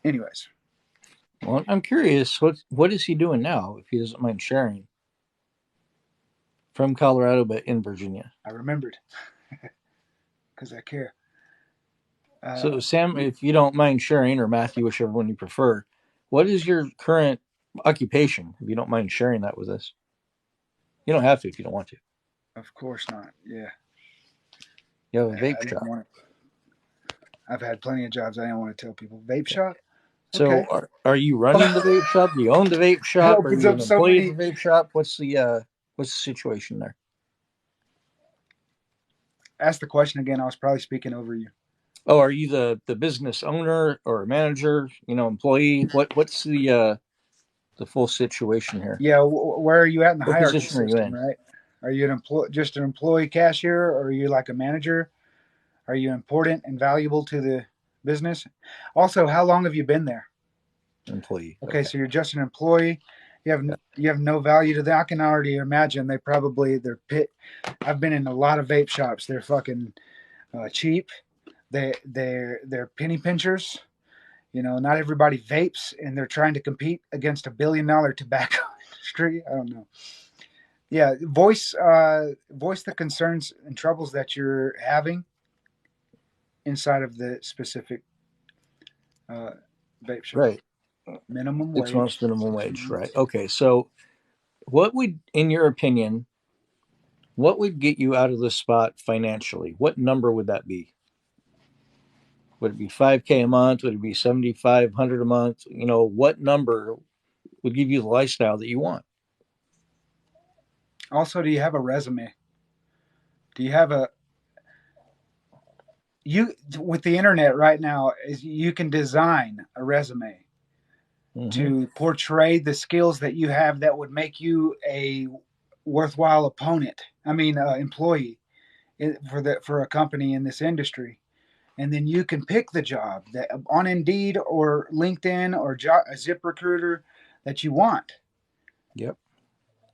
Anyways, well, I'm curious. What is he doing now? If he doesn't mind sharing, from Colorado but in Virginia. I remembered because I care. So Sam, if you don't mind sharing, or Matthew, whichever one you prefer, what is your current occupation? If you don't mind sharing that with us, you don't have to if you don't want to. Of course not. Yeah, You have a vape I didn't shop. want to. I've had plenty of jobs. I didn't want to tell people. Vape shop. So Okay. are you running the vape shop? Do you own the vape That shop? Are opens you an up so employee of the many. vape shop? What's the situation there? Ask the question again. I was probably speaking over you. Oh, are you the business owner or manager? Employee? What's the full situation here? Yeah, where are you at in the What hierarchy position are you system? in? Right? Are you just an employee cashier, or are you like a manager? Are you important and valuable to the business? Also, how long have you been there? Employee. Okay, Okay. so you're just an employee. You have Yeah. you have no value to them. I can already imagine they're pit. I've been in a lot of vape shops. They're fucking cheap. They're penny pinchers. Not everybody vapes, and they're trying to compete against $1 billion tobacco industry. I don't know. Yeah, voice the concerns and troubles that you're having inside of the specific uh, vape shop. Right. Minimum 6 months wage, minimum 6 wage. Right. months. Okay. So what would, in your opinion, what would get you out of this spot financially? What number would that be? Would it be 5K a month? Would it be 7,500 a month? What number would give you the lifestyle that you want? Also, do you have a resume? Do you have a you with the internet right now is you can design a resume Mm-hmm. to portray the skills that you have that would make you a worthwhile opponent. I mean, employee for a company in this industry. And then you can pick the job that on Indeed or LinkedIn or ZipRecruiter that you want Yep.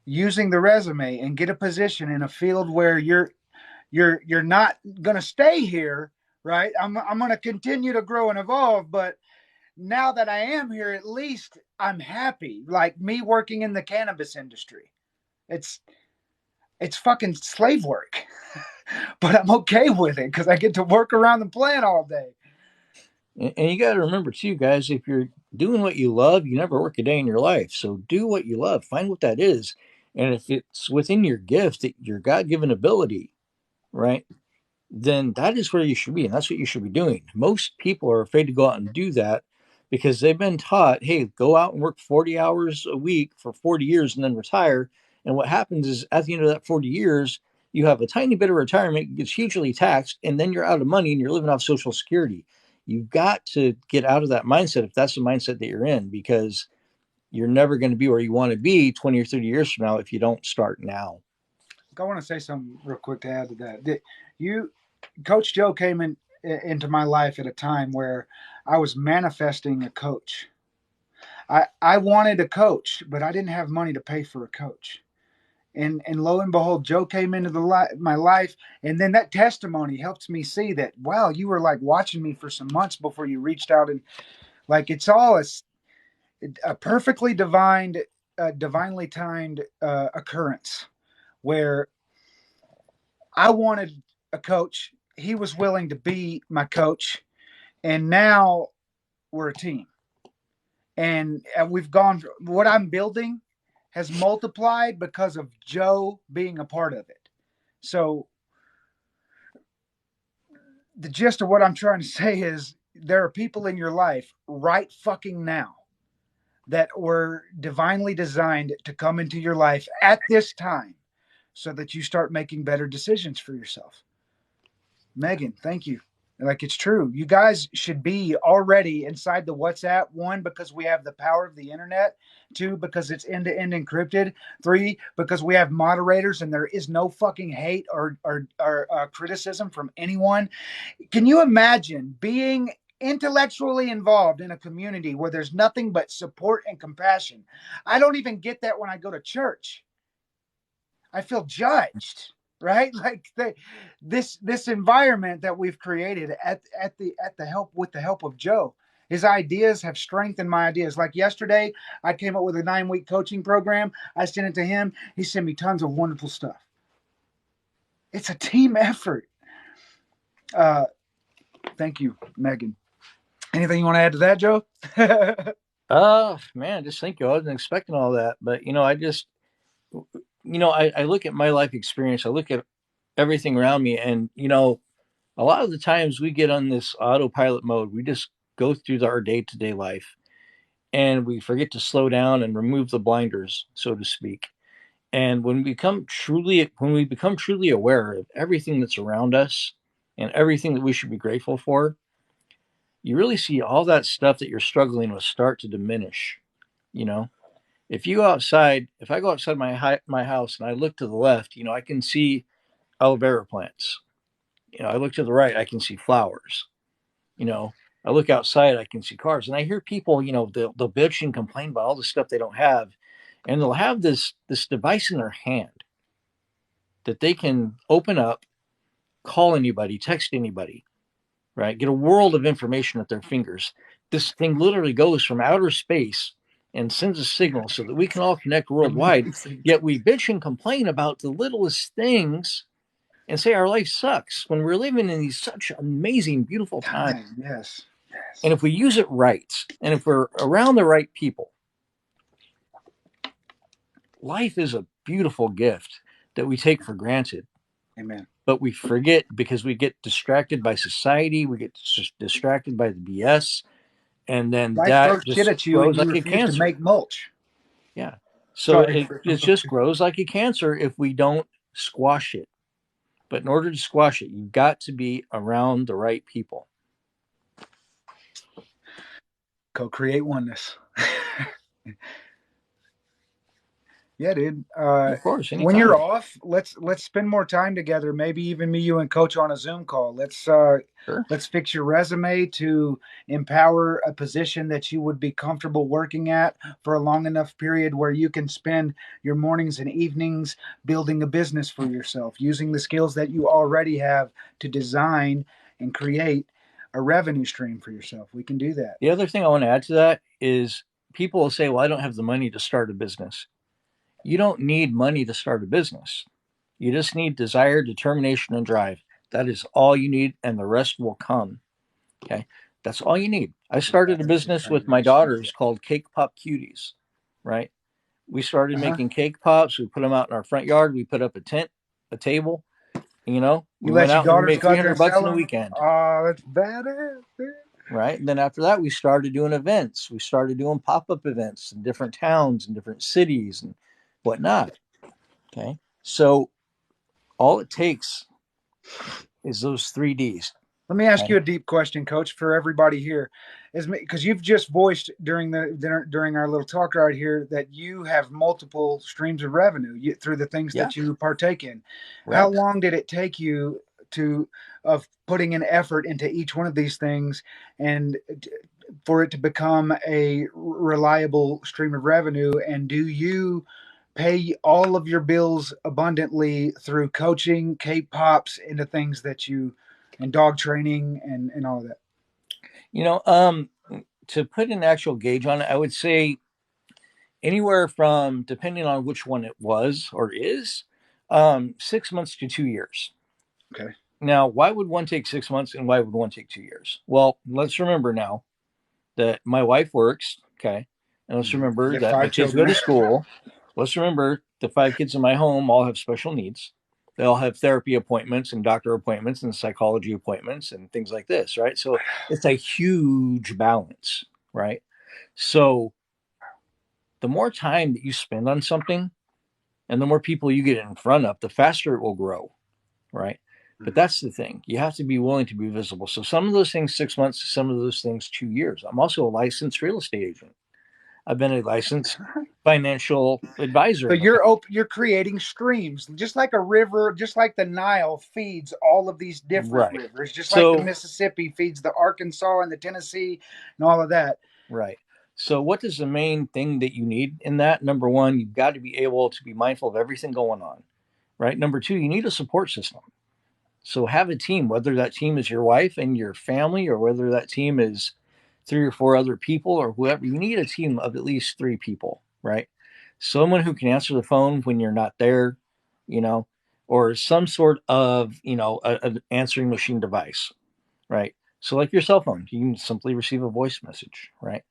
using the resume and get a position in a field where you're not going to stay here, right? I'm going to continue to grow and evolve, but now that I am here, at least I'm happy. Like me working in the cannabis industry, it's it's fucking slave work, but I'm okay with it because I get to work around the plant all day. And you got to remember too, guys, if you're doing what you love, you never work a day in your life. So do what you love, find what that is. And if it's within your gift, your God given ability, right, then that is where you should be. And that's what you should be doing. Most people are afraid to go out and do that because they've been taught, hey, go out and work 40 hours a week for 40 years and then retire. And what happens is at the end of that 40 years, you have a tiny bit of retirement, gets hugely taxed, and then you're out of money and you're living off Social Security. You've got to get out of that mindset if that's the mindset that you're in, because you're never going to be where you want to be 20 or 30 years from now if you don't start now. I want to say something real quick to add to that. You, Coach Joe, came into my life at a time where I was manifesting a coach. I wanted a coach, but I didn't have money to pay for a coach. And lo and behold, Joe came into my life, and then that testimony helps me see that wow, you were like watching me for some months before you reached out, and like it's all a perfectly divinely timed occurrence where I wanted a coach. He was willing to be my coach, and now we're a team. And we've gone. What I'm building has multiplied because of Joe being a part of it. So the gist of what I'm trying to say is there are people in your life right fucking now that were divinely designed to come into your life at this time so that you start making better decisions for yourself. Megan, thank you. Like it's true. You guys should be already inside the WhatsApp. One, because we have the power of the internet. Two, because it's end to end encrypted. Three, because we have moderators and there is no fucking hate or criticism from anyone. Can you imagine being intellectually involved in a community where there's nothing but support and compassion? I don't even get that when I go to church. I feel judged, right? Like this environment that we've created at the help with the help of Joe. His ideas have strengthened my ideas. Like yesterday, I came up with a 9-week coaching program. I sent it to him. He sent me tons of wonderful stuff. It's a team effort. Uh, thank you, Megan. Anything you want to add to that, Joe? Man, just thank you. I wasn't expecting all that, but I look at my life experience. I look at everything around me, and a lot of the times we get on this autopilot mode. We just go through our day to day life, and we forget to slow down and remove the blinders, so to speak. And when we become truly aware of everything that's around us and everything that we should be grateful for, you really see all that stuff that you're struggling with start to diminish. You know, if I go outside my house and I look to the left, I can see aloe vera plants. I look to the right, I can see flowers. You know, I look outside, I can see cars, and I hear people. They'll bitch and complain about all the stuff they don't have, and they'll have this device in their hand that they can open up, call anybody, text anybody, right? Get a world of information at their fingers. This thing literally goes from outer space and sends a signal so that we can all connect worldwide. Amazing. Yet we bitch and complain about the littlest things and say our life sucks when we're living in these such amazing, beautiful times. Time, yes. Yes. And if we use it right, and if we're around the right people, life is a beautiful gift that we take for granted. Amen. But we forget because we get distracted by society, we get distracted by the BS, and then Life that throws shit just at you and grows you like a refuse to cancer. make mulch. Yeah. So it just grows like a cancer if we don't squash it. But in order to squash it, you've got to be around the right people. Co-create oneness. Yeah, dude. Of course, When anytime. you're off, let's spend more time together. Maybe even me, you, and Coach on a Zoom call. Sure. Let's fix your resume to empower a position that you would be comfortable working at for a long enough period where you can spend your mornings and evenings building a business for yourself, using the skills that you already have to design and create a revenue stream for yourself. We can do that. The other thing I want to add to that is people will say, well, I don't have the money to start a business. You don't need money to start a business. You just need desire, determination, and drive. That is all you need, and the rest will come. Okay. That's all you need. I started a business with my daughters called Cake Pop Cuties, right? We started making cake pops. We put them out in our front yard. We put up a tent, a table. You know, we You went let your out and we daughters made go out there and $300 sell in a them? weekend. Oh, that's badass, dude. Right. And then after that, we started doing events. We started doing pop-up events in different towns and different cities and whatnot. Okay. So all it takes is those 3Ds. Let me ask you a deep question, Coach, for everybody here, is because you've just voiced during our little talk right here that you have multiple streams of revenue through the things that you partake in. Right. How long did it take you of putting an effort into each one of these things and for it to become a reliable stream of revenue? And do you pay all of your bills abundantly through coaching, K-pops, into things that you, and dog training and all of that? You know, to put an actual gauge on it, I would say anywhere from, depending on which one it was or is, 6 months to 2 years. Okay. Now, why would one take 6 months and why would one take 2 years? Well, let's remember now that my wife works, okay? And let's remember that my kids go to school. Let's remember the 5 kids in my home all have special needs. They all have therapy appointments and doctor appointments and psychology appointments and things like this, right? So it's a huge balance, right? So the more time that you spend on something and the more people you get in front of, the faster it will grow, right? But that's the thing. You have to be willing to be visible. So some of those things 6 months, some of those things 2 years. I'm also a licensed real estate agent. I've been a licensed financial advisor. So you're creating streams, just like a river, just like the Nile feeds all of these different rivers, just like the Mississippi feeds the Arkansas and the Tennessee and all of that. Right. So what is the main thing that you need in that? Number one, you've got to be able to be mindful of everything going on, right? Number two, you need a support system. So have a team, whether that team is your wife and your family or whether that team is 3 or 4 other people or whoever. You need a team of at least 3 people, right? Someone who can answer the phone when you're not there, you know, or some sort of, you know, an answering machine device, right? So like your cell phone, you can simply receive a voice message, right?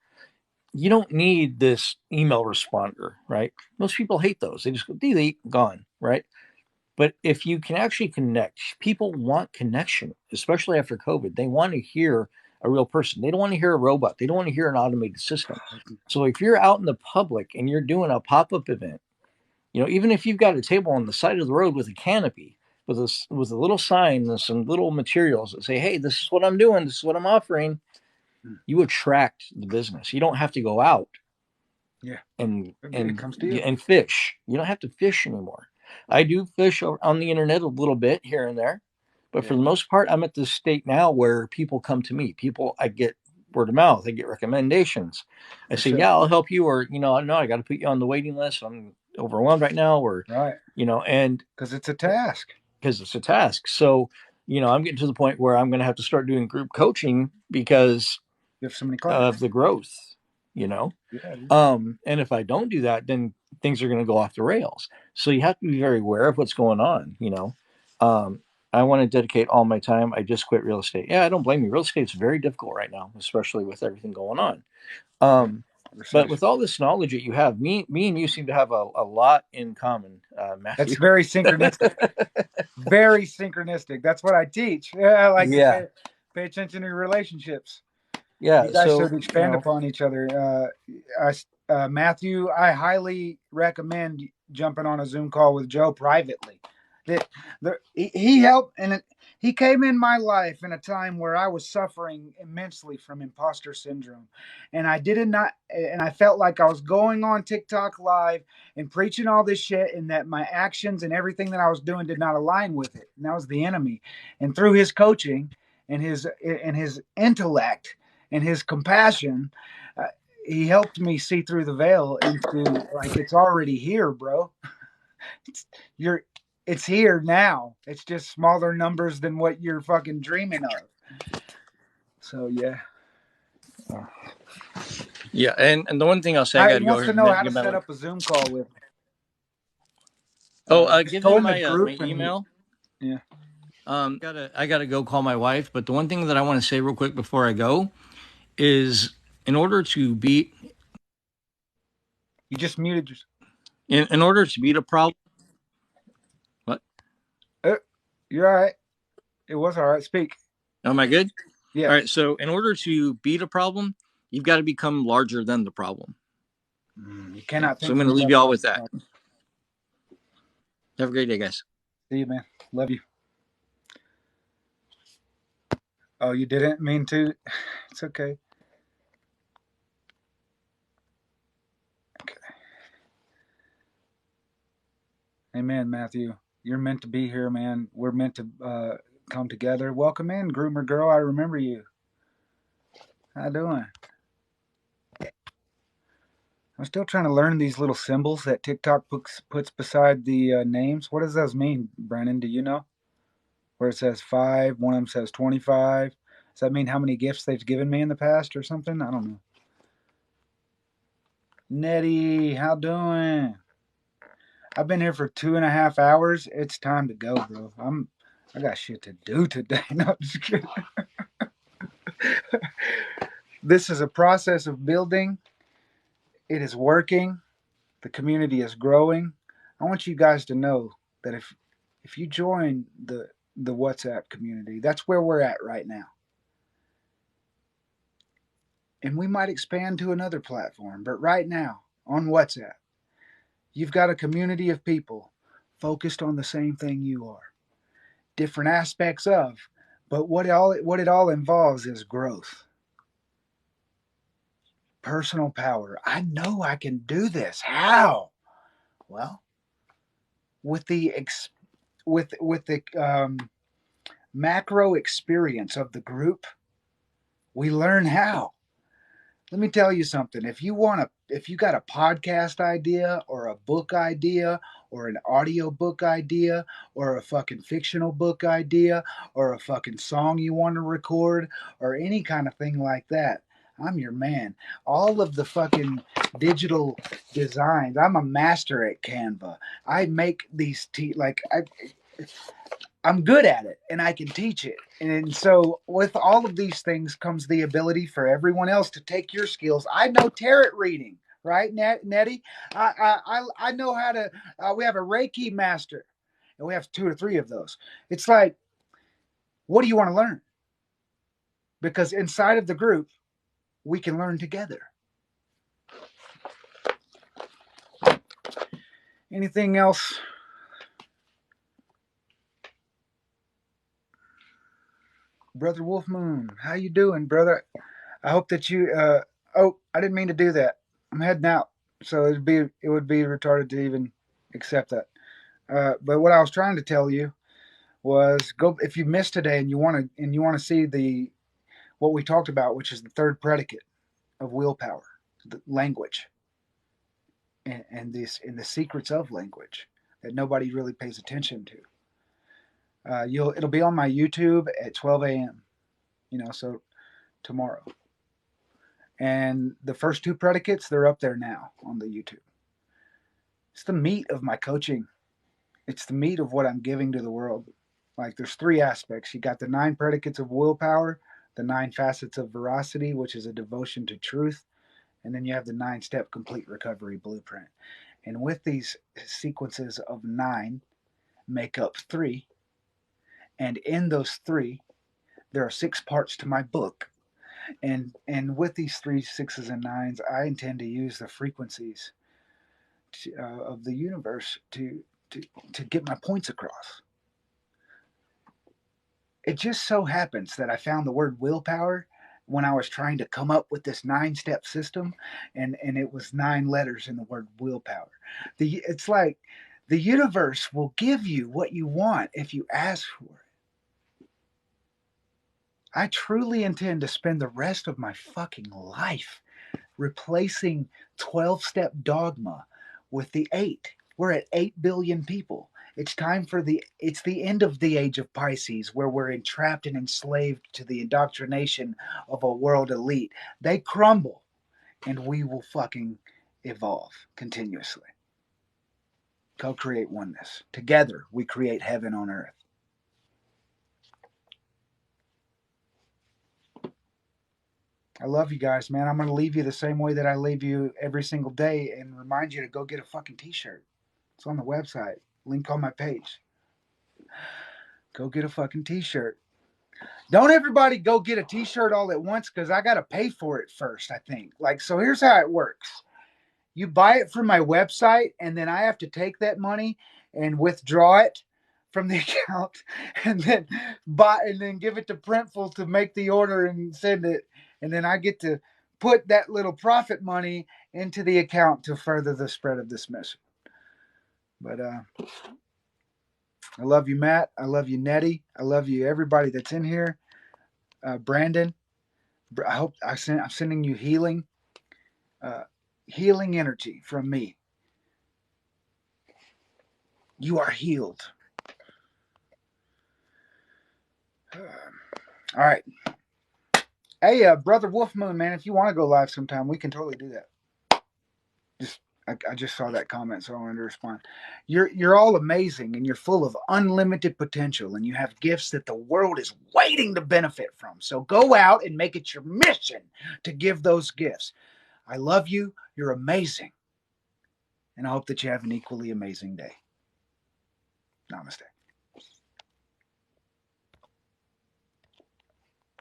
You don't need this email responder, right? Most people hate those. They just go delete, gone, right? But if you can actually connect, people want connection, especially after COVID. They want to hear a real person. They don't want to hear a robot. They don't want to hear an automated system. So if you're out in the public and you're doing a pop-up event, you know, even if you've got a table on the side of the road with a canopy, with a little sign and some little materials that say, hey, this is what I'm doing, this is what I'm offering, you attract the business. You don't have to go out and fish. You don't have to fish anymore. I do fish on the internet a little bit here and there, but for the most part, I'm at this state now where people come to me. I get word of mouth. I get recommendations. I say, yeah, I'll help you. Or, you know, no, I got to put you on the waiting list. I'm overwhelmed right now. Or, you know, and because it's a task. So, you know, I'm getting to the point where I'm going to have to start doing group coaching because you have so many clients of the growth, you know? And if I don't do that, then things are going to go off the rails. So you have to be very aware of what's going on, you know? I want to dedicate all my time. I just quit real estate. Yeah, I don't blame you. Real estate is very difficult right now, especially with everything going on. But with all this knowledge that you have, me and you seem to have a lot in common, Matthew. That's very synchronistic. Very synchronistic. That's what I teach. I like to pay attention to your relationships. Yeah, you guys should expand upon each other. Matthew, I highly recommend jumping on a Zoom call with Joe privately. He helped, and he came in my life in a time where I was suffering immensely from imposter syndrome, and I felt like I was going on TikTok live and preaching all this shit, and that my actions and everything that I was doing did not align with it, and that was the enemy. And through his coaching and his intellect and his compassion, he helped me see through the veil into like it's already here, bro. It's, you're it's here now. It's just smaller numbers than what you're fucking dreaming of. So yeah. Yeah, and the one thing I'll say, I got He to go wants here to in a know minute how and to get my set lunch. up a Zoom call with me. Just Give him join the my group and email. yeah. I gotta go call my wife. But the one thing that I want to say real quick before I go is, in order to beat, You just muted yourself. in order to beat a problem, what? You're all right. It was all right. Speak. Am I good? Yeah. All right. So, in order to beat a problem, you've got to become larger than the problem. You Okay. cannot So think I'm for going to leave yourself you all without with the that. problem. Have a great day, guys. See you, man. Love you. Oh, you didn't mean to? It's okay. Okay. Amen, Matthew. You're meant to be here, man. We're meant to come together. Welcome in, groomer girl. I remember you. How you doing? I'm still trying to learn these little symbols that TikTok puts beside the names. What does those mean, Brennan? Do you know? Where it says 5, one of them says 25. Does that mean how many gifts they've given me in the past or something? I don't know. Nettie, how doing? I've been here for 2.5 hours. It's time to go, bro. I got shit to do today. No, I'm just kidding. This is a process of building. It is working. The community is growing. I want you guys to know that if you join the WhatsApp community, that's where we're at right now. And we might expand to another platform, but right now on WhatsApp, you've got a community of people focused on the same thing you are. Different aspects of, but what it all involves is growth. Personal power. I know I can do this. How? Well, with the macro experience of the group, we learn how. Let me tell you something. If you got a podcast idea or a book idea or an audio book idea or a fucking fictional book idea or a fucking song you want to record or any kind of thing like that, I'm your man. All of the fucking digital designs. I'm a master at Canva. I make these I'm good at it and I can teach it. And so, with all of these things comes the ability for everyone else to take your skills. I know tarot reading, right, Nettie? I know how to. We have a Reiki master, and we have 2 or 3 of those. It's like, what do you want to learn? Because inside of the group, we can learn together. Anything else? Brother Wolf Moon, how you doing, brother? I hope that you. Oh, I didn't mean to do that. I'm heading out, so it would be retarded to even accept that. But what I was trying to tell you was go if you missed today and you want to see the what we talked about, which is the third predicate of willpower, the language, and the secrets of language that nobody really pays attention to. It'll be on my YouTube at 12 a.m. So tomorrow. And the first 2 predicates, they're up there now on the YouTube. It's the meat of my coaching. It's the meat of what I'm giving to the world. Like there's 3 aspects. You got the 9 predicates of willpower, the 9 facets of veracity, which is a devotion to truth, and then you have the 9-step complete recovery blueprint. And with these sequences of 9 make up 3, and in those 3, there are 6 parts to my book. And with these 3, 6s, and 9s, I intend to use the frequencies of the universe to to get my points across. It just so happens that I found the word willpower when I was trying to come up with this 9-step system, and it was 9 letters in the word willpower. It's like the universe will give you what you want if you ask for it. I truly intend to spend the rest of my fucking life replacing 12-step dogma with the 8. We're at 8 billion people. It's time for it's the end of the age of Pisces, where we're entrapped and enslaved to the indoctrination of a world elite. They crumble, and we will fucking evolve continuously. Co-create oneness. Together, we create heaven on earth. I love you guys, man. I'm going to leave you the same way that I leave you every single day and remind you to go get a fucking t-shirt. It's on the website. Link on my page. Go get a fucking t-shirt. Don't everybody go get a t-shirt all at once, because I got to pay for it first, I think. Like, so here's how it works. You buy it from my website, and then I have to take that money and withdraw it from the account, and then give it to Printful to make the order and send it. And then I get to put that little profit money into the account to further the spread of this message. But I love you, Matt. I love you, Nettie. I love you, everybody that's in here. Brandon, I hope I'm sending you healing energy from me. You are healed. All right. Hey, Brother Wolfmoon, man, if you want to go live sometime, we can totally do that. I just saw that comment, so I wanted to respond. You're all amazing, and you're full of unlimited potential, and you have gifts that the world is waiting to benefit from. So go out and make it your mission to give those gifts. I love you. You're amazing. And I hope that you have an equally amazing day. Namaste.